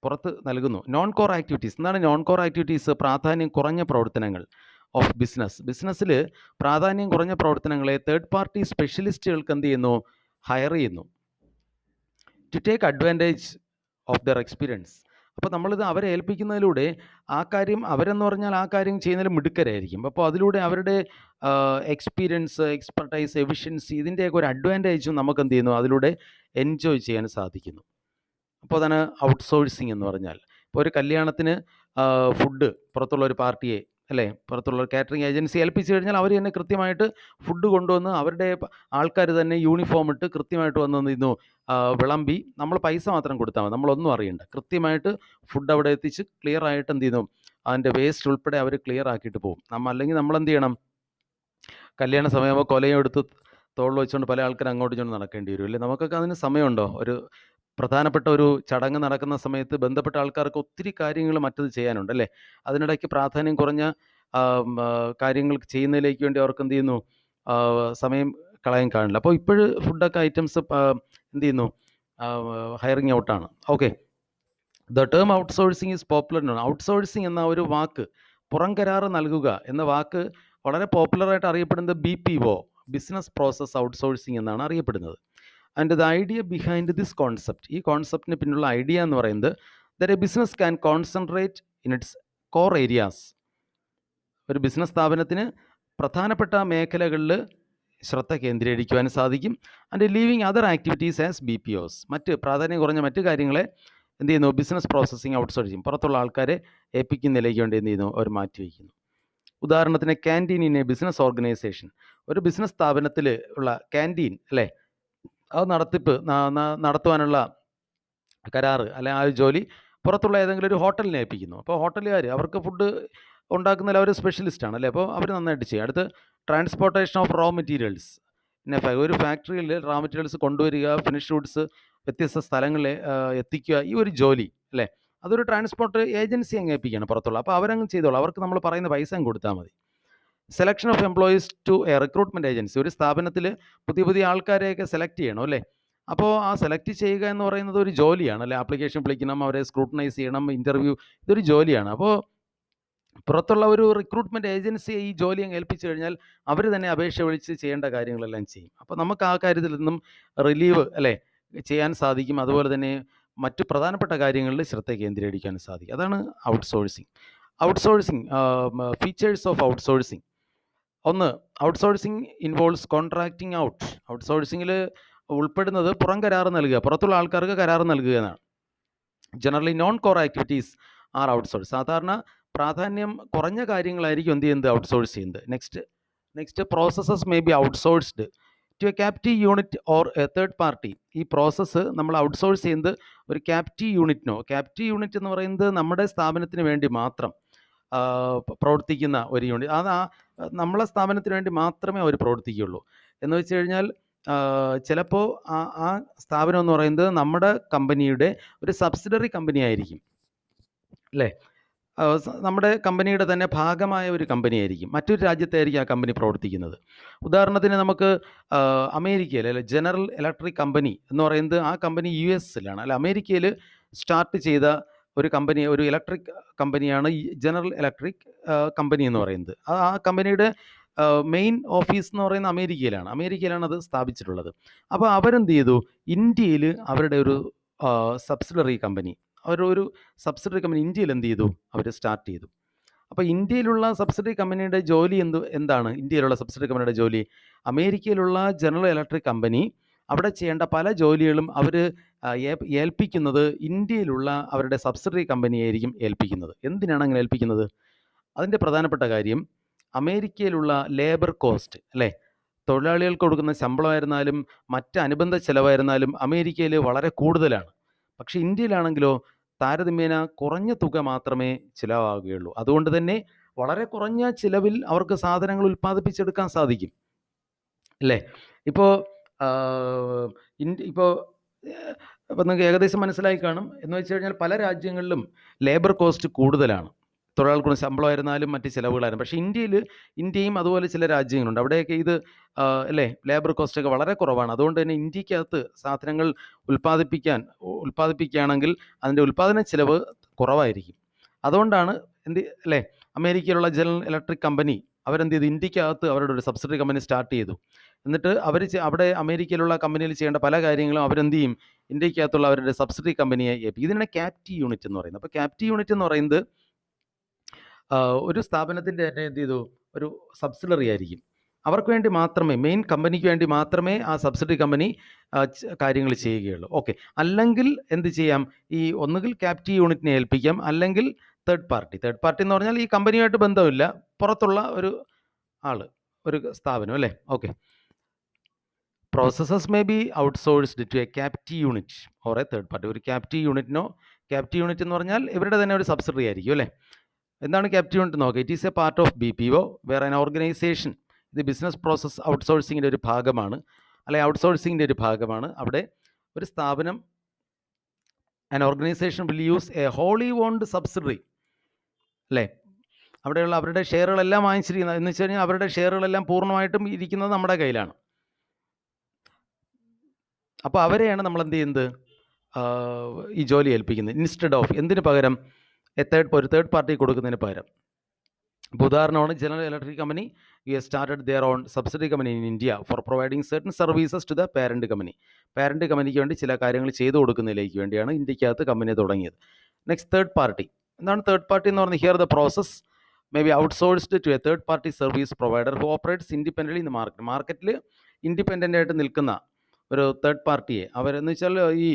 പുറത്ത് നൽകുന്നു. Non core activities. എന്താണ് നോൺ കോർ ആക്ടിവിറ്റീസ്? പ്രാധാന്യം കുറഞ്ഞ പ്രവർത്തനങ്ങൾ ഓഫ് ബിസിനസ്സിൽ പ്രാധാന്യം കുറഞ്ഞ പ്രവർത്തനങ്ങളെ തേർഡ് പാർട്ടി സ്പെഷ്യലിസ്റ്റുകൾക്ക് എന്ത് ചെയ്യുന്നു? ഹയർ ചെയ്യുന്നു. To take advantage of their experience. അപ്പോൾ നമ്മളിത് അവരെ ഏൽപ്പിക്കുന്നതിലൂടെ ആ കാര്യം അവരെന്ന് പറഞ്ഞാൽ ആ കാര്യം ചെയ്യുന്നതിൽ മിടുക്കരായിരിക്കും. അപ്പോൾ അതിലൂടെ അവരുടെ എക്സ്പീരിയൻസ്, എക്സ്പെർട്ടൈസ്, എഫിഷ്യൻസി ഇതിൻ്റെയൊക്കെ ഒരു അഡ്വാൻറ്റേജും നമുക്ക് എന്ത് ചെയ്യുന്നു? അതിലൂടെ എൻജോയ് ചെയ്യാൻ സാധിക്കുന്നു. അപ്പോൾ അതാണ് ഔട്ട്സോഴ്സിങ് എന്ന് പറഞ്ഞാൽ. ഇപ്പോൾ ഒരു കല്യാണത്തിന് ഫുഡ് പുറത്തുള്ള ഒരു പാർട്ടിയെ അല്ലേ, പുറത്തുള്ള ഒരു കാറ്ററിംഗ് ഏജൻസി ഏൽപ്പിച്ചു കഴിഞ്ഞാൽ അവർ തന്നെ കൃത്യമായിട്ട് ഫുഡ് കൊണ്ടുവന്ന് അവരുടെ ആൾക്കാർ തന്നെ യൂണിഫോം ഇട്ട് കൃത്യമായിട്ട് വന്ന് നിന്നു വിളമ്പി. നമ്മൾ പൈസ മാത്രം കൊടുത്താൽ മതി, നമ്മളൊന്നും അറിയണ്ട. കൃത്യമായിട്ട് ഫുഡ് അവിടെ എത്തിച്ച് ക്ലിയർ ആയിട്ട് എന്ത് ചെയ്യുന്നു? അതിൻ്റെ വേസ്റ്റ് ഉൾപ്പെടെ അവർ ക്ലിയർ ആക്കിയിട്ട് പോകും. അല്ലെങ്കിൽ നമ്മൾ എന്ത് ചെയ്യണം? കല്യാണ സമയമാകുമ്പോൾ കൊലയും എടുത്ത് തോളിൽ വെച്ചുകൊണ്ട് പല ആൾക്കാർ അങ്ങോട്ടും ഇങ്ങോട്ടും നടക്കേണ്ടി വരും അല്ലേ? നമുക്കൊക്കെ അതിന് സമയമുണ്ടോ? ഒരു പ്രധാനപ്പെട്ട ഒരു ചടങ്ങ് നടക്കുന്ന സമയത്ത് ബന്ധപ്പെട്ട ആൾക്കാർക്ക് ഒത്തിരി കാര്യങ്ങൾ മറ്റത് ചെയ്യാനുണ്ട് അല്ലേ? അതിനിടയ്ക്ക് പ്രാധാന്യം കുറഞ്ഞ കാര്യങ്ങൾ ചെയ്യുന്നതിലേക്ക് വേണ്ടി അവർക്ക് എന്ത് ചെയ്യുന്നു? സമയം കളയാൻ കാണില്ല. അപ്പോൾ ഇപ്പോഴും ഫുഡൊക്കെ ഐറ്റംസ് എന്ത് ചെയ്യുന്നു? ഹയറിങ് ഔട്ടാണ്. Okay. The term outsourcing is popular. Outsourcing എന്ന ഒരു വാക്ക്, പുറം കരാറ് നൽകുക എന്ന വാക്ക് വളരെ പോപ്പുലറായിട്ട് അറിയപ്പെടുന്നത് BPO, ബിസിനസ് പ്രോസസ് ഔട്ട്സോഴ്സിങ് എന്നാണ് അറിയപ്പെടുന്നത്. And the idea behind this concept, ഈ കോൺസെപ്റ്റിന് പിന്നിലുള്ള ഐഡിയ എന്ന് പറയുന്നത് that a business can concentrate in its core areas. ഒരു ബിസിനസ് സ്ഥാപനത്തിന് പ്രധാനപ്പെട്ട മേഖലകളിൽ ശ്രദ്ധ കേന്ദ്രീകരിക്കുവാൻ സാധിക്കും. And leaving other activities as BPOs. മറ്റ് പ്രാധാന്യം കുറഞ്ഞ മറ്റ് കാര്യങ്ങളെ എന്ത് ചെയ്യുന്നു? ബിസിനസ് പ്രോസസ്സിങ് ഔട്ട്സോഴ്സിങ്, പുറത്തുള്ള ആൾക്കാരെ ഏൽപ്പിക്കുന്നതിലേക്ക് വേണ്ടി എന്ത് ചെയ്യുന്നു? അവർ മാറ്റിവെക്കുന്നു. ഉദാഹരണത്തിന് ക്യാൻറ്റീനിനെ ബിസിനസ് ഓർഗനൈസേഷൻ, ഒരു ബിസിനസ് സ്ഥാപനത്തിൽ ഉള്ള ക്യാൻറ്റീൻ അല്ലേ, അത് നടത്തുവാനുള്ള കരാറ് അല്ലെ ആ ഒരു ജോലി പുറത്തുള്ള ഏതെങ്കിലും ഒരു ഹോട്ടലിനെ ഏൽപ്പിക്കുന്നു. അപ്പോൾ ഹോട്ടലുകാർ അവർക്ക് ഫുഡ് ഉണ്ടാക്കുന്നതിൽ അവർ സ്പെഷ്യലിസ്റ്റാണ് അല്ലേ? അപ്പോൾ അവർ നന്നായിട്ട് ചെയ്യും. അടുത്ത് ട്രാൻസ്പോർട്ടേഷൻ ഓഫ് റോ മെറ്റീരിയൽസ്. പിന്നെ ഒരു ഫാക്ടറിയിൽ റോ മെറ്റീരിയൽസ് കൊണ്ടുവരിക, ഫിനിഷ് ഗുഡ്സ് വ്യത്യസ്ത സ്ഥലങ്ങളിൽ എത്തിക്കുക, ഈ ഒരു ജോലി അല്ലേ, അതൊരു ട്രാൻസ്പോർട്ട് ഏജൻസി അങ്ങ് ഏൽപ്പിക്കുകയാണ് പുറത്തുള്ള. അപ്പോൾ അവരങ്ങ് ചെയ്തോളൂ, അവർക്ക് നമ്മൾ പറയുന്ന പൈസ അങ്ങ് കൊടുത്താൽ മതി. Selection of employees to a recruitment agency. ഒരു സ്ഥാപനത്തിൽ പുതിയ പുതിയ ആൾക്കാരെയൊക്കെ സെലക്ട് ചെയ്യണം അല്ലേ? അപ്പോൾ ആ സെലക്ട് ചെയ്യുക എന്ന് പറയുന്നത് ഒരു ജോലിയാണ് അല്ലേ. ആപ്ലിക്കേഷൻ വിളിക്കണം, അവരെ സ്ക്രൂട്ടനൈസ് ചെയ്യണം, ഇൻ്റർവ്യൂ, ഇതൊരു ജോലിയാണ്. അപ്പോൾ പുറത്തുള്ള ഒരു റിക്രൂട്ട്മെൻറ്റ് ഏജൻസിയെ ഈ ജോലി അങ്ങ് ഏൽപ്പിച്ചു കഴിഞ്ഞാൽ അവർ തന്നെ അപേക്ഷ വിളിച്ച് ചെയ്യേണ്ട കാര്യങ്ങളെല്ലാം ചെയ്യും. അപ്പോൾ നമുക്ക് ആ കാര്യത്തിൽ നിന്നും റിലീവ് അല്ലേ ചെയ്യാൻ സാധിക്കും. അതുപോലെ തന്നെ മറ്റു പ്രധാനപ്പെട്ട കാര്യങ്ങളിൽ ശ്രദ്ധ കേന്ദ്രീകരിക്കാൻ സാധിക്കും. അതാണ് outsourcing. Outsourcing features of outsourcing. ഒന്ന്, ഔട്ട്സോഴ്സിങ് ഇൻവോൾവ്സ് കോൺട്രാക്റ്റിംഗ് ഔട്ട്. ഔട്ട്സോഴ്സിങ്ങിൽ ഉൾപ്പെടുന്നത് പുറം കരാറ് നൽകുക, പുറത്തുള്ള ആൾക്കാർക്ക് കരാറ് നൽകുക എന്നാണ്. Generally non core activities are outsource. സാധാരണ പ്രാധാന്യം കുറഞ്ഞ കാര്യങ്ങളായിരിക്കും എന്ത് ചെയ്യുന്നത്, ഔട്ട്സോഴ്സ് ചെയ്യുന്നത്. Next processes may be outsourced to a captive unit or a third party. ഈ പ്രോസസ്സ് നമ്മൾ ഔട്ട്സോഴ്സ് ചെയ്യുന്നത് ഒരു ക്യാപ്റ്റീവ് യൂണിറ്റിനോ, ക്യാപ്റ്റീവ് യൂണിറ്റ് എന്ന് പറയുന്നത് നമ്മുടെ സ്ഥാപനത്തിന് വേണ്ടി മാത്രം പ്രവർത്തിക്കുന്ന ഒരു യൂണിറ്റ്. അത് നമ്മളെ സ്ഥാപനത്തിന് വേണ്ടി മാത്രമേ അവർ പ്രവർത്തിക്കുകയുള്ളൂ. എന്ന് വെച്ച് കഴിഞ്ഞാൽ ചിലപ്പോൾ ആ സ്ഥാപനം എന്ന് പറയുന്നത് നമ്മുടെ കമ്പനിയുടെ ഒരു സബ്സിഡറി കമ്പനി ആയിരിക്കും അല്ലേ. നമ്മുടെ കമ്പനിയുടെ തന്നെ ഭാഗമായ ഒരു കമ്പനി ആയിരിക്കും, മറ്റൊരു രാജ്യത്തായിരിക്കും ആ കമ്പനി പ്രവർത്തിക്കുന്നത്. ഉദാഹരണത്തിന് നമുക്ക് അമേരിക്കയിൽ അല്ലെ ജനറൽ ഇലക്ട്രിക് കമ്പനി എന്ന് പറയുന്നത് ആ കമ്പനി US-ലാണ് അല്ല, അമേരിക്കയിൽ സ്റ്റാർട്ട് ചെയ്ത ഒരു കമ്പനി, ഒരു ഇലക്ട്രിക് കമ്പനിയാണ് ഈ ജനറൽ ഇലക്ട്രിക് കമ്പനി എന്ന് പറയുന്നത്. ആ കമ്പനിയുടെ മെയിൻ ഓഫീസ് എന്ന് പറയുന്നത് അമേരിക്കയിലാണ് അത് സ്ഥാപിച്ചിട്ടുള്ളത്. അപ്പോൾ അവരെന്ത് ചെയ്തു, ഇന്ത്യയിൽ അവരുടെ ഒരു സബ്സിഡറി കമ്പനി, ഒരു സബ്സിഡറി കമ്പനി ഇന്ത്യയിൽ എന്ത് ചെയ്തു, അവർ സ്റ്റാർട്ട് ചെയ്തു. അപ്പോൾ ഇന്ത്യയിലുള്ള സബ്സിഡറി കമ്പനിയുടെ ജോലി എന്താണ്? ഇന്ത്യയിലുള്ള സബ്സിഡറി കമ്പനിയുടെ ജോലി, അമേരിക്കയിലുള്ള ജനറൽ ഇലക്ട്രിക് കമ്പനി അവിടെ ചെയ്യേണ്ട പല ജോലികളും അവർ ഏൽപ്പിക്കുന്നത് ഇന്ത്യയിലുള്ള അവരുടെ സബ്സിഡറി കമ്പനിയായിരിക്കും ഏൽപ്പിക്കുന്നത്. എന്തിനാണ് അങ്ങനെ ഏൽപ്പിക്കുന്നത്? അതിൻ്റെ പ്രധാനപ്പെട്ട കാര്യം, അമേരിക്കയിലുള്ള ലേബർ കോസ്റ്റ് അല്ലേ, തൊഴിലാളികൾക്ക് കൊടുക്കുന്ന ശമ്പളമായിരുന്നാലും മറ്റ് അനുബന്ധ ചിലവായിരുന്നാലും അമേരിക്കയിൽ വളരെ കൂടുതലാണ്. പക്ഷേ ഇന്ത്യയിലാണെങ്കിലോ താരതമ്യേന കുറഞ്ഞ തുക മാത്രമേ ചിലവാകുകയുള്ളൂ. അതുകൊണ്ട് തന്നെ വളരെ കുറഞ്ഞ ചിലവിൽ അവർക്ക് സാധനങ്ങൾ ഉൽപ്പാദിപ്പിച്ചെടുക്കാൻ സാധിക്കും അല്ലേ. ഇപ്പോൾ നിങ്ങൾക്ക് ഏകദേശം മനസ്സിലായി കാണും. എന്ന് വെച്ച് കഴിഞ്ഞാൽ പല രാജ്യങ്ങളിലും ലേബർ കോസ്റ്റ് കൂടുതലാണ്, തൊഴിലാളികളുടെ ശമ്പളമായിരുന്നാലും മറ്റ് ചിലവുകളായിരുന്നു. പക്ഷേ ഇന്ത്യയും അതുപോലെ ചില രാജ്യങ്ങളുണ്ട്, അവിടെയൊക്കെ ഇത് അല്ലേ ലേബർ കോസ്റ്റൊക്കെ വളരെ കുറവാണ്. അതുകൊണ്ട് തന്നെ ഇന്ത്യക്കകത്ത് സാധനങ്ങൾ ഉൽപ്പാദിപ്പിക്കുകയാണെങ്കിൽ അതിൻ്റെ ഉൽപ്പാദന ചിലവ് കുറവായിരിക്കും. അതുകൊണ്ടാണ് അല്ലേ അമേരിക്കയിലുള്ള ജനറൽ ഇലക്ട്രിക് കമ്പനി അവരെന്ത് ചെയ്തു, ഇന്ത്യക്കകത്ത് അവരുടെ ഒരു സബ്സിഡറി കമ്പനി സ്റ്റാർട്ട് ചെയ്തു. എന്നിട്ട് അവർ അവിടെ അമേരിക്കയിലുള്ള കമ്പനിയിൽ ചെയ്യേണ്ട പല കാര്യങ്ങളും അവരെന്ത് ചെയ്യും, ഇന്ത്യക്കകത്തുള്ള അവരുടെ സബ്സിഡറി കമ്പനിയെ ഏൽപ്പിക്കും. ഇതിനാണ് ക്യാപ്റ്റീവ് യൂണിറ്റ് എന്ന് പറയുന്നത്. അപ്പോൾ ക്യാപ്റ്റീവ് യൂണിറ്റ് എന്ന് പറയുന്നത് ഒരു സ്ഥാപനത്തിൻ്റെ തന്നെ എന്ത് ചെയ്തു, ഒരു സബ്സിഡറി ആയിരിക്കും. അവർക്ക് വേണ്ടി മാത്രമേ, മെയിൻ കമ്പനിക്ക് വേണ്ടി മാത്രമേ ആ സബ്സിഡറി കമ്പനി കാര്യങ്ങൾ ചെയ്യുകയുള്ളൂ. ഓക്കെ, അല്ലെങ്കിൽ എന്ത് ചെയ്യാം, ഈ ഒന്നുകിൽ ക്യാപ്റ്റീവ് യൂണിറ്റിനെ ഏൽപ്പിക്കാം, അല്ലെങ്കിൽ തേർഡ് പാർട്ടി എന്ന് പറഞ്ഞാൽ ഈ കമ്പനിയുമായിട്ട് ബന്ധമില്ല, പുറത്തുള്ള ഒരു ഒരു സ്ഥാപനം അല്ലേ. Okay, processes may be outsourced to a captive unit or a third party. ഒരു ക്യാപ്റ്റീവ് യൂണിറ്റ് എന്ന് പറഞ്ഞാൽ ഇവരുടെ തന്നെ ഒരു സബ്സിഡറി ആയിരിക്കും അല്ലേ. എന്താണ് ക്യാപ്റ്റീവ് യൂണിറ്റ് നോക്കുക? It is a part of BPO where an organization. ഇത് ബിസിനസ് പ്രോസസ് ഔട്ട്സോഴ്സിങ്ങിൻ്റെ ഒരു ഭാഗമാണ്, അല്ലെ ഔട്ട്സോഴ്സിങ്ങിൻ്റെ ഒരു ഭാഗമാണ്. അവിടെ ഒരു സ്ഥാപനം, an organization will use a wholly owned subsidiary അല്ലേ. അവിടെയുള്ള അവരുടെ ഷെയറുകളെല്ലാം വാങ്ങിച്ചിരിക്കുന്നത് എന്ന് വെച്ച് കഴിഞ്ഞാൽ അവരുടെ ഷെയറുകളെല്ലാം പൂർണ്ണമായിട്ടും ഇരിക്കുന്നത് നമ്മുടെ കയ്യിലാണ്. അപ്പോൾ അവരെയാണ് നമ്മൾ എന്ത് ചെയ്യുന്നത്, ഈ ജോലി ഏൽപ്പിക്കുന്നത്. ഇൻസ്റ്റെഡ് ഓഫ് എന്തിന് പകരം, ഒരു തേർഡ് പാർട്ടി കൊടുക്കുന്നതിന് പകരം. ഇപ്പോൾ ഉദാഹരണമാണ് general electric company started their own subsidiary company in India for providing certain services to the parent കമ്പനിക്ക് വേണ്ടി ചില കാര്യങ്ങൾ ചെയ്തു കൊടുക്കുന്നതിലേക്ക് വേണ്ടിയാണ് ഇന്ത്യക്കകത്ത് കമ്പനി തുടങ്ങിയത്. Next, third party. എന്താണ് തേർഡ് പാർട്ടി എന്ന് പറഞ്ഞാൽ? Here the process may be outsourced to a third party service provider who operates independently in the മാർക്കറ്റിൽ ഇൻഡിപെൻഡൻ്റ് ആയിട്ട് നിൽക്കുന്ന ഒരു തേർഡ് പാർട്ടിയെ, അവരെന്ന് വെച്ചാൽ ഈ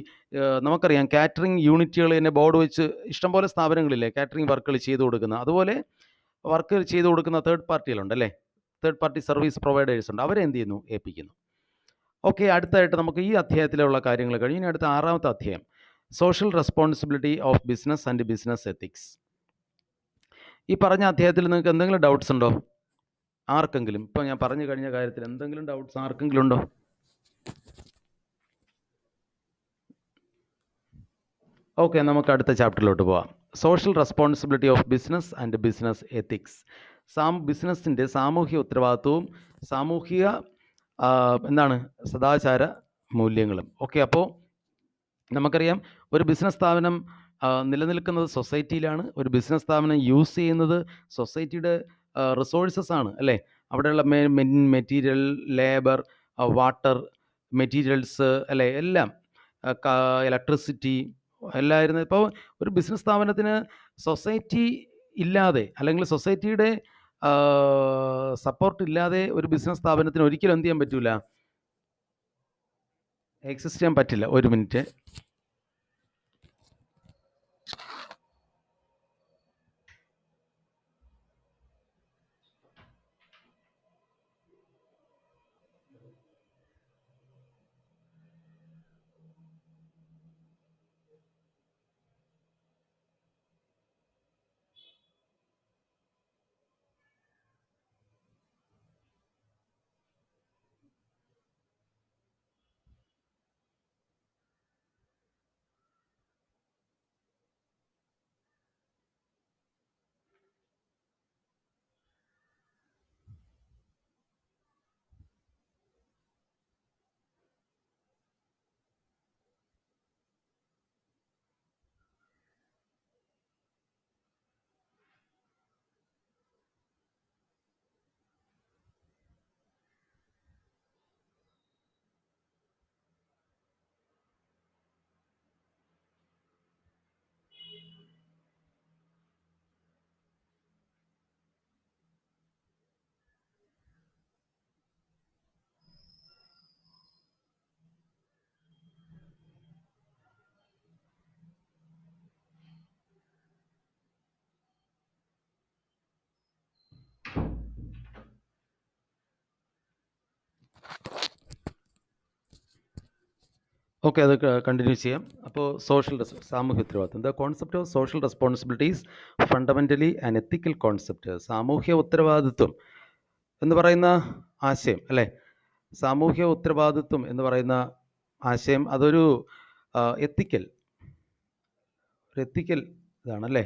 നമുക്കറിയാം കാറ്ററിംഗ് യൂണിറ്റുകൾ തന്നെ ബോർഡ് വെച്ച് ഇഷ്ടംപോലെ സ്ഥാപനങ്ങളില്ലേ കാറ്ററിംഗ് വർക്കുകൾ ചെയ്തു കൊടുക്കുന്ന, അതുപോലെ വർക്ക് ചെയ്തു കൊടുക്കുന്ന തേർഡ് പാർട്ടികളുണ്ട് അല്ലേ, തേർഡ് പാർട്ടി സർവീസ് പ്രൊവൈഡേഴ്സ് ഉണ്ട്, അവരെ എന്ത് ചെയ്യുന്നു, ഏൽപ്പിക്കുന്നു. ഓക്കെ, അടുത്തായിട്ട് നമുക്ക് ഈ അധ്യായത്തിലുള്ള കാര്യങ്ങൾ കഴിഞ്ഞ് ഇനി അടുത്ത 6ാമത്തെ അധ്യായം, social responsibility of business and business ethics. ഈ പറഞ്ഞ അധ്യായത്തിൽ നിങ്ങൾക്ക് എന്തെങ്കിലും ഡൗട്ട്സ് ഉണ്ടോ ആർക്കെങ്കിലും? ഇപ്പോൾ ഞാൻ പറഞ്ഞു കഴിഞ്ഞ കാര്യത്തിൽ എന്തെങ്കിലും ഡൗട്ട്സ് ആർക്കെങ്കിലും ഉണ്ടോ? ഓക്കെ, നമുക്ക് അടുത്ത ചാപ്റ്ററിലോട്ട് പോവാം. Social responsibility of business and business ethics. ബിസിനസ്സിൻ്റെ സാമൂഹിക ഉത്തരവാദിത്വവും സാമൂഹിക സദാചാര മൂല്യങ്ങളും. ഓക്കെ. അപ്പോൾ നമുക്കറിയാം ഒരു ബിസിനസ് സ്ഥാപനം നിലനിൽക്കുന്നത് സൊസൈറ്റിയിലാണ്. ഒരു ബിസിനസ് സ്ഥാപനം യൂസ് ചെയ്യുന്നത് സൊസൈറ്റിയുടെ റിസോഴ്സസ് ആണ് അല്ലേ? അവിടെയുള്ള മെറ്റീരിയൽ, ലേബർ, വാട്ടർ, മെറ്റീരിയൽസ് അല്ലേ, എല്ലാം ഇലക്ട്രിസിറ്റി എല്ലാം ആയിരുന്നു. ഇപ്പോൾ ഒരു ബിസിനസ് സ്ഥാപനത്തിന് സൊസൈറ്റി ഇല്ലാതെ അല്ലെങ്കിൽ സൊസൈറ്റിയുടെ സപ്പോർട്ട് ഇല്ലാതെ ഒരു ബിസിനസ് സ്ഥാപനത്തിന് ഒരിക്കലും എന്ത് ചെയ്യാൻ പറ്റൂല, എക്സിസ്റ്റ് ചെയ്യാൻ പറ്റില്ല. ഒരു മിനിറ്റ്. ഓക്കെ, അത് കണ്ടിന്യൂ ചെയ്യാം. അപ്പോൾ സാമൂഹ്യ ഉത്തരവാദിത്വം. The concept of social responsibilities fundamentally an ethical concept. സാമൂഹ്യ ഉത്തരവാദിത്വം എന്ന് പറയുന്ന ആശയം അല്ലേ, സാമൂഹ്യ ഉത്തരവാദിത്വം എന്ന് പറയുന്ന ആശയം അതൊരു എത്തിക്കൽ ഇതാണല്ലേ.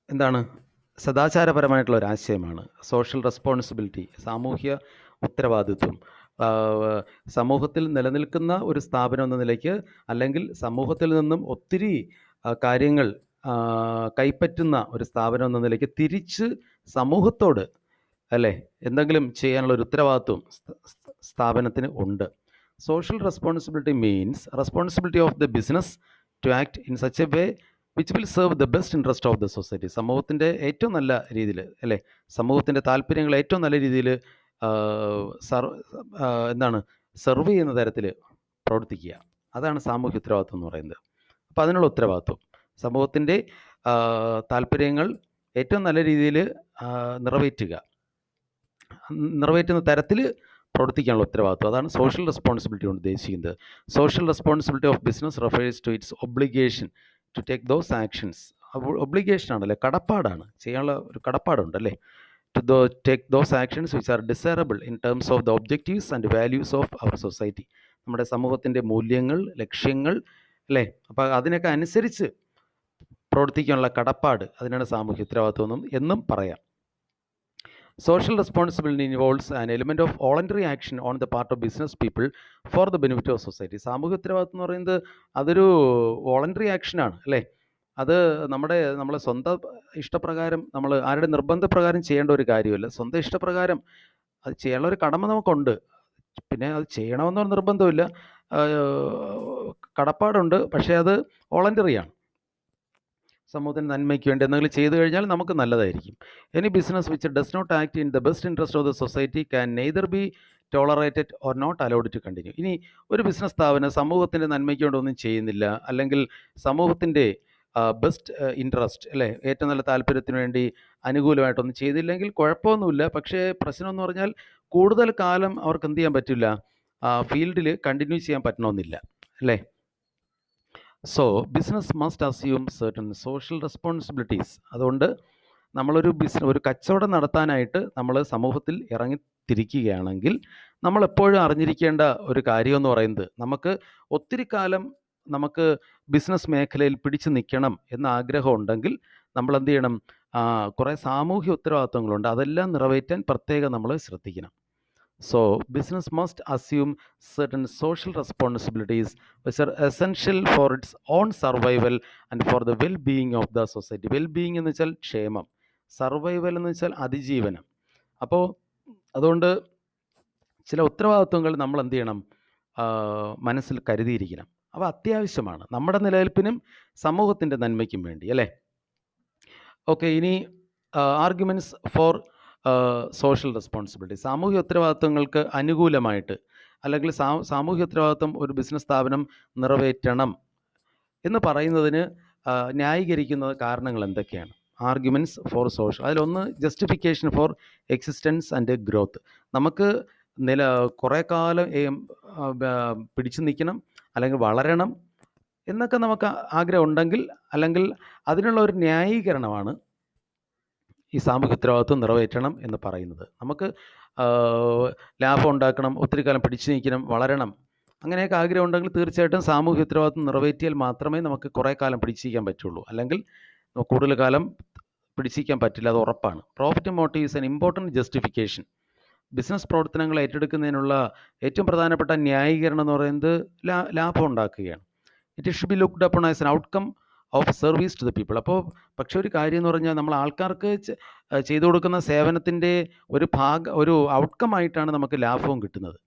എന്താണ്? സദാചാരപരമായിട്ടുള്ള ഒരു ആശയമാണ് സോഷ്യൽ റെസ്പോൺസിബിലിറ്റി, സാമൂഹ്യ ഉത്തരവാദിത്വം. സമൂഹത്തിൽ നിലനിൽക്കുന്ന ഒരു സ്ഥാപനം എന്ന നിലയ്ക്ക്, അല്ലെങ്കിൽ സമൂഹത്തിൽ നിന്നും ഒത്തിരി കാര്യങ്ങൾ കൈപ്പറ്റുന്ന ഒരു സ്ഥാപനം എന്ന നിലയ്ക്ക് തിരിച്ച് സമൂഹത്തോട് അല്ലേ എന്തെങ്കിലും ചെയ്യാനുള്ള ഒരു ഉത്തരവാദിത്വം സ്ഥാപനത്തിന് ഉണ്ട്. Social responsibility means responsibility of the business to act in such a way which will serve the best interest of the society. സമൂഹത്തിൻ്റെ ഏറ്റവും നല്ല രീതിയിൽ അല്ലേ, സമൂഹത്തിൻ്റെ താല്പര്യങ്ങൾ ഏറ്റവും നല്ല രീതിയിൽ സെർവ് ചെയ്യുന്ന തരത്തിൽ പ്രവർത്തിക്കുക. അതാണ് സാമൂഹ്യ ഉത്തരവാദിത്വം എന്ന് പറയുന്നത്. അപ്പോൾ അതിനുള്ള ഉത്തരവാദിത്വം, സമൂഹത്തിൻ്റെ താല്പര്യങ്ങൾ ഏറ്റവും നല്ല രീതിയിൽ നിറവേറ്റുന്ന തരത്തിൽ പ്രവർത്തിക്കാനുള്ള ഉത്തരവാദിത്വം, അതാണ് സോഷ്യൽ റെസ്പോൺസിബിലിറ്റി കൊണ്ട് ഉദ്ദേശിക്കുന്നത്. Social responsibility of business refers to its obligation to take those actions. Obligation ആണല്ലേ, കടപ്പാടാണ്, ചെയ്യാനുള്ള ഒരു കടപ്പാടുണ്ടല്ലേ. to take those actions which are desirable in terms of the objectives and values of our society. നമ്മുടെ സമൂഹത്തിൻ്റെ മൂല്യങ്ങൾ, ലക്ഷ്യങ്ങൾ അല്ലേ, അപ്പോൾ അതിനൊക്കെ അനുസരിച്ച് പ്രവർത്തിക്കാനുള്ള കടപ്പാട്, അതിനാണ് സാമൂഹ്യ ഉത്തരവാദിത്വം എന്നും പറയാം. Social responsibility involves an element of voluntary action on the part of business people for the benefit of society. സാമൂഹ്യ ഉത്തരവാദിത്വം എന്ന് പറയുന്നത് അതൊരു വോളണ്ടറി ആക്ഷനാണ് അല്ലേ. അത് നമ്മളെ സ്വന്തം ഇഷ്ടപ്രകാരം, നമ്മൾ ആരുടെ നിർബന്ധപ്രകാരം ചെയ്യേണ്ട ഒരു കാര്യമല്ല. സ്വന്തം ഇഷ്ടപ്രകാരം അത് ചെയ്യാനുള്ള ഒരു കടമ നമുക്കുണ്ട്. പിന്നെ അത് ചെയ്യണമെന്നൊരു നിർബന്ധമില്ല, കടപ്പാടുണ്ട്. പക്ഷേ അത് വോളണ്ടറിയാണ്. സമൂഹത്തിന് നന്മയ്ക്ക് വേണ്ടി എന്തെങ്കിലും ചെയ്തു കഴിഞ്ഞാൽ നമുക്ക് നല്ലതായിരിക്കും. Any business which does not act in the best interest of the society can neither be tolerated or not allowed to continue. ഇനി ഒരു ബിസിനസ് സ്ഥാപനം സമൂഹത്തിൻ്റെ നന്മയ്ക്ക് വേണ്ടി ഒന്നും ചെയ്യുന്നില്ല, അല്ലെങ്കിൽ സമൂഹത്തിൻ്റെ ബെസ്റ്റ് ഇൻട്രസ്റ്റ് അല്ലേ, ഏറ്റവും നല്ല താല്പര്യത്തിന് വേണ്ടി അനുകൂലമായിട്ടൊന്നും ചെയ്തില്ലെങ്കിൽ കുഴപ്പമൊന്നുമില്ല. പക്ഷേ പ്രശ്നം എന്ന് പറഞ്ഞാൽ കൂടുതൽ കാലം അവർക്ക് എന്ത് ചെയ്യാൻ പറ്റില്ല, ഫീൽഡിൽ കണ്ടിന്യൂ ചെയ്യാൻ പറ്റണമെന്നില്ല അല്ലേ. So business must assume certain social responsibilities. അതുകൊണ്ട് ഒരു കച്ചവടം നടത്താനായിട്ട് നമ്മൾ സമൂഹത്തിൽ ഇറങ്ങിത്തിരിക്കുകയാണെങ്കിൽ നമ്മളെപ്പോഴും അറിഞ്ഞിരിക്കേണ്ട ഒരു കാര്യമെന്ന് പറയുന്നത്, നമുക്ക് ഒത്തിരി കാലം നമുക്ക് ബിസിനസ് മേഖലയിൽ പിടിച്ചു നിൽക്കണം എന്ന ആഗ്രഹം ഉണ്ടെങ്കിൽ നമ്മൾ എന്ത് ചെയ്യണം, കുറേ സാമൂഹ്യ ഉത്തരവാദിത്വങ്ങളുണ്ട്, അതെല്ലാം നിറവേറ്റാൻ പ്രത്യേകം നമ്മൾ ശ്രദ്ധിക്കണം. So, business must assume certain social responsibilities which are essential for its own survival and for the well-being of the society. Well-being എന്ന് വെച്ചാൽ ക്ഷേമം, സർവൈവൽ എന്ന് വെച്ചാൽ അതിജീവനം. അപ്പോൾ അതുകൊണ്ട് ചില ഉത്തരവാദിത്വങ്ങൾ നമ്മൾ എന്ത് ചെയ്യണം, മനസ്സിൽ കരുതിയിരിക്കണം. അവ അത്യാവശ്യമാണ് നമ്മുടെ നിലനിൽപ്പിനും സമൂഹത്തിൻ്റെ നന്മയ്ക്കും വേണ്ടി, അല്ലേ? ഓക്കെ, ഇനി ആർഗ്യുമെൻറ്റ്സ് ഫോർ സോഷ്യൽ റെസ്പോൺസിബിലിറ്റി. സാമൂഹ്യ ഉത്തരവാദിത്വങ്ങൾക്ക് അനുകൂലമായിട്ട് അല്ലെങ്കിൽ സാമൂഹ്യ ഉത്തരവാദിത്വം ഒരു ബിസിനസ് സ്ഥാപനം നിറവേറ്റണം എന്ന് പറയുന്നതിന് ന്യായീകരിക്കുന്ന കാരണങ്ങൾ എന്തൊക്കെയാണ്? ആർഗ്യുമെൻറ്റ്സ് ഫോർ സോഷ്യൽ, അതിലൊന്ന് justification four existence and growth. നമുക്ക് കുറേ കാലം പിടിച്ചു നിൽക്കണം അല്ലെങ്കിൽ വളരണം എന്നൊക്കെ നമുക്ക് ആഗ്രഹം ഉണ്ടെങ്കിൽ, അല്ലെങ്കിൽ അതിനുള്ള ഒരു ന്യായീകരണമാണ് ഈ സാമൂഹ്യ ഉത്തരവാദിത്വം നിറവേറ്റണം എന്ന് പറയുന്നത്. നമുക്ക് ലാഭം ഉണ്ടാക്കണം, ഒത്തിരി കാലം പിടിച്ചു നിൽക്കണം, വളരണം, അങ്ങനെയൊക്കെ ആഗ്രഹം ഉണ്ടെങ്കിൽ തീർച്ചയായിട്ടും സാമൂഹ്യ ഉത്തരവാദിത്വം നിറവേറ്റിയാൽ മാത്രമേ നമുക്ക് കുറേ കാലം പിടിച്ചിരിക്കാൻ പറ്റുള്ളൂ. അല്ലെങ്കിൽ കൂടുതൽ കാലം പിടിച്ചിരിക്കാൻ പറ്റില്ല, അത് ഉറപ്പാണ്. Profit motive is an important justification. Business പ്രവർത്തനങ്ങൾ ഏറ്റെടുക്കുന്നതിനുള്ള ഏറ്റവും പ്രധാനപ്പെട്ട ന്യായീകരണം എന്ന് പറയുന്നത് ലാഭം ഉണ്ടാക്കുകയാണ്. It should be looked upon as an outcome of service to the people. അപ്പോൾ പക്ഷേ ഒരു കാര്യം എന്ന് പറഞ്ഞാൽ, നമ്മൾ ആൾക്കാർക്ക് ചെയ്തു കൊടുക്കുന്ന സേവനത്തിൻ്റെ ഒരു ഔട്ട്കം ആയിട്ടാണ് നമുക്ക് ലാഭവും കിട്ടുന്നത്.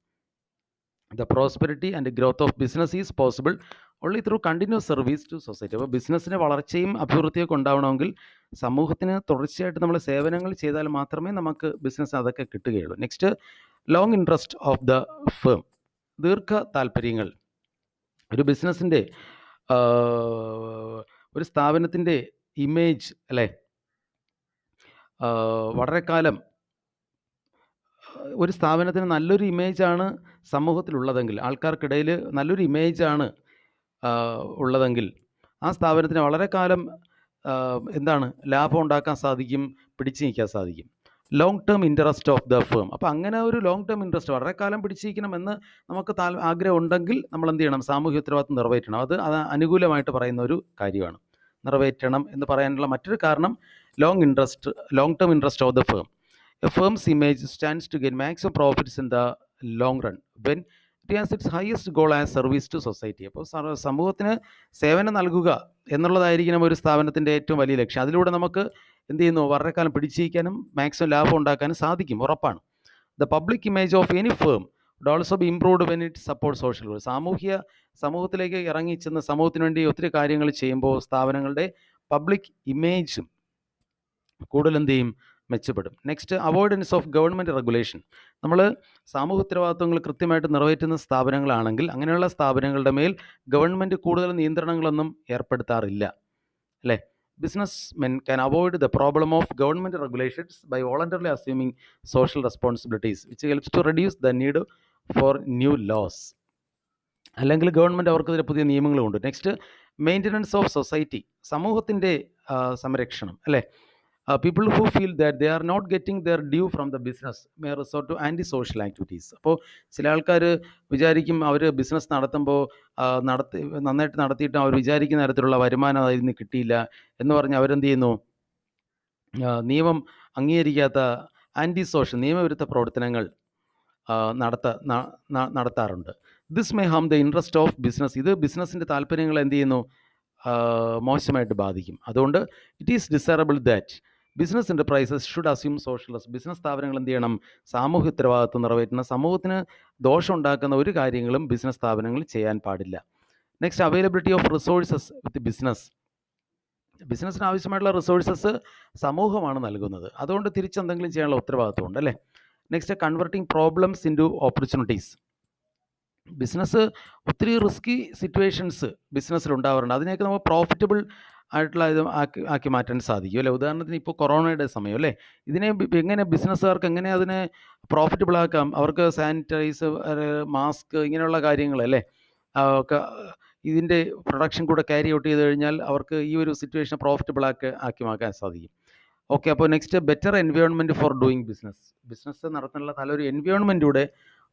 The prosperity and growth of business is possible only through continuous service to society. അപ്പോൾ ബിസിനസ്സിന് വളർച്ചയും അഭിവൃദ്ധിയൊക്കെ ഉണ്ടാവണമെങ്കിൽ സമൂഹത്തിന് തുടർച്ചയായിട്ട് നമ്മൾ സേവനങ്ങൾ ചെയ്താൽ മാത്രമേ നമുക്ക് ബിസിനസ് അതൊക്കെ കിട്ടുകയുള്ളൂ. Next, long interest of the firm. ദീർഘ താല്പര്യങ്ങൾ. ഒരു ബിസിനസ്സിൻ്റെ ഒരു സ്ഥാപനത്തിൻ്റെ ഇമേജ്, അല്ലേ, വളരെ കാലം ഒരു സ്ഥാപനത്തിന് നല്ലൊരു ഇമേജാണ് സമൂഹത്തിലുള്ളതെങ്കിൽ, ആൾക്കാർക്കിടയിൽ നല്ലൊരു ഇമേജാണ് ഉള്ളതെങ്കിൽ ആ സ്ഥാപനത്തിന് വളരെ കാലം ലാഭം ഉണ്ടാക്കാൻ സാധിക്കും, പിടിച്ചു നിൽക്കാൻ സാധിക്കും. Long term interest of the firm. അപ്പോൾ അങ്ങനെ ഒരു ലോങ് ടേം ഇൻട്രസ്റ്റ്, വളരെ കാലം പിടിച്ചിരിക്കണമെന്ന് നമുക്ക് ആഗ്രഹം ഉണ്ടെങ്കിൽ നമ്മൾ എന്ത് ചെയ്യണം? സാമൂഹ്യ ഉത്തരവാദിത്വം നിറവേറ്റണം. അത് അനുകൂലമായിട്ട് പറയുന്ന ഒരു കാര്യമാണ്. നിറവേറ്റണം എന്ന് പറയാനുള്ള മറ്റൊരു കാരണം long term interest of the firm. A firm's image stands to gain maximum profits in the long run when it has its highest goal as service to society. അപ്പോൾ സമൂഹത്തിന് സേവനം നൽകുക എന്നുള്ളതായിരിക്കണം ഒരു സ്ഥാപനത്തിൻ്റെ ഏറ്റവും വലിയ ലക്ഷ്യം. അതിലൂടെ നമുക്ക് എന്ത് ചെയ്യുന്നു? വളരെ കാലം പിടിച്ചിരിക്കാനും മാക്സിമം ലാഭം ഉണ്ടാക്കാനും സാധിക്കും, ഉറപ്പാണ്. The public image of any firm would also be improved when it support social goal. സമൂഹത്തിലേക്ക് ഇറങ്ങിച്ചെന്ന് സമൂഹത്തിന് വേണ്ടി ഒത്തിരി കാര്യങ്ങൾ ചെയ്യുമ്പോൾ സ്ഥാപനങ്ങളുടെ പബ്ലിക് ഇമേജും കൂടുതൽ എന്ത് ചെയ്യും? മെച്ചപ്പെടും. Next, avoidance of government regulation. നമ്മൾ സാമൂഹ്യ ഉത്തരവാദിത്വങ്ങൾ കൃത്യമായിട്ട് നിറവേറ്റുന്ന സ്ഥാപനങ്ങളാണെങ്കിൽ അങ്ങനെയുള്ള സ്ഥാപനങ്ങളുടെ മേൽ ഗവൺമെൻറ് കൂടുതൽ നിയന്ത്രണങ്ങളൊന്നും ഏർപ്പെടുത്താറില്ല, അല്ലേ? Business men can avoid the problem of government regulations by voluntarily assuming social responsibilities which helps to reduce the need for new laws. അല്ലെങ്കിൽ ഗവൺമെൻറ് അവർക്കെതിരെ പുതിയ നിയമങ്ങൾ കൊണ്ട്. Next, maintenance of society. സമൂഹത്തിൻ്റെ സംരക്ഷണം, അല്ലേ? People who feel that they are not getting their due from the business may resort to anti-social activities. അപ്പോൾ ചില ആൾക്കാർ വിചാരിക്കും, അവർ ബിസിനസ് നടത്തുമ്പോൾ നന്നായിട്ട് നടത്തിയിട്ട് അവർ വിചാരിക്കുന്ന തരത്തിലുള്ള വരുമാനം അതിൽ നിന്ന് കിട്ടിയില്ല എന്ന് പറഞ്ഞ് അവരെന്ത് ചെയ്യുന്നു? നിയമം അംഗീകരിക്കാത്ത നിയമവിരുദ്ധ പ്രവർത്തനങ്ങൾ നടത്താറുണ്ട്. This may Ham the interest of business. ഇത് ബിസിനസ്സിൻ്റെ താല്പര്യങ്ങൾ എന്ത് ചെയ്യുന്നു? മോശമായിട്ട് ബാധിക്കും. അതുകൊണ്ട് it is desirable that business enterprises should assume social. Business സ്ഥാപനങ്ങൾ എന്ത് ചെയ്യണം? സാമൂഹ്യ ഉത്തരവാദിത്വം നിറവേറ്റുന്ന, സമൂഹത്തിന് ദോഷം ഉണ്ടാക്കുന്ന ഒരു കാര്യങ്ങളും ബിസിനസ് സ്ഥാപനങ്ങൾ ചെയ്യാൻ പാടില്ല. Next, availability of resources with business. ബിസിനസ്സിന് ആവശ്യമായിട്ടുള്ള റിസോഴ്സസ് സമൂഹമാണ് നൽകുന്നത്, അതുകൊണ്ട് തിരിച്ചെന്തെങ്കിലും ചെയ്യാനുള്ള ഉത്തരവാദിത്വം ഉണ്ട്, അല്ലേ? Next, converting problems into opportunities. Business ഒത്തിരി റിസ്കി സിറ്റുവേഷൻസ് ബിസിനസ്സിൽ ഉണ്ടാവാറുണ്ട്. അതിനെയൊക്കെ നമുക്ക് പ്രോഫിറ്റബിൾ ആയിട്ടുള്ള ഇത് ആക്കി മാറ്റാൻ സാധിക്കും, അല്ലേ? ഉദാഹരണത്തിന് ഇപ്പോൾ കൊറോണയുടെ സമയം, അല്ലേ? ഇതിനെ എങ്ങനെ ബിസിനസ്സുകാർക്ക് എങ്ങനെ അതിനെ പ്രോഫിറ്റബിൾ ആക്കാം? അവർക്ക് സാനിറ്റൈസർ, മാസ്ക്, ഇങ്ങനെയുള്ള കാര്യങ്ങൾ, അല്ലേ, ഒക്കെ ഇതിൻ്റെ പ്രൊഡക്ഷൻ കൂടെ ക്യാരി ഔട്ട് ചെയ്ത് കഴിഞ്ഞാൽ അവർക്ക് ഈ ഒരു സിറ്റുവേഷൻ പ്രോഫിറ്റബിൾ ആക്കി മാറ്റാൻ സാധിക്കും. ഓക്കെ, അപ്പോൾ next, better environment four doing business നടത്താനുള്ള നല്ലൊരു എൻവയോൺമെൻറ്റ് കൂടെ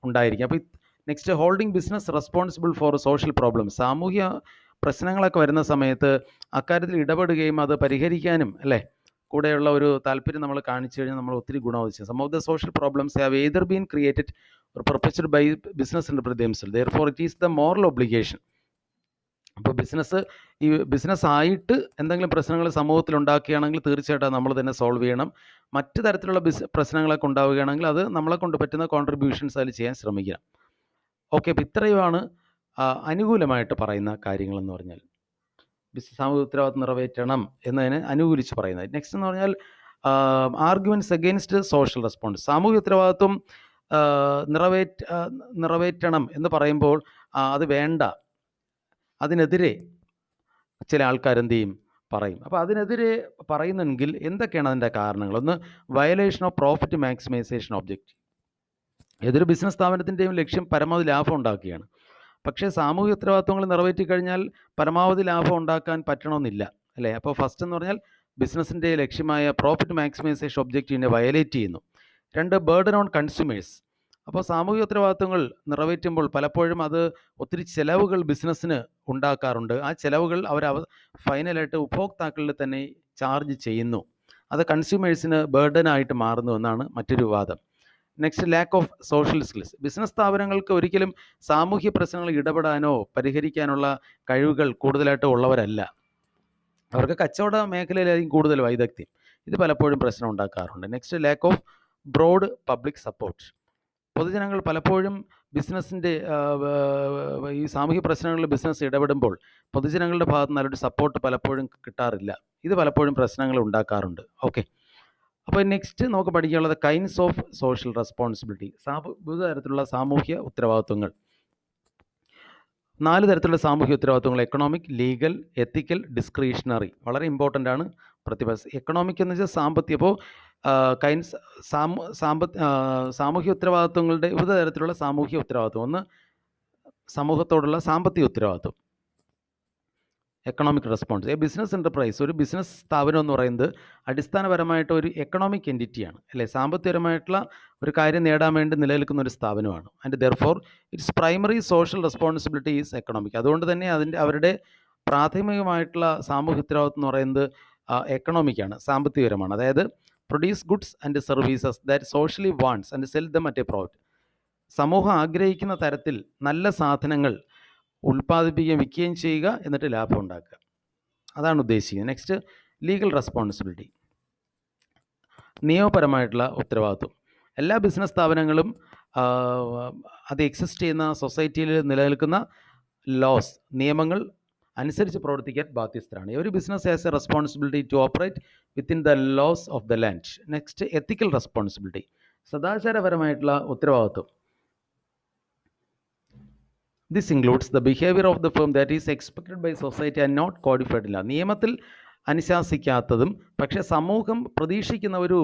ഉണ്ടായിരിക്കും. അപ്പോൾ next, holding business responsible for social problems. സാമൂഹ്യ പ്രശ്നങ്ങളൊക്കെ വരുന്ന സമയത്ത് അക്കാര്യത്തിൽ ഇടപെടുകയും അത് പരിഹരിക്കാനും, അല്ലേ, കൂടെയുള്ള ഒരു താല്പര്യം നമ്മൾ കാണിച്ചു കഴിഞ്ഞാൽ നമ്മൾ ഒത്തിരി ഗുണം ചെയ്യും. Some of the social problems have either been created or perpetuated by business enterprise themselves. Therefore, it is the moral obligation. അപ്പോൾ ഈ ബിസിനസ് ആയിട്ട് എന്തെങ്കിലും പ്രശ്നങ്ങൾ സമൂഹത്തിൽ ഉണ്ടാക്കുകയാണെങ്കിൽ തീർച്ചയായിട്ടും നമ്മൾ തന്നെ സോൾവ് ചെയ്യണം. മറ്റു തരത്തിലുള്ള പ്രശ്നങ്ങളൊക്കെ ഉണ്ടാവുകയാണെങ്കിൽ അത് നമ്മളെ കൊണ്ട് പറ്റുന്ന കോൺട്രിബ്യൂഷൻസ് അതിൽ ചെയ്യാൻ ശ്രമിക്കണം. ഓക്കെ, അപ്പോൾ ഇത്രയുമാണ് അനുകൂലമായിട്ട് പറയുന്ന കാര്യങ്ങളെന്ന് പറഞ്ഞാൽ. സാമൂഹിക ഉത്തരവാദിത്വം നിറവേറ്റണം എന്നതിന് അനുകൂലിച്ച് പറയുന്നത്. നെക്സ്റ്റ് എന്ന് പറഞ്ഞാൽ ആർഗ്യുമെൻറ്റ്സ് അഗെയിൻസ്റ്റ് സോഷ്യൽ റെസ്പോൺസ്. സാമൂഹിക ഉത്തരവാദിത്വം നിറവേറ്റണം എന്ന് പറയുമ്പോൾ അത് വേണ്ട, അതിനെതിരെ ചില ആൾക്കാരെന്ത് ചെയ്യും, പറയും. അപ്പോൾ അതിനെതിരെ പറയുന്നെങ്കിൽ എന്തൊക്കെയാണ് അതിൻ്റെ കാരണങ്ങൾ? ഒന്ന്, violation of profit maximisation objective. ഏതൊരു ബിസിനസ് സ്ഥാപനത്തിൻ്റെയും ലക്ഷ്യം പരമാവധി ലാഭം ഉണ്ടാക്കുകയാണ്. പക്ഷേ സാമൂഹിക ഉത്തരവാദിത്വങ്ങൾ നിറവേറ്റി കഴിഞ്ഞാൽ പരമാവധി ലാഭം ഉണ്ടാക്കാൻ പറ്റണമെന്നില്ല, അല്ലേ? അപ്പോൾ ഫസ്റ്റ് എന്ന് പറഞ്ഞാൽ ബിസിനസ്സിൻ്റെ ലക്ഷ്യമായ പ്രോഫിറ്റ് മാക്സിമൈസേഷൻ ഒബ്ജക്റ്റീവിനെ വയലേറ്റ് ചെയ്യുന്നു. രണ്ട്, ബേർഡൻ ഓൺ കൺസ്യൂമേഴ്സ്. അപ്പോൾ സാമൂഹിക ഉത്തരവാദിത്വങ്ങൾ നിറവേറ്റുമ്പോൾ പലപ്പോഴും അത് ഒത്തിരി ചിലവുകൾ ബിസിനസ്സിന് ഉണ്ടാക്കാറുണ്ട്. ആ ചിലവുകൾ ഫൈനലായിട്ട് ഉപഭോക്താക്കളിൽ തന്നെ ചാർജ് ചെയ്യുന്നു. അത് കൺസ്യൂമേഴ്സിന് ബേർഡനായിട്ട് മാറുന്നു എന്നാണ് മറ്റൊരു വാദം. Next, lack of social skills. Business സ്ഥാപനങ്ങൾക്ക് ഒരിക്കലും സാമൂഹ്യ പ്രശ്നങ്ങൾ ഇടപെടാനോ പരിഹരിക്കാനുള്ള കഴിവുകൾ കൂടുതലായിട്ട് ഉള്ളവരല്ല. അവർക്ക് കച്ചവട മേഖലയിലായിരിക്കും കൂടുതൽ വൈദഗ്ധ്യം. ഇത് പലപ്പോഴും പ്രശ്നം ഉണ്ടാക്കാറുണ്ട്. Next, lack of broad public support. പൊതുജനങ്ങൾ പലപ്പോഴും ബിസിനസ്സിൻ്റെ ഈ സാമൂഹ്യ പ്രശ്നങ്ങളിൽ ബിസിനസ് ഇടപെടുമ്പോൾ പൊതുജനങ്ങളുടെ ഭാഗത്ത് നല്ലൊരു സപ്പോർട്ട് പലപ്പോഴും കിട്ടാറില്ല. ഇത് പലപ്പോഴും പ്രശ്നങ്ങൾ ഉണ്ടാക്കാറുണ്ട്. ഓക്കെ, അപ്പോൾ നെക്സ്റ്റ് നമുക്ക് പഠിക്കാനുള്ളത് കൈൻഡ്സ് ഓഫ് സോഷ്യൽ റെസ്പോൺസിബിലിറ്റി. വിവിധ തരത്തിലുള്ള സാമൂഹ്യ ഉത്തരവാദിത്വങ്ങൾ. 4 തരത്തിലുള്ള സാമൂഹ്യ ഉത്തരവാദിത്വങ്ങൾ: എക്കണോമിക്, ലീഗൽ, എത്തിക്കൽ, ഡിസ്ക്രിഷണറി. വളരെ ഇമ്പോർട്ടൻ്റ് ആണ്. എക്കണോമിക് എന്ന് വെച്ചാൽ സാമ്പത്തിക. അപ്പോൾ സാമൂഹ്യ ഉത്തരവാദിത്വങ്ങളുടെ വിവിധ തരത്തിലുള്ള സാമൂഹ്യ ഉത്തരവാദിത്വം. ഒന്ന്, സമൂഹത്തോടുള്ള സാമ്പത്തിക ഉത്തരവാദിത്വം, എക്കണോമിക് റെസ്പോൺസ്. ബിസിനസ് എൻ്റർപ്രൈസ്, ഒരു ബിസിനസ് സ്ഥാപനം എന്ന് പറയുന്നത് അടിസ്ഥാനപരമായിട്ട് ഒരു എക്കണോമിക് എൻറ്റിറ്റിയാണ്, അല്ലേ? സാമ്പത്തികപരമായിട്ടുള്ള ഒരു കാര്യം നേടാൻ വേണ്ടി നിലനിൽക്കുന്ന ഒരു സ്ഥാപനമാണ്. And therefore it's primary social responsibility is economic. അതുകൊണ്ട് തന്നെ അവരുടെ പ്രാഥമികമായിട്ടുള്ള സാമൂഹ്യ ഉത്തരവാദിത്വം എന്ന് പറയുന്നത് എക്കണോമിക്കാണ്, സാമ്പത്തികപരമാണ്. അതായത് produce goods and services that socially wants and cell dum at A profit. സമൂഹം ആഗ്രഹിക്കുന്ന തരത്തിൽ നല്ല സാധനങ്ങൾ ഉൽപ്പാദിപ്പിക്കുകയും വിൽക്കുകയും ചെയ്യുക, എന്നിട്ട് ലാഭം ഉണ്ടാക്കുക. അതാണ് ഉദ്ദേശിക്കുന്നത്. നെക്സ്റ്റ്, ലീഗൽ റെസ്പോൺസിബിലിറ്റി, നിയമപരമായിട്ടുള്ള ഉത്തരവാദിത്വം. എല്ലാ ബിസിനസ് സ്ഥാപനങ്ങളും അത് എക്സിസ്റ്റ് ചെയ്യുന്ന സൊസൈറ്റിയിൽ നിലനിൽക്കുന്ന ലോസ്, നിയമങ്ങൾ അനുസരിച്ച് പ്രവർത്തിക്കാൻ ബാധ്യസ്ഥരാണ്. ഒരു business has a responsibility to operate within the laws of the land. Next, ethical responsibility, സദാചാരപരമായിട്ടുള്ള ഉത്തരവാദിത്വം. This includes the behavior of the firm that is expected by society and not codified in law. നിയമത്തിൽ അനുശാസിക്കാത്തതും പക്ഷേ സമൂഹം പ്രതീക്ഷിക്കുന്ന ഒരു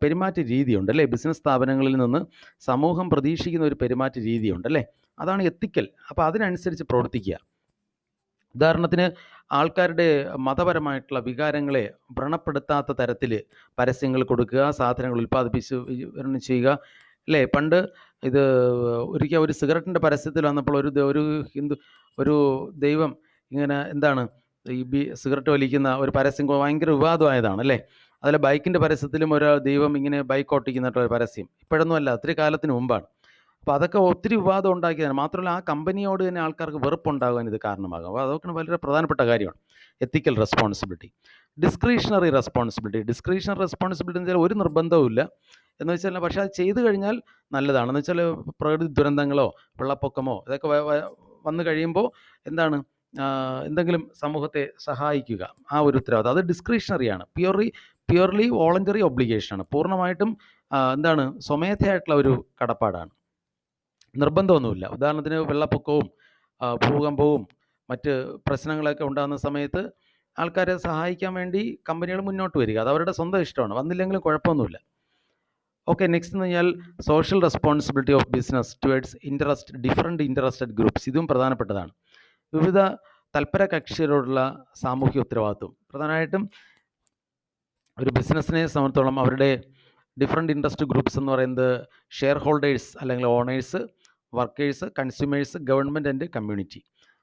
പെരുമാറ്റ രീതിയുണ്ട്, അല്ലേ? ബിസിനസ് സ്ഥാപനങ്ങളിൽ നിന്ന് സമൂഹം പ്രതീക്ഷിക്കുന്ന ഒരു പെരുമാറ്റ രീതിയുണ്ട്, അല്ലേ? അതാണ് എത്തിക്കൽ. അപ്പോൾ അതിനനുസരിച്ച് പ്രവർത്തിക്കുക. ഉദാഹരണത്തിന്, ആൾക്കാരുടെ മതപരമായിട്ടുള്ള വികാരങ്ങളെ വ്രണപ്പെടുത്താത്ത തരത്തിൽ പരസ്യങ്ങൾ കൊടുക്കുക, സാധനങ്ങൾ ഉൽപ്പാദിപ്പിച്ച് വിതരണം ചെയ്യുക, അല്ലേ? പണ്ട് ഇത് ഒരിക്കൽ ഒരു സിഗരറ്റിൻ്റെ പരസ്യത്തിൽ വന്നപ്പോൾ ഒരു ദൈവം ഇങ്ങനെ സിഗരറ്റ് വലിക്കുന്ന ഒരു പരസ്യം ഭയങ്കര വിവാദമായതാണ്, അല്ലേ? അതിൽ ബൈക്കിൻ്റെ പരസ്യത്തിലും ഒരു ദൈവം ഇങ്ങനെ ബൈക്ക് ഓട്ടിക്കുന്നിട്ടൊരു പരസ്യം. ഇപ്പോഴൊന്നും അല്ല, ഒത്തിരി കാലത്തിന് മുമ്പാണ്. അപ്പോൾ അതൊക്കെ ഒത്തിരി വിവാദം ഉണ്ടാക്കിയതാണ്. മാത്രമല്ല ആ കമ്പനിയോട് തന്നെ ആൾക്കാർക്ക് വെറുപ്പുണ്ടാകാൻ ഇത് കാരണമാകും. അപ്പോൾ അതൊക്കെ വളരെ പ്രധാനപ്പെട്ട കാര്യമാണ്. എത്തിക്കൽ റെസ്പോൺസിബിലിറ്റി. ഡിസ്ക്രിഷണറി റെസ്പോൺസിബിലിറ്റി എന്ന് വെച്ചാൽ ഒരു നിർബന്ധവുമില്ല എന്ന് വെച്ചാൽ, പക്ഷേ അത് ചെയ്തു കഴിഞ്ഞാൽ നല്ലതാണെന്ന് വെച്ചാൽ, പ്രകൃതി ദുരന്തങ്ങളോ വെള്ളപ്പൊക്കമോ ഇതൊക്കെ വന്നു കഴിയുമ്പോൾ എന്തെങ്കിലും സമൂഹത്തെ സഹായിക്കുക, ആ ഒരു ഉത്തരവാദിത്വം, അത് ഡിസ്ക്രിഷണറിയാണ്. Purely voluntary ഒബ്ലിഗേഷനാണ്. പൂർണ്ണമായിട്ടും സ്വമേധയായിട്ടുള്ള ഒരു കടപ്പാടാണ്, നിർബന്ധമൊന്നുമില്ല. ഉദാഹരണത്തിന് വെള്ളപ്പൊക്കവും ഭൂകമ്പവും മറ്റ് പ്രശ്നങ്ങളൊക്കെ ഉണ്ടാകുന്ന സമയത്ത് ആൾക്കാരെ സഹായിക്കാൻ വേണ്ടി കമ്പനികൾ മുന്നോട്ട് വരിക, അത് അവരുടെ സ്വന്തം ഇഷ്ടമാണ്, വന്നില്ലെങ്കിലും കുഴപ്പമൊന്നുമില്ല. ഓക്കെ, നെക്സ്റ്റ് എന്ന് പറഞ്ഞാൽ social responsibility of business towards different interested groups. ഇതും പ്രധാനപ്പെട്ടതാണ്. വിവിധ തൽപര കക്ഷികളോടുള്ള സാമൂഹ്യ ഉത്തരവാദിത്വം. പ്രധാനമായിട്ടും ഒരു ബിസിനസ്സിനെ സംബന്ധിച്ചോളം അവരുടെ ഡിഫറെൻറ്റ് ഇൻട്രസ്റ്റ് ഗ്രൂപ്പ്സ് എന്ന് പറയുന്നത് ഷെയർ ഹോൾഡേഴ്സ് അല്ലെങ്കിൽ owners, workers, consumers, government and community.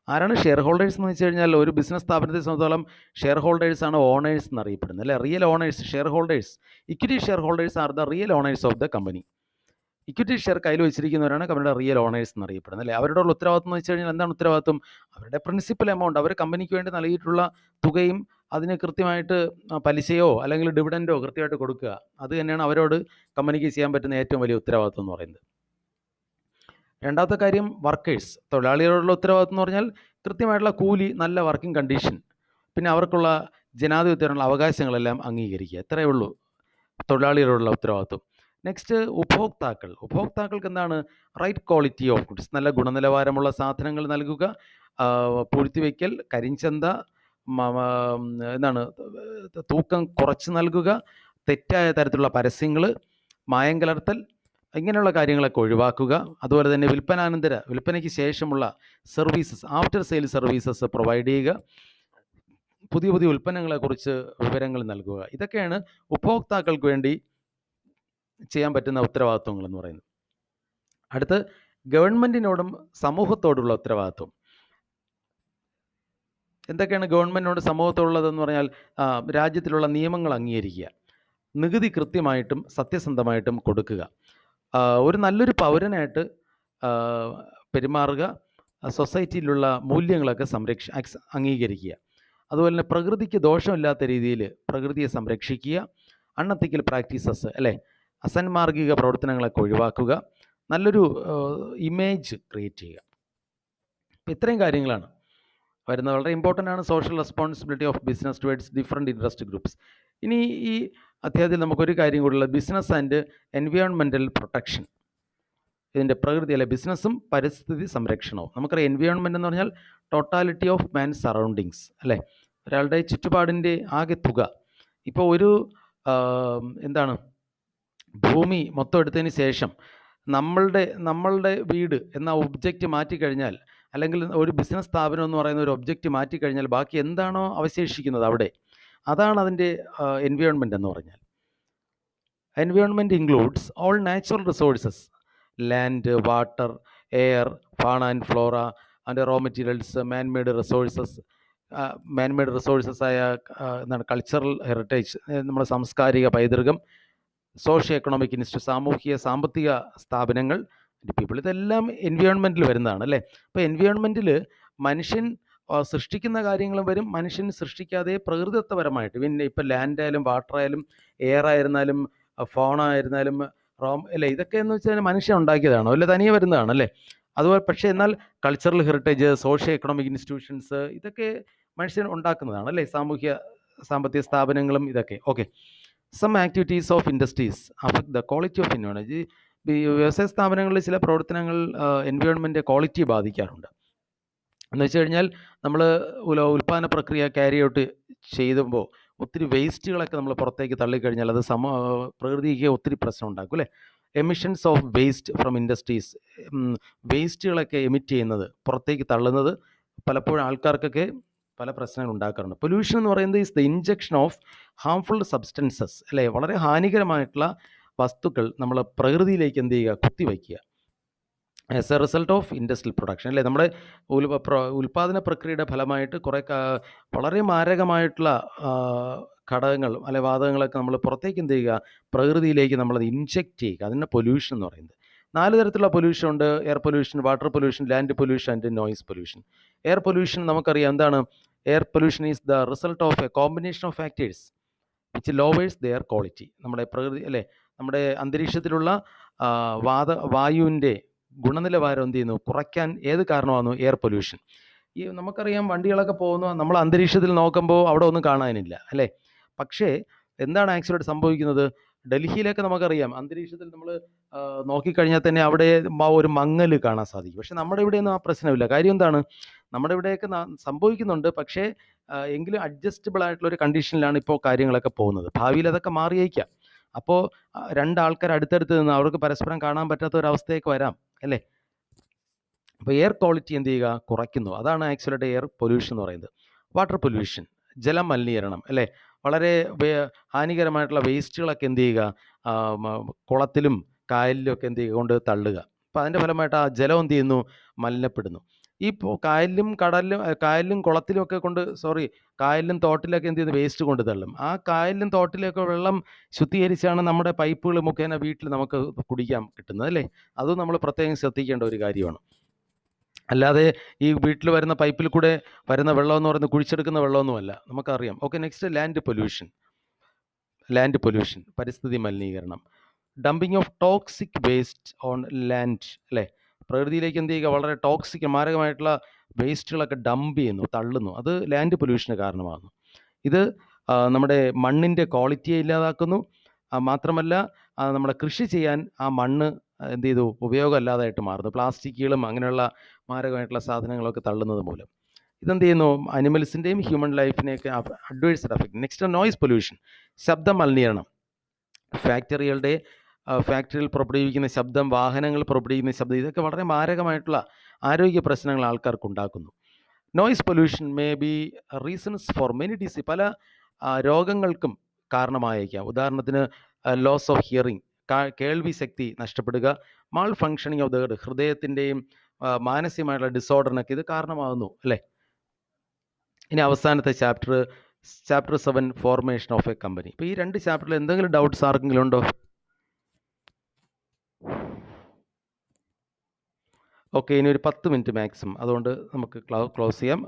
ആരാണ് ഷെയർ ഹോൾഡേഴ്സ് എന്ന് വെച്ച് കഴിഞ്ഞാൽ ഒരു ബിസിനസ് സ്ഥാപനത്തെ സംബന്ധിച്ചോളം ഷെയർ ഹോൾഡേഴ്സാണ് ഓണേഴ്സ് എന്നറിയപ്പെടുന്നത്, അല്ലേ? Real owners, share holders, equity share holders are the real owners of the company. Equity share കയ്യിൽ വെച്ചിരിക്കുന്നവരാണ് കമ്പനിയുടെ റിയൽ ഓണേഴ്സ് എന്നറിയപ്പെടുന്നത്, അല്ലേ? അവരുടെ ഉത്തരവാദിത്വം എന്ന് വെച്ച് കഴിഞ്ഞാൽ എന്താണ് ഉത്തരവാദിത്വം? അവരുടെ പ്രിൻസിപ്പൽ എമൗണ്ട്, അവർ കമ്പനിക്ക് വേണ്ടി നൽകിയിട്ടുള്ള തുകയും അതിന് കൃത്യമായിട്ട് പലിശയോ അല്ലെങ്കിൽ ഡിവിഡൻഡോ കൃത്യമായിട്ട് കൊടുക്കുക. അത് തന്നെയാണ് അവരോട് കമ്പനിക്ക് ചെയ്യാൻ പറ്റുന്ന ഏറ്റവും വലിയ ഉത്തരവാദിത്വം എന്ന് പറയുന്നത്. രണ്ടാമത്തെ കാര്യം വർക്കേഴ്സ്, തൊഴിലാളികളോടുള്ള ഉത്തരവാദിത്വം എന്ന് പറഞ്ഞാൽ കൃത്യമായിട്ടുള്ള കൂലി, നല്ല വർക്കിംഗ് കണ്ടീഷൻ, പിന്നെ അവർക്കുള്ള ജനാധിപത്യത്തിനുള്ള അവകാശങ്ങളെല്ലാം അംഗീകരിക്കുക. ഇത്രയേ ഉള്ളൂ തൊഴിലാളികളോടുള്ള ഉത്തരവാദിത്വം. നെക്സ്റ്റ് ഉപഭോക്താക്കൾ. ഉപഭോക്താക്കൾക്ക് എന്താണ്? റൈറ്റ് ക്വാളിറ്റി ഓഫ് ഗുഡ്സ്, നല്ല ഗുണനിലവാരമുള്ള സാധനങ്ങൾ നൽകുക, പൂഴ്ത്തിവെക്കൽ, കരിഞ്ചന്ത, എന്താണ് തൂക്കം കുറച്ച് നൽകുക, തെറ്റായ തരത്തിലുള്ള പരസ്യങ്ങൾ, മായം കലർത്തൽ, ഇങ്ങനെയുള്ള കാര്യങ്ങളൊക്കെ ഒഴിവാക്കുക. അതുപോലെ തന്നെ വിൽപ്പനയ്ക്ക് ശേഷമുള്ള services, after sale services provide ചെയ്യുക, പുതിയ പുതിയ ഉൽപ്പന്നങ്ങളെക്കുറിച്ച് വിവരങ്ങൾ നൽകുക. ഇതൊക്കെയാണ് ഉപഭോക്താക്കൾക്ക് വേണ്ടി ചെയ്യാൻ പറ്റുന്ന ഉത്തരവാദിത്വങ്ങൾ എന്ന് പറയുന്നത്. അടുത്ത് ഗവൺമെൻറ്റിനോടും സമൂഹത്തോടുള്ള ഉത്തരവാദിത്വം. എന്തൊക്കെയാണ് ഗവൺമെൻറ്റിനോട് സമൂഹത്തോടുള്ളതെന്ന് പറഞ്ഞാൽ രാജ്യത്തിലുള്ള നിയമങ്ങൾ അംഗീകരിക്കുക, നികുതി കൃത്യമായിട്ടും സത്യസന്ധമായിട്ടും കൊടുക്കുക, ഒരു നല്ലൊരു പൗരനായിട്ട് പെരുമാറുക, സൊസൈറ്റിയിലുള്ള മൂല്യങ്ങളൊക്കെ അംഗീകരിക്കുക. അതുപോലെ തന്നെ പ്രകൃതിക്ക് ദോഷമില്ലാത്ത രീതിയിൽ പ്രകൃതിയെ സംരക്ഷിക്കുക, അൺഎത്തിക്കൽ പ്രാക്ടീസസ്, അല്ലേ, അസന്മാർഗിക പ്രവർത്തനങ്ങളൊക്കെ ഒഴിവാക്കുക, നല്ലൊരു ഇമേജ് ക്രിയേറ്റ് ചെയ്യുക. അപ്പോൾ ഇത്രയും കാര്യങ്ങളാണ് വരുന്നത്. വളരെ ഇമ്പോർട്ടൻ്റ് ആണ് social responsibility of business towards different interest groups. ഇനി ഈ അധ്യായത്തിൽ നമുക്കൊരു കാര്യം കൂടിയുള്ള ബിസിനസ് ആൻഡ് എൻവയോൺമെൻറ്റൽ പ്രൊട്ടക്ഷൻ. ഇതിൻ്റെ പ്രകൃതി, അല്ലെ, ബിസിനസ്സും പരിസ്ഥിതി സംരക്ഷണവും. നമുക്കറിയാം എൻവയോൺമെൻറ്റ് എന്ന് പറഞ്ഞാൽ ടോട്ടാലിറ്റി ഓഫ് മാൻ സറൗണ്ടിങ്സ്, അല്ലേ, ഒരാളുടെ ചുറ്റുപാടിൻ്റെ ആകെ തുക. ഇപ്പോൾ ഒരു എന്താണ് ഭൂമി മൊത്തം എടുത്തതിന് ശേഷം നമ്മളുടെ വീട് എന്ന ഒബ്ജക്റ്റ് മാറ്റിക്കഴിഞ്ഞാൽ, അല്ലെങ്കിൽ ഒരു ബിസിനസ് സ്ഥാപനം എന്ന് പറയുന്ന ഒരു ഒബ്ജക്റ്റ് മാറ്റിക്കഴിഞ്ഞാൽ ബാക്കി എന്താണോ അവശേഷിക്കുന്നത് അവിടെ, അതാണ് അതിൻ്റെ എൻവയോൺമെൻറ്റ് എന്ന് പറഞ്ഞാൽ. Environment includes all natural resources, land, water, air, fauna and flora and raw materials, manmade resources ആയ എന്താണ് കൾച്ചറൽ ഹെറിറ്റേജ്, നമ്മുടെ സാംസ്കാരിക പൈതൃകം, സോഷ്യോ എക്കണോമിക് ഇൻസ്റ്റിറ്റ്യൂട്ട്, സാമ്പത്തിക സ്ഥാപനങ്ങൾ, പീപ്പിൾ, ഇതെല്ലാം എൻവയോൺമെൻറ്റിൽ വരുന്നതാണ്, അല്ലേ? അപ്പോൾ എൻവയോൺമെൻറ്റിൽ മനുഷ്യൻ സൃഷ്ടിക്കുന്ന കാര്യങ്ങളും വരും, മനുഷ്യൻ സൃഷ്ടിക്കാതെ പ്രകൃതിദത്തപരമായിട്ട്, പിന്നെ ഇപ്പോൾ ലാൻഡായാലും വാട്ടറായാലും എയർ ആയിരുന്നാലും ഫോണ ആയിരുന്നാലും അല്ലേ, ഇതൊക്കെ എന്ന് വെച്ചാൽ മനുഷ്യൻ ഉണ്ടാക്കിയതാണോ, അല്ലെ തനിയെ വരുന്നതാണ്, അല്ലേ? അതുപോലെ പക്ഷേ എന്നാൽ cultural heritage, socio economic institutions, ഇതൊക്കെ മനുഷ്യൻ ഉണ്ടാക്കുന്നതാണ്, അല്ലേ? സാമ്പത്തിക സ്ഥാപനങ്ങളും ഇതൊക്കെ. Okay, some activities of industries affect the quality of environment. ഈ വ്യവസായ സ്ഥാപനങ്ങളിൽ ചില പ്രവർത്തനങ്ങൾ എൻവയോൺമെൻറ്റ് ക്വാളിറ്റി ബാധിക്കാറുണ്ട്. എന്ന് വെച്ച് കഴിഞ്ഞാൽ നമ്മൾ ഉൽപ്പാദന പ്രക്രിയ ക്യാരി ഔട്ട് ചെയ്യുമ്പോൾ ഒത്തിരി വേസ്റ്റുകളൊക്കെ നമ്മൾ പുറത്തേക്ക് തള്ളിക്കഴിഞ്ഞാൽ അത് പ്രകൃതിക്ക് ഒത്തിരി പ്രശ്നം ഉണ്ടാക്കും, അല്ലേ? Emissions of waste from industries, വേസ്റ്റുകളൊക്കെ എമിറ്റ് ചെയ്യുന്നത്, പുറത്തേക്ക് തള്ളുന്നത് പലപ്പോഴും ആൾക്കാർക്കൊക്കെ പല പ്രശ്നങ്ങൾ ഉണ്ടാക്കാറുണ്ട്. പൊല്യൂഷൻ എന്ന് പറയുന്നത് is the injection of harmful substances, അല്ലേ, വളരെ ഹാനികരമായിട്ടുള്ള വസ്തുക്കൾ നമ്മൾ പ്രകൃതിയിലേക്ക് എന്ത് ചെയ്യുക, കുത്തിവയ്ക്കുക, as a result of industrial production, അല്ലേ? നമ്മുടെ ഉൽപ്പാദന പ്രക്രിയയുടെ ഫലമായിട്ട് കുറേ വളരെ മാരകമായിട്ടുള്ള ഘടകങ്ങൾ, അല്ലെ, വാതകങ്ങളൊക്കെ നമ്മൾ പുറത്തേക്ക് എന്ത് ചെയ്യുക, പ്രകൃതിയിലേക്ക് നമ്മളത് ഇൻജെക്റ്റ് ചെയ്യുക. അതിന് പൊല്യൂഷൻ എന്ന് പറയുന്നത്. 4 തരത്തിലുള്ള പൊല്യൂഷൻ ഉണ്ട്: air pollution, water pollution, land pollution and noise pollution. Air pollution നമുക്കറിയാം എന്താണ്. Air pollution is the result of a combination of factors which lowers their quality. നമ്മുടെ പ്രകൃതി, അല്ലേ, നമ്മുടെ അന്തരീക്ഷത്തിലുള്ള വായുവിൻ്റെ ഗുണനിലവാരം എന്ത് ചെയ്യുന്നു, കുറയ്ക്കാൻ ഏത് കാരണമാകുന്നു? Air pollution. ഈ നമുക്കറിയാം വണ്ടികളൊക്കെ പോകുന്നു, നമ്മൾ അന്തരീക്ഷത്തിൽ നോക്കുമ്പോൾ അവിടെ ഒന്നും കാണാനില്ല, അല്ലേ? പക്ഷേ എന്താണ് ആക്ച്വലായിട്ട് സംഭവിക്കുന്നത്? ഡൽഹിയിലൊക്കെ നമുക്കറിയാം അന്തരീക്ഷത്തിൽ നമ്മൾ നോക്കിക്കഴിഞ്ഞാൽ തന്നെ അവിടെ ഒരു മങ്ങൽ കാണാൻ സാധിക്കും. പക്ഷേ നമ്മുടെ ഇവിടെയൊന്നും ആ പ്രശ്നമില്ല. കാര്യം എന്താണ്? നമ്മുടെ ഇവിടെയൊക്കെ സംഭവിക്കുന്നുണ്ട്, പക്ഷേ എങ്കിലും അഡ്ജസ്റ്റബിൾ ആയിട്ടുള്ള ഒരു കണ്ടീഷനിലാണ് ഇപ്പോൾ കാര്യങ്ങളൊക്കെ പോകുന്നത്. ഭാവിയിൽ അതൊക്കെ മാറിയേക്കാം. അപ്പോൾ 2 ആൾക്കാർ അടുത്തടുത്ത് നിന്ന് അവർക്ക് പരസ്പരം കാണാൻ പറ്റാത്ത ഒരവസ്ഥയൊക്കെ വരാം, അല്ലേ? അപ്പോൾ എയർ ക്വാളിറ്റി എന്ത് ചെയ്യുക, കുറയ്ക്കുന്നു. അതാണ് ആക്ച്വലായിട്ട് എയർ പൊല്യൂഷൻ എന്ന് പറയുന്നത്. വാട്ടർ പൊല്യൂഷൻ, ജലമലിനീകരണം, അല്ലേ? വളരെ ഹാനികരമായിട്ടുള്ള വേസ്റ്റുകളൊക്കെ എന്ത് ചെയ്യുക, കുളത്തിലും കായലിലും ഒക്കെ എന്ത് ചെയ്യുക, കൊണ്ട് തള്ളുക. അപ്പോൾ അതിൻ്റെ ഫലമായിട്ട് ആ ജലം എന്ത് ചെയ്യുന്നു, മലിനപ്പെടുന്നു. ഈ കായലിലും കായലിലും കുളത്തിലും ഒക്കെ കായലിലും തോട്ടിലൊക്കെ എന്ത് ചെയ്യുന്നു, വേസ്റ്റ് കൊണ്ട് തള്ളും. ആ കായലിലും തോട്ടിലൊക്കെ വെള്ളം ശുദ്ധീകരിച്ചാണ് നമ്മുടെ പൈപ്പുകൾ മുഖേന വീട്ടിൽ നമുക്ക് കുടിക്കാൻ കിട്ടുന്നത്, അല്ലേ? അതും നമ്മൾ പ്രത്യേകം ശ്രദ്ധിക്കേണ്ട ഒരു കാര്യമാണ്. അല്ലാതെ ഈ വീട്ടിൽ വരുന്ന പൈപ്പിൽ കൂടെ വരുന്ന വെള്ളം എന്ന് പറയുന്നത് കുഴിച്ചെടുക്കുന്ന വെള്ളമൊന്നുമല്ല, നമുക്കറിയാം. ഓക്കെ, നെക്സ്റ്റ് ലാൻഡ് പൊല്യൂഷൻ, പരിസ്ഥിതി മലിനീകരണം. Dumping of toxic waste on land, അല്ലേ? പ്രകൃതിയിലേക്ക് എന്ത് ചെയ്യുക, വളരെ ടോക്സിക് മാരകമായിട്ടുള്ള വേസ്റ്റുകളൊക്കെ ഡംപ് ചെയ്യുന്നു, തള്ളുന്നു. അത് ലാൻഡ് പൊല്യൂഷന് കാരണമാകുന്നു. ഇത് നമ്മുടെ മണ്ണിൻ്റെ ക്വാളിറ്റിയെ ഇല്ലാതാക്കുന്നു. മാത്രമല്ല നമ്മുടെ കൃഷി ചെയ്യാൻ ആ മണ്ണ് എന്ത് ചെയ്തു, ഉപയോഗമല്ലാതായിട്ട് മാറുന്നു. പ്ലാസ്റ്റിക്കുകളും അങ്ങനെയുള്ള മാരകമായിട്ടുള്ള സാധനങ്ങളൊക്കെ തള്ളുന്നത് മൂലം ഇതെന്ത് ചെയ്യുന്നു, അനിമൽസിൻ്റെയും ഹ്യൂമൻ ലൈഫിനെയൊക്കെ adverse affect. Next noise pollution, ശബ്ദ മലിനീകരണം. ഫാക്ടറികൾ പുറപ്പെടുവിക്കുന്ന ശബ്ദം, വാഹനങ്ങൾ പുറപ്പെടുവിക്കുന്ന ശബ്ദം, ഇതൊക്കെ വളരെ മാരകമായിട്ടുള്ള ആരോഗ്യ പ്രശ്നങ്ങൾ ആൾക്കാർക്ക് ഉണ്ടാക്കുന്നു. Noise pollution may be reasons for many disease, പല രോഗങ്ങൾക്കും കാരണമായേക്കാം. ഉദാഹരണത്തിന് ലോസ് ഓഫ് ഹിയറിംഗ്, കേൾവി ശക്തി നഷ്ടപ്പെടുക. Malfunctioning of the head, ഹൃദയത്തിൻ്റെയും മാനസികമായിട്ടുള്ള ഡിസോർഡറിനൊക്കെ ഇത് കാരണമാകുന്നു, അല്ലേ? ഇനി അവസാനത്തെ chapter 7, formation of a company. ഇപ്പോൾ ഈ 2 ചാപ്റ്ററിൽ എന്തെങ്കിലും ഡൗട്ട്സ് ആർക്കെങ്കിലും ഉണ്ടോ? ഓക്കെ, ഇനി ഒരു 10 മിനിറ്റ് മാക്സിമം, അതുകൊണ്ട് നമുക്ക് ക്ലോസ് ചെയ്യാം.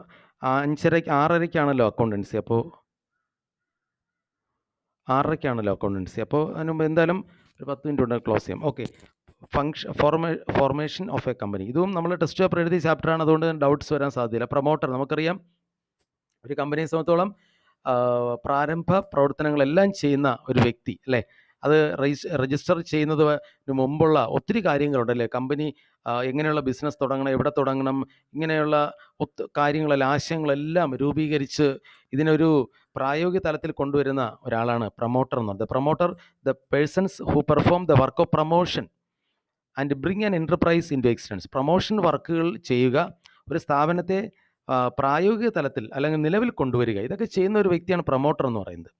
6:30ക്കാണല്ലോ അക്കൗണ്ടൻസി, അപ്പോൾ 6:30ക്കാണല്ലോ അക്കൗണ്ടൻസി, അപ്പോൾ അതിന് മുമ്പ് എന്തായാലും ഒരു 10 മിനിറ്റ് കൊണ്ട് ക്ലോസ് ചെയ്യാം. Okay, formation of a company, ഇതും നമ്മൾ ടെസ്റ്റ് പേപ്പർ എഴുതിയ ചാപ്റ്ററാണ്, അതുകൊണ്ട് ഡൗട്ട്സ് വരാൻ സാധ്യതയില്ല. പ്രൊമോട്ടർ, നമുക്കറിയാം ഒരു കമ്പനിയെ സംബന്ധിച്ചോളം പ്രാരംഭ പ്രവർത്തനങ്ങളെല്ലാം ചെയ്യുന്ന ഒരു വ്യക്തി, അല്ലേ? അത് രജിസ്റ്റർ ചെയ്യുന്നതിന് മുമ്പുള്ള ഒത്തിരി കാര്യങ്ങളുണ്ടല്ലേ? കമ്പനി എങ്ങനെയുള്ള ബിസിനസ് തുടങ്ങണം, എവിടെ തുടങ്ങണം, ഇങ്ങനെയുള്ള കാര്യങ്ങളെല്ലാം, ആശയങ്ങളെല്ലാം രൂപീകരിച്ച് ഇതിനൊരു പ്രായോഗിക തലത്തിൽ കൊണ്ടുവരുന്ന ഒരാളാണ് പ്രൊമോട്ടർ എന്ന് പറയുന്നത്. Promoter, the persons who perform the work of promotion and bring an enterprise into existence. Promotion വർക്കുകൾ ചെയ്യുക, ഒരു സ്ഥാപനത്തെ പ്രായോഗിക തലത്തിൽ അല്ലെങ്കിൽ നിലവിൽ കൊണ്ടുവരിക, ഇതൊക്കെ ചെയ്യുന്ന ഒരു വ്യക്തിയാണ് പ്രൊമോട്ടർ എന്ന് പറയുന്നത്.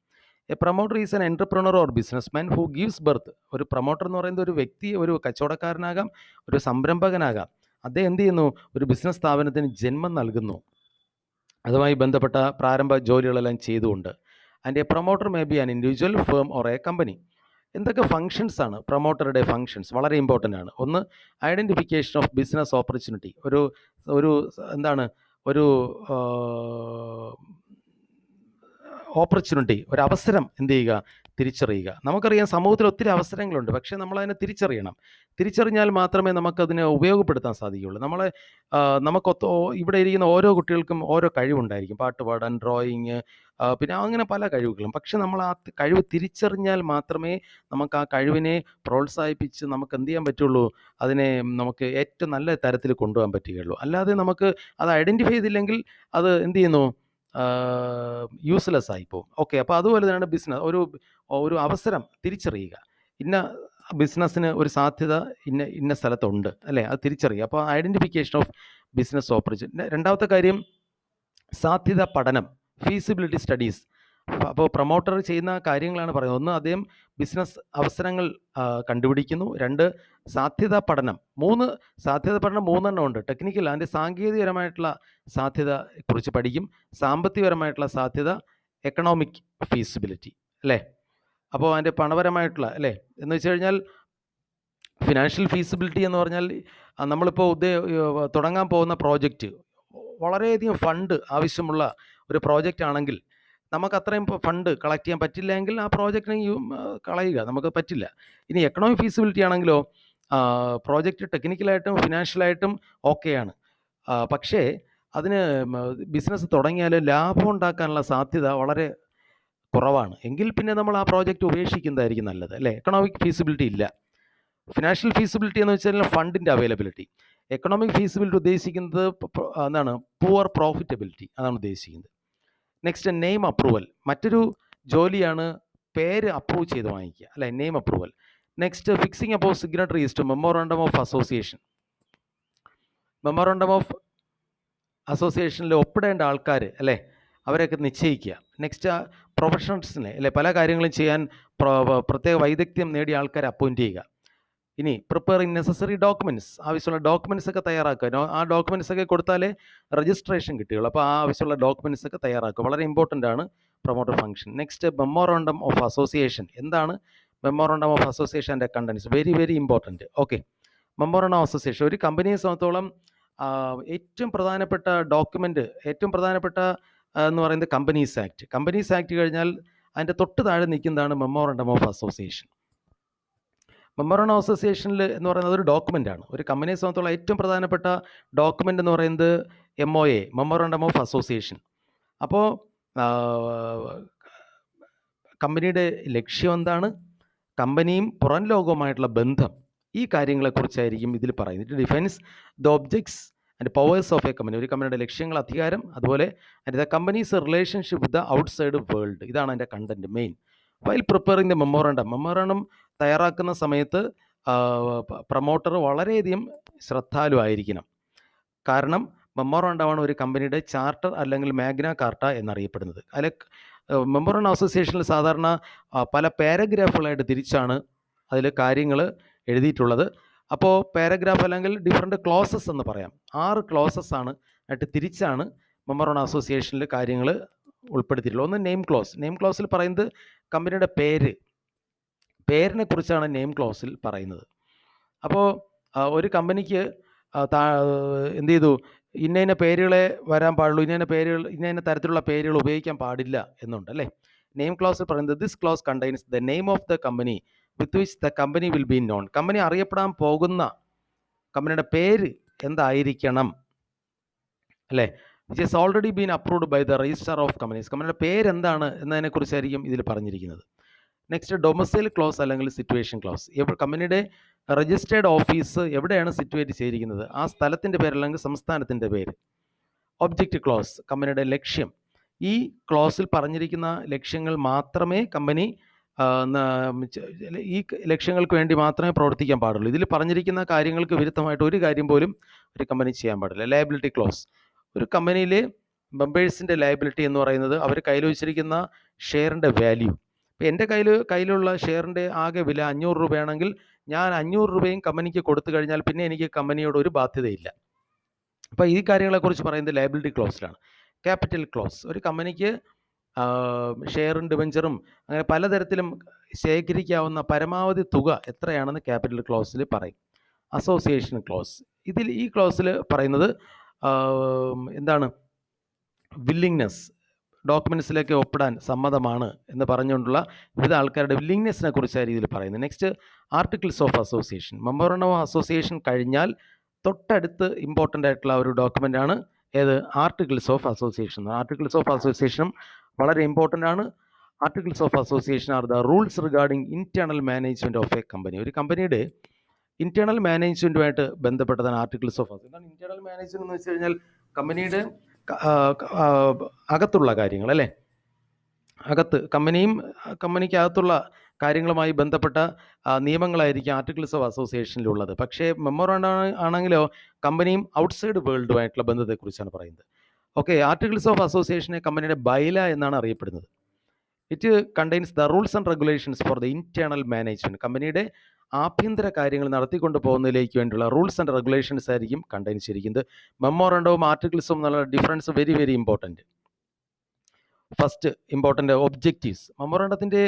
A promoter is N entrepreneur or businessman who gives birth. ഒരു പ്രൊമോട്ടർ എന്ന് പറയുന്നത് ഒരു വ്യക്തി, ഒരു കച്ചവടക്കാരനാകാം, ഒരു സംരംഭകനാകാം. അദ്ദേഹം എന്ത് ചെയ്യുന്നു, ഒരു ബിസിനസ് സ്ഥാപനത്തിന് ജന്മം നൽകുന്നു, അതുമായി ബന്ധപ്പെട്ട പ്രാരംഭ ജോലികളെല്ലാം ചെയ്തുകൊണ്ട്. And A promoter may be an individual, firm or A company. എന്തൊക്കെ ഫങ്ഷൻസ് ആണ് പ്രൊമോട്ടറുടെ ഫങ്ഷൻസ്? വളരെ ഇമ്പോർട്ടൻ്റ് ആണ്. ഒന്ന്, ഐഡൻറ്റിഫിക്കേഷൻ ഓഫ് ബിസിനസ് ഓപ്പർച്യൂണിറ്റി, ഒരു എന്താണ്, ഒരു ഓപ്പർച്യൂണിറ്റി, ഒരു അവസരം എന്ത് ചെയ്യുക, തിരിച്ചറിയുക. നമുക്കറിയാം സമൂഹത്തിൽ ഒത്തിരി അവസരങ്ങളുണ്ട്, പക്ഷേ നമ്മളതിനെ തിരിച്ചറിഞ്ഞാൽ മാത്രമേ നമുക്കതിനെ ഉപയോഗപ്പെടുത്താൻ സാധിക്കുകയുള്ളൂ. നമുക്ക് ഇവിടെ ഇരിക്കുന്ന ഓരോ കുട്ടികൾക്കും ഓരോ കഴിവുണ്ടായിരിക്കും, പാട്ട് പാടാൻ, ഡ്രോയിങ്, പിന്നെ അങ്ങനെ പല കഴിവുകളും. പക്ഷെ നമ്മൾ ആ കഴിവ് തിരിച്ചറിഞ്ഞാൽ മാത്രമേ നമുക്ക് ആ കഴിവിനെ പ്രോത്സാഹിപ്പിച്ച് നമുക്ക് എന്ത് ചെയ്യാൻ പറ്റുള്ളൂ, അതിനെ നമുക്ക് ഏറ്റവും നല്ല തരത്തിൽ കൊണ്ടുപോകാൻ പറ്റുകയുള്ളൂ. അല്ലാതെ നമുക്ക് അത് ഐഡൻറ്റിഫൈ ചെയ്തില്ലെങ്കിൽ അത് എന്ത് ചെയ്യുന്നു, യൂസ്ലെസ് ആയിപ്പോവും. ഓക്കെ, അപ്പോൾ അതുപോലെ തന്നെയാണ് ബിസിനസ്. ഒരു അവസരം തിരിച്ചറിയുക, ഇന്ന ബിസിനസ്സിന് ഒരു സാധ്യത ഇന്ന സ്ഥലത്തുണ്ട്, അല്ലേ? അത് തിരിച്ചറിയുക. അപ്പോൾ ഐഡൻറ്റിഫിക്കേഷൻ ഓഫ് ബിസിനസ് ഓപ്പർച്യൂണിറ്റി. രണ്ടാമത്തെ കാര്യം, സാധ്യത പഠനം, ഫീസിബിലിറ്റി സ്റ്റഡീസ്. അപ്പോൾ പ്രൊമോട്ടർ ചെയ്യുന്ന കാര്യങ്ങളാണ് പറയുന്നത്. ഒന്ന്, അദ്ദേഹം ബിസിനസ് അവസരങ്ങൾ കണ്ടുപിടിക്കുന്നു. 2, സാധ്യതാ പഠനം. 3, സാധ്യത പഠനം 3 ഉണ്ട്. ടെക്നിക്കൽ, അതിൻ്റെ സാങ്കേതികപരമായിട്ടുള്ള സാധ്യത കുറിച്ച് പഠിക്കും. സാമ്പത്തികപരമായിട്ടുള്ള സാധ്യത, എക്കണോമിക് ഫീസിബിലിറ്റി, അല്ലേ? അപ്പോൾ അതിൻ്റെ പണപരമായിട്ടുള്ള, അല്ലേ, എന്ന് വെച്ച് കഴിഞ്ഞാൽ ഫിനാൻഷ്യൽ ഫീസിബിലിറ്റി എന്ന് പറഞ്ഞാൽ നമ്മളിപ്പോൾ തുടങ്ങാൻ പോകുന്ന പ്രോജക്റ്റ് വളരെയധികം ഫണ്ട് ആവശ്യമുള്ള ഒരു പ്രോജക്റ്റ് ആണെങ്കിൽ നമുക്ക് അത്രയും ഫണ്ട് കളക്ട് ചെയ്യാൻ പറ്റില്ല എങ്കിൽ ആ പ്രോജക്റ്റിനെ കളയുക, നമുക്ക് പറ്റില്ല. ഇനി എക്കണോമിക് ഫീസിബിലിറ്റി ആണെങ്കിലോ പ്രോജക്റ്റ് ടെക്നിക്കലായിട്ടും ഫിനാൻഷ്യലായിട്ടും ഓക്കെയാണ്, പക്ഷേ അതിന് ബിസിനസ് തുടങ്ങിയാൽ ലാഭം ഉണ്ടാക്കാനുള്ള സാധ്യത വളരെ കുറവാണ്. എങ്കിൽ പിന്നെ നമ്മൾ ആ പ്രോജക്റ്റ് ഉപേക്ഷിക്കുന്നതായിരിക്കും നല്ലത്, അല്ലേ? എക്കണോമിക് ഫീസിബിലിറ്റി ഇല്ല. ഫിനാൻഷ്യൽ ഫീസിബിലിറ്റി എന്ന് വെച്ചാൽ ഫണ്ടിൻ്റെ അവൈലബിലിറ്റി. എക്കണോമിക് ഫീസിബിലിറ്റി ഉദ്ദേശിക്കുന്നത് എന്താണ്, പുവർ പ്രോഫിറ്റബിലിറ്റി, അതാണ് ഉദ്ദേശിക്കുന്നത്. Next, name approval. മറ്റൊരു ജോലിയാണ് പേര് അപ്രൂവ് ചെയ്ത് വാങ്ങിക്കുക, അല്ലേ? Name approval. Next, fixing up signatories to memorandum of association. Memorandum of അസോസിയേഷനിൽ ഒപ്പിടേണ്ട ആൾക്കാർ, അല്ലേ, അവരെയൊക്കെ നിശ്ചയിക്കുക. നെക്സ്റ്റ്, പ്രൊഫഷണൽസിനെ, അല്ലേ, പല കാര്യങ്ങളും ചെയ്യാൻ പ്രത്യേക വൈദഗ്ധ്യം നേടിയ ആൾക്കാരെ അപ്പോയിൻറ്റ് ചെയ്യുക. ഇനി പ്രിപ്പയറിംഗ് നെസസറി ഡോക്യുമെൻറ്റ്സ്, ആവശ്യമുള്ള ഡോക്യുമെൻറ്റ്സ് ഒക്കെ തയ്യാറാക്കുക. ആ ഡോക്യുമെൻറ്റ്സ് ഒക്കെ കൊടുത്താലേ രജിസ്ട്രേഷൻ കിട്ടുകയുള്ളൂ. അപ്പോൾ ആ ആവശ്യമുള്ള ഡോക്യുമെൻറ്റ്സ് ഒക്കെ തയ്യാറാക്കുക. വളരെ ഇമ്പോർട്ടൻ്റ് ആണ് promoter function. Next, memorandum of association. എന്താണ് മെമ്മോറാണ്ടം ഓഫ് അസോസിയേഷൻ്റെ contents? Very very important. Okay, memorandum of association ഒരു കമ്പനിയെ സംബന്ധിച്ചോളം ഏറ്റവും പ്രധാനപ്പെട്ട ഡോക്യുമെൻ്റ്, ഏറ്റവും പ്രധാനപ്പെട്ട എന്ന് പറയുന്നത് കമ്പനീസ് ആക്ട്. കമ്പനീസ് ആക്ട് കഴിഞ്ഞാൽ അതിൻ്റെ തൊട്ട് താഴെ നിൽക്കുന്നതാണ് memorandum of association. Memorandum of അസോസിയേഷനിൽ എന്ന് പറയുന്നത് ഒരു ഡോക്യുമെൻ്റ് ആണ്. ഒരു കമ്പനിയെ സംബന്ധിച്ചുള്ള ഏറ്റവും പ്രധാനപ്പെട്ട ഡോക്യുമെൻ്റ് എന്ന് പറയുന്നത് MOA, മെമ്മോറാണ്ടം ഓഫ് അസോസിയേഷൻ. അപ്പോൾ കമ്പനിയുടെ ലക്ഷ്യം എന്താണ്, കമ്പനിയും പുറം ലോകവുമായിട്ടുള്ള ബന്ധം, ഈ കാര്യങ്ങളെക്കുറിച്ചായിരിക്കും ഇതിൽ പറയുന്നത്. It defines the objects and powers of a company. ഒരു കമ്പനിയുടെ ലക്ഷ്യങ്ങൾ, അധികാരം, അതുപോലെ the companies relationship with the outside world. ഇതാണ് അതിൻ്റെ content main. While preparing the memorandum തയ്യാറാക്കുന്ന സമയത്ത് പ്രൊമോട്ടർ വളരെയധികം ശ്രദ്ധാലുവായിരിക്കണം. കാരണം മെമ്മോറാണ്ടമാണ് ഒരു കമ്പനിയുടെ ചാർട്ടർ അല്ലെങ്കിൽ മാഗ്ന കാർട്ട എന്നറിയപ്പെടുന്നത്. അതിൽ മെമ്മോറാണ്ടം അസോസിയേഷനിൽ സാധാരണ പല പാരഗ്രാഫുകളായിട്ട് തിരിച്ചാണ് അതിൽ കാര്യങ്ങൾ എഴുതിയിട്ടുള്ളത്. അപ്പോൾ പാരഗ്രാഫ് അല്ലെങ്കിൽ ഡിഫറെൻറ്റ് ക്ലോസസ് എന്ന് പറയാം. 6 ക്ലോസസ് ആണ് ആയിട്ട് തിരിച്ചാണ് മെമ്മോറാണ്ടം അസോസിയേഷനിൽ കാര്യങ്ങൾ ഉൾപ്പെടുത്തിയിട്ടുള്ളത്. ഒന്ന് നെയിം ക്ലോസ്. നെയിം ക്ലോസിൽ പറയുന്നത് കമ്പനിയുടെ പേരിനെ കുറിച്ചാണ് നെയിം ക്ലോസിൽ പറയുന്നത്. അപ്പോൾ ഒരു കമ്പനിക്ക് എന്ത് ചെയ്തു, ഇന്ന പേരുകളെ വരാൻ പാടുള്ളൂ, ഇന്ന തരത്തിലുള്ള പേരുകൾ ഉപയോഗിക്കാൻ പാടില്ല എന്നുണ്ട് അല്ലേ. നെയിം ക്ലോസിൽ പറയുന്നത് this clause contains the name of the company with which the company will be known. Company അറിയപ്പെടാൻ പോകുന്ന കമ്പനിയുടെ പേര് എന്തായിരിക്കണം അല്ലേ, which is already been approved by the registrar of companies. കമ്പനിയുടെ പേരെന്താണ് എന്നതിനെക്കുറിച്ചായിരിക്കും ഇതിൽ പറഞ്ഞിരിക്കുന്നത്. നെക്സ്റ്റ്, ഡൊമസൈൽ ക്ലോസ് അല്ലെങ്കിൽ സിറ്റുവേഷൻ ക്ലോസ്. കമ്പനിയുടെ രജിസ്റ്റേർഡ് ഓഫീസ് എവിടെയാണ് സിറ്റുവേറ്റ് ചെയ്തിരിക്കുന്നത്, ആ സ്ഥലത്തിൻ്റെ പേര് അല്ലെങ്കിൽ സംസ്ഥാനത്തിൻ്റെ പേര്. ഒബ്ജക്റ്റ് ക്ലോസ്, കമ്പനിയുടെ ലക്ഷ്യം. ഈ ക്ലോസിൽ പറഞ്ഞിരിക്കുന്ന ലക്ഷ്യങ്ങൾ മാത്രമേ കമ്പനി ഈ ലക്ഷ്യങ്ങൾക്ക് വേണ്ടി മാത്രമേ പ്രവർത്തിക്കാൻ പാടുള്ളൂ. ഇതിൽ പറഞ്ഞിരിക്കുന്ന കാര്യങ്ങൾക്ക് വിരുദ്ധമായിട്ട് ഒരു കാര്യം പോലും ഒരു കമ്പനി ചെയ്യാൻ പാടില്ല. ലയബിലിറ്റി ക്ലോസ്, ഒരു കമ്പനിയിലെ മെമ്പേഴ്സിൻ്റെ ലയബിലിറ്റി എന്ന് പറയുന്നത് അവർ കയ്യിൽ വെച്ചിരിക്കുന്ന ഷെയറിൻ്റെ വാല്യൂ. ഇപ്പോൾ എൻ്റെ കയ്യിലുള്ള ഷെയറിൻ്റെ ആകെ വില 500 രൂപയാണെങ്കിൽ ഞാൻ 500 രൂപയും കമ്പനിക്ക് കൊടുത്തു കഴിഞ്ഞാൽ പിന്നെ എനിക്ക് കമ്പനിയോട് ഒരു ബാധ്യതയില്ല. അപ്പോൾ ഈ കാര്യങ്ങളെക്കുറിച്ച് പറയുന്നത് ലയബിലിറ്റി ക്ലോസിലാണ്. ക്യാപിറ്റൽ ക്ലോസ്, ഒരു കമ്പനിക്ക് ഷെയറും ഡിബഞ്ചറും അങ്ങനെ പലതരത്തിലും ശേഖരിക്കാവുന്ന പരമാവധി തുക എത്രയാണെന്ന് ക്യാപിറ്റൽ ക്ലോസിൽ പറയും. അസോസിയേഷൻ ക്ലോസ്, ഈ ക്ലോസിൽ പറയുന്നത് എന്താണ്, വില്ലിങ്നെസ്, ഡോക്യുമെൻറ്റ്സിലേക്ക് ഒപ്പിടാൻ സമ്മതമാണ് എന്ന് പറഞ്ഞുകൊണ്ടുള്ള വിവിധ ആൾക്കാരുടെ വില്ലിങ്നെസ്സിനെ കുറിച്ചാണ് ഇതിൽ പറയുന്നത്. Next, articles of association. Memorandum of association കഴിഞ്ഞാൽ തൊട്ടടുത്ത് ഇമ്പോർട്ടൻ്റ് ആയിട്ടുള്ള ഒരു ഡോക്യുമെൻ്റ് ആണ് ഏത്, articles of association. Articles of അസോസിയേഷനും വളരെ ഇമ്പോർട്ടൻ്റ് ആണ്. Articles of association are the rules regarding internal management of a company. ഒരു കമ്പനിയുടെ ഇൻറ്റേർണൽ മാനേജ്മെൻറ്റുമായിട്ട് ബന്ധപ്പെട്ടതാണ് ആർട്ടിക്കിൾസ് ഓഫ് അസോസിയേഷൻ. എന്താണ് ഇൻറ്റേർണൽ മാനേജ്മെൻറ്റ് എന്ന് വെച്ച് കഴിഞ്ഞാൽ കമ്പനിയുടെ അകത്തുള്ള കാര്യങ്ങൾ അല്ലേ, കമ്പനിക്കകത്തുള്ള കാര്യങ്ങളുമായി ബന്ധപ്പെട്ട നിയമങ്ങളായിരിക്കും ആർട്ടിക്കിൾസ് ഓഫ് അസോസിയേഷനിലുള്ളത്. പക്ഷേ മെമ്മോറാണ്ടം ആണെങ്കിലോ കമ്പനിയും ഔട്ട്സൈഡ് വേൾഡുമായിട്ടുള്ള ബന്ധത്തെക്കുറിച്ചാണ് പറയുന്നത്. ഓക്കെ, ആർട്ടിക്കിൾസ് ഓഫ് അസോസിയേഷനെ കമ്പനിയുടെ ബൈല എന്നാണ് അറിയപ്പെടുന്നത്. It contains the rules and regulations for the internal management. കമ്പനിയുടെ ആഭ്യന്തര കാര്യങ്ങൾ നടത്തിക്കൊണ്ട് പോകുന്നതിലേക്ക് വേണ്ടിയുള്ള റൂൾസ് ആൻഡ് റെഗുലേഷൻസ് ആയിരിക്കും കണ്ടെയ്ൻ ചെയ്തിരിക്കുന്നത്. മെമ്മോറാണ്ടവും ആർട്ടിക്കിൾസും എന്നുള്ള difference very very important. First important, objectives. മെമ്മോറാണ്ടത്തിൻ്റെ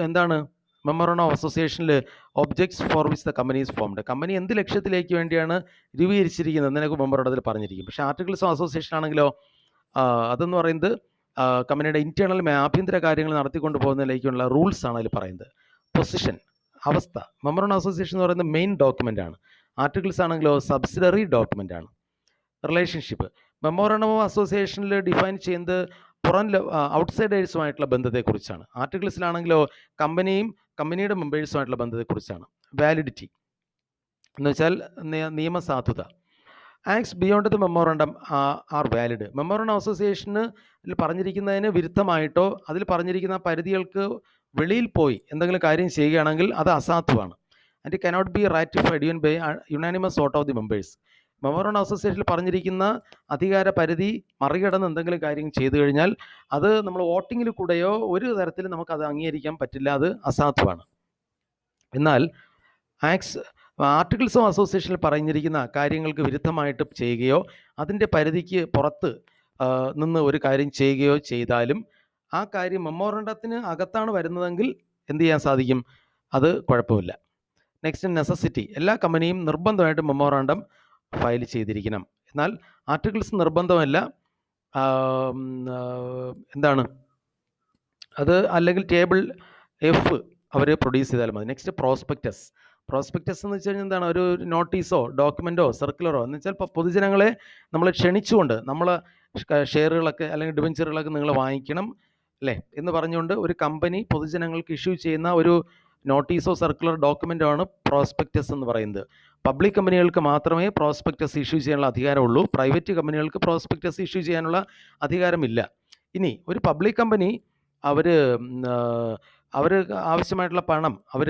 എന്താണ്, മെമ്മോറാണ്ടം ഓഫ് അസോസിയേഷനിൽ objects for which the company is formed. Company എന്ത് ലക്ഷ്യത്തിലേക്ക് വേണ്ടിയാണ് രൂപീകരിച്ചിരിക്കുന്നത് എന്നതിനൊക്കെ മെമ്മോറാണ്ടത്തിൽ പറഞ്ഞിരിക്കും. പക്ഷേ ആർട്ടിക്കിൾസ് ഓഫ് അസോസിയേഷൻ ആണെങ്കിലോ അതെന്ന് പറയുന്നത് കമ്പനിയുടെ ഇൻറ്റേർണൽ ആഭ്യന്തര കാര്യങ്ങൾ നടത്തിക്കൊണ്ട് പോകുന്നതിലേക്കുള്ള റൂൾസ് ആണ് അതിൽ പറയുന്നത്. പൊസിഷൻ, അവസ്ഥ. മെമ്മോറാണ്ടം അസോസിയേഷൻ എന്ന് പറയുന്നത് മെയിൻ ഡോക്യുമെൻ്റ് ആണ്. ആർട്ടിക്കിൾസ് ആണെങ്കിലോ സബ്സിഡറി ഡോക്യുമെൻ്റ് ആണ്. റിലേഷൻഷിപ്പ്, മെമ്മോറാണ്ടം ഓഫ് അസോസിയേഷനിൽ ഡിഫൈൻ ചെയ്യുന്നത് ഔട്ട്സൈഡേഴ്സുമായിട്ടുള്ള ബന്ധത്തെക്കുറിച്ചാണ്. ആർട്ടിക്കിൾസിലാണെങ്കിലോ കമ്പനിയുടെ മെമ്പേഴ്സുമായിട്ടുള്ള ബന്ധത്തെക്കുറിച്ചാണ്. വാലിഡിറ്റി എന്ന് വെച്ചാൽ നിയമസാധുത. Acts beyond the memorandum are valid. Memorandum അസോസിയേഷനിൽ പറഞ്ഞിരിക്കുന്നതിന് വിരുദ്ധമായിട്ടോ അതിൽ പറഞ്ഞിരിക്കുന്ന പരിധികൾക്ക് വെളിയിൽ പോയി എന്തെങ്കിലും കാര്യം ചെയ്യുകയാണെങ്കിൽ അത് അസാധുവാണ്. And it cannot be ratified even by unanimous vote of the members. Memorandum അസോസിയേഷനിൽ പറഞ്ഞിരിക്കുന്ന അധികാര പരിധി മറികടന്ന് എന്തെങ്കിലും കാര്യം ചെയ്തു കഴിഞ്ഞാൽ അത് നമ്മൾ വോട്ടിങ്ങിൽ കൂടെയോ ഒരു തരത്തിലും നമുക്കത് അംഗീകരിക്കാൻ പറ്റില്ല, അത് അസാധുവാണ്. എന്നാൽ ആക്ട്സ് ആർട്ടിക്കിൾസ് ഓഫ് അസോസിയേഷനിൽ പറഞ്ഞിരിക്കുന്ന കാര്യങ്ങൾക്ക് വിരുദ്ധമായിട്ട് ചെയ്യുകയോ അതിൻ്റെ പരിധിക്ക് പുറത്ത് നിന്ന് ഒരു കാര്യം ചെയ്യുകയോ ചെയ്താലും ആ കാര്യം മെമ്മോറണ്ടത്തിന് അകത്താണ് വരുന്നതെങ്കിൽ എന്ത് ചെയ്യാൻ സാധിക്കും? അത് കുഴപ്പമില്ല. Next, necessity. എല്ലാ കമ്പനിയും നിർബന്ധമായിട്ട് മെമ്മോറാണ്ടം ഫയൽ ചെയ്തിരിക്കണം. എന്നാൽ ആർട്ടിക്കിൾസ് നിർബന്ധമല്ല. എന്താണ് അത്? അല്ലെങ്കിൽ ടേബിൾ എഫ് അവർ പ്രൊഡ്യൂസ് ചെയ്താലും മതി. Next, prospectus. പ്രോസ്പെക്ടസ് എന്ന് വെച്ച് കഴിഞ്ഞാൽ എന്താണ്? ഒരു നോട്ടീസോ ഡോക്യുമെൻറ്റോ സർക്കുലറോ എന്ന് വെച്ചാൽ പൊതുജനങ്ങളെ നമ്മൾ ക്ഷണിച്ചുകൊണ്ട് നമ്മൾ ഷെയറുകളൊക്കെ അല്ലെങ്കിൽ ഡിബഞ്ചറുകളൊക്കെ നിങ്ങൾ വാങ്ങിക്കണം അല്ലേ എന്ന് പറഞ്ഞുകൊണ്ട് ഒരു കമ്പനി പൊതുജനങ്ങൾക്ക് ഇഷ്യൂ ചെയ്യുന്ന ഒരു നോട്ടീസോ സർക്കുലർ ഡോക്യുമെൻ്റോ ആണ് പ്രോസ്പെക്ടസ് എന്ന് പറയുന്നത്. പബ്ലിക് കമ്പനികൾക്ക് മാത്രമേ പ്രോസ്പെക്ടസ് ഇഷ്യൂ ചെയ്യാനുള്ള അധികാരമുള്ളൂ. പ്രൈവറ്റ് കമ്പനികൾക്ക് പ്രോസ്പെക്ടസ് ഇഷ്യൂ ചെയ്യാനുള്ള അധികാരമില്ല. ഇനി ഒരു പബ്ലിക് കമ്പനി അവർ ആവശ്യമായിട്ടുള്ള പണം അവർ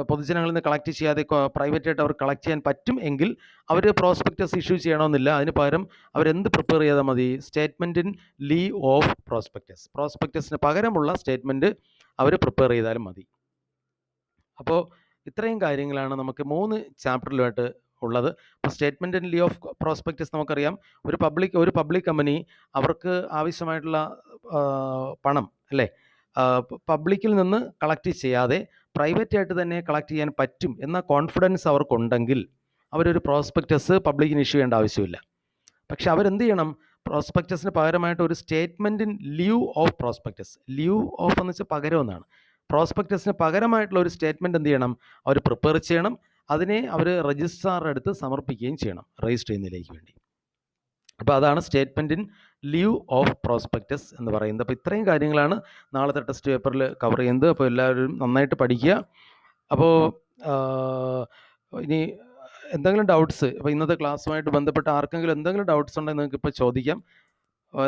പൊതുജനങ്ങളിൽ നിന്ന് കളക്ട് ചെയ്യാതെ പ്രൈവറ്റായിട്ട് അവർ കളക്ട് ചെയ്യാൻ പറ്റും എങ്കിൽ അവർ പ്രോസ്പെക്ടസ് ഇഷ്യൂ ചെയ്യണമെന്നില്ല. അതിന് പകരം അവരെന്ത് പ്രിപ്പയർ ചെയ്താൽ മതി? Statement in lieu of prospectus. പ്രോസ്പെക്ടസിന് പകരമുള്ള സ്റ്റേറ്റ്മെൻറ്റ് അവർ പ്രിപ്പയർ ചെയ്താലും മതി. അപ്പോൾ ഇത്രയും കാര്യങ്ങളാണ് നമുക്ക് 3 ചാപ്റ്ററിലുമായിട്ട് ഉള്ളത്. ഇപ്പോൾ statement in lieu of prospectus നമുക്കറിയാം. ഒരു പബ്ലിക് കമ്പനി അവർക്ക് ആവശ്യമായിട്ടുള്ള പണം അല്ലേ പബ്ലിക്കിൽ നിന്ന് കളക്ട് ചെയ്യാതെ പ്രൈവറ്റായിട്ട് തന്നെ കളക്ട് ചെയ്യാൻ പറ്റും എന്ന കോൺഫിഡൻസ് അവർക്കുണ്ടെങ്കിൽ അവരൊരു പ്രോസ്പെക്ടസ് പബ്ലിക്കിന് ഇഷ്യൂ ചെയ്യേണ്ട ആവശ്യമില്ല. പക്ഷെ അവരെന്ത് ചെയ്യണം? പ്രോസ്പെക്ടസിന് പകരമായിട്ട് ഒരു statement in leave of prospectus. Leave of എന്ന് വെച്ചാൽ പകരം എന്നാണ്. പ്രോസ്പെക്ടസിന് പകരമായിട്ടുള്ള ഒരു സ്റ്റേറ്റ്മെൻറ്റ് എന്ത് ചെയ്യണം? അവർ പ്രിപ്പയർ ചെയ്യണം. അതിനെ അവർ രജിസ്ട്രാറുടെ അടുത്ത് സമർപ്പിക്കുകയും ചെയ്യണം രജിസ്റ്റർ ചെയ്യുന്നതിലേക്ക് വേണ്ടി. അപ്പോൾ അതാണ് statement in leave of prospectus എന്ന് പറയുന്നത്. അപ്പോൾ ഇത്രയും കാര്യങ്ങളാണ് നാളത്തെ ടെസ്റ്റ് പേപ്പറിൽ കവർ ചെയ്യുന്നത്. അപ്പോൾ എല്ലാവരും നന്നായിട്ട് പഠിക്കുക. അപ്പോൾ ഇനി എന്തെങ്കിലും ഡൗട്ട്സ് ഇപ്പോൾ ഇന്നത്തെ ക്ലാസ്സുമായിട്ട് ബന്ധപ്പെട്ട് ആർക്കെങ്കിലും എന്തെങ്കിലും ഡൗട്ട്സ് ഉണ്ടെങ്കിൽ നിങ്ങൾക്ക് ഇപ്പോൾ ചോദിക്കാം.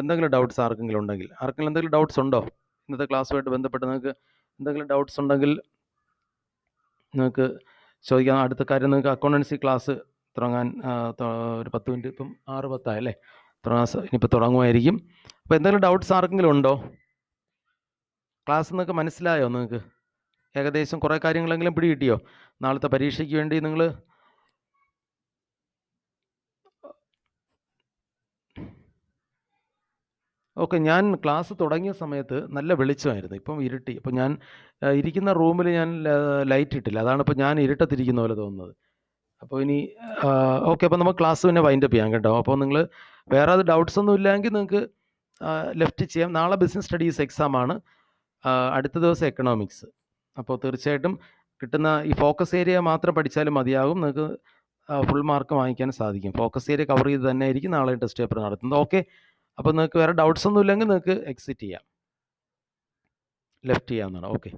എന്തെങ്കിലും ഡൗട്ട്സ് ആർക്കെങ്കിലും ഉണ്ടെങ്കിൽ എന്തെങ്കിലും ഡൗട്ട്സ് ഉണ്ടോ? ഇന്നത്തെ ക്ലാസ്സുമായിട്ട് ബന്ധപ്പെട്ട് നിങ്ങൾക്ക് എന്തെങ്കിലും ഡൗട്ട്സ് ഉണ്ടെങ്കിൽ നിങ്ങൾക്ക് ചോദിക്കാം. അടുത്ത കാര്യം, നിങ്ങൾക്ക് അക്കൗണ്ടൻസി ക്ലാസ് തുടങ്ങാൻ ഒരു 10 മിനിറ്റ്, ഇപ്പം 6:10 അല്ലേ? ഇനിയിപ്പോൾ തുടങ്ങുമായിരിക്കും. അപ്പോൾ എന്തെങ്കിലും ഡൗട്ട്സ് ആർക്കെങ്കിലും ഉണ്ടോ? ക്ലാസ് നിങ്ങൾക്ക് മനസ്സിലായോ? നിങ്ങൾക്ക് ഏകദേശം കുറേ കാര്യങ്ങളെങ്കിലും പിടികിട്ടിയോ? നാളത്തെ പരീക്ഷയ്ക്ക് വേണ്ടി നിങ്ങൾ ഓക്കെ. ഞാൻ ക്ലാസ് തുടങ്ങിയ സമയത്ത് നല്ല വെളിച്ചമായിരുന്നു. ഇപ്പം ഇരുട്ടി. അപ്പോൾ ഞാൻ ഇരിക്കുന്ന റൂമിൽ ഞാൻ ലൈറ്റ് ഇട്ടില്ല. അതാണ് ഇപ്പോൾ ഞാൻ ഇരുട്ടത്തിരിക്കുന്ന പോലെ തോന്നുന്നത്. അപ്പോൾ ഇനി ഓക്കെ. അപ്പോൾ നമുക്ക് ക്ലാസ് പിന്നെ വൈൻഡപ്പ് ചെയ്യാം കേട്ടോ. അപ്പോൾ നിങ്ങൾ വേറെ അത് ഡൗട്ട്സ് ഒന്നും ഇല്ലെങ്കിൽ നിങ്ങൾക്ക് ലെഫ്റ്റ് ചെയ്യാം. നാളെ ബിസിനസ് സ്റ്റഡീസ് എക്സാമാണ്. അടുത്ത ദിവസം എക്കണോമിക്സ്. അപ്പോൾ തീർച്ചയായിട്ടും കിട്ടുന്ന ഈ ഫോക്കസ് ഏരിയ മാത്രം പഠിച്ചാലും മതിയാകും. നിങ്ങൾക്ക് ഫുൾ മാർക്ക് വാങ്ങിക്കാൻ സാധിക്കും. ഫോക്കസ് ഏരിയ കവർ ചെയ്ത് തന്നെ ആയിരിക്കും നാളെ ടെസ്റ്റ് പേപ്പർ നടത്തുന്നത്. ഓക്കെ. അപ്പോൾ നിങ്ങൾക്ക് വേറെ ഡൗട്ട്സ് ഒന്നും ഇല്ലെങ്കിൽ നിങ്ങൾക്ക് എക്സിറ്റ് ചെയ്യാം, ലെഫ്റ്റ് ചെയ്യാവുന്നതാണ്. ഓക്കെ.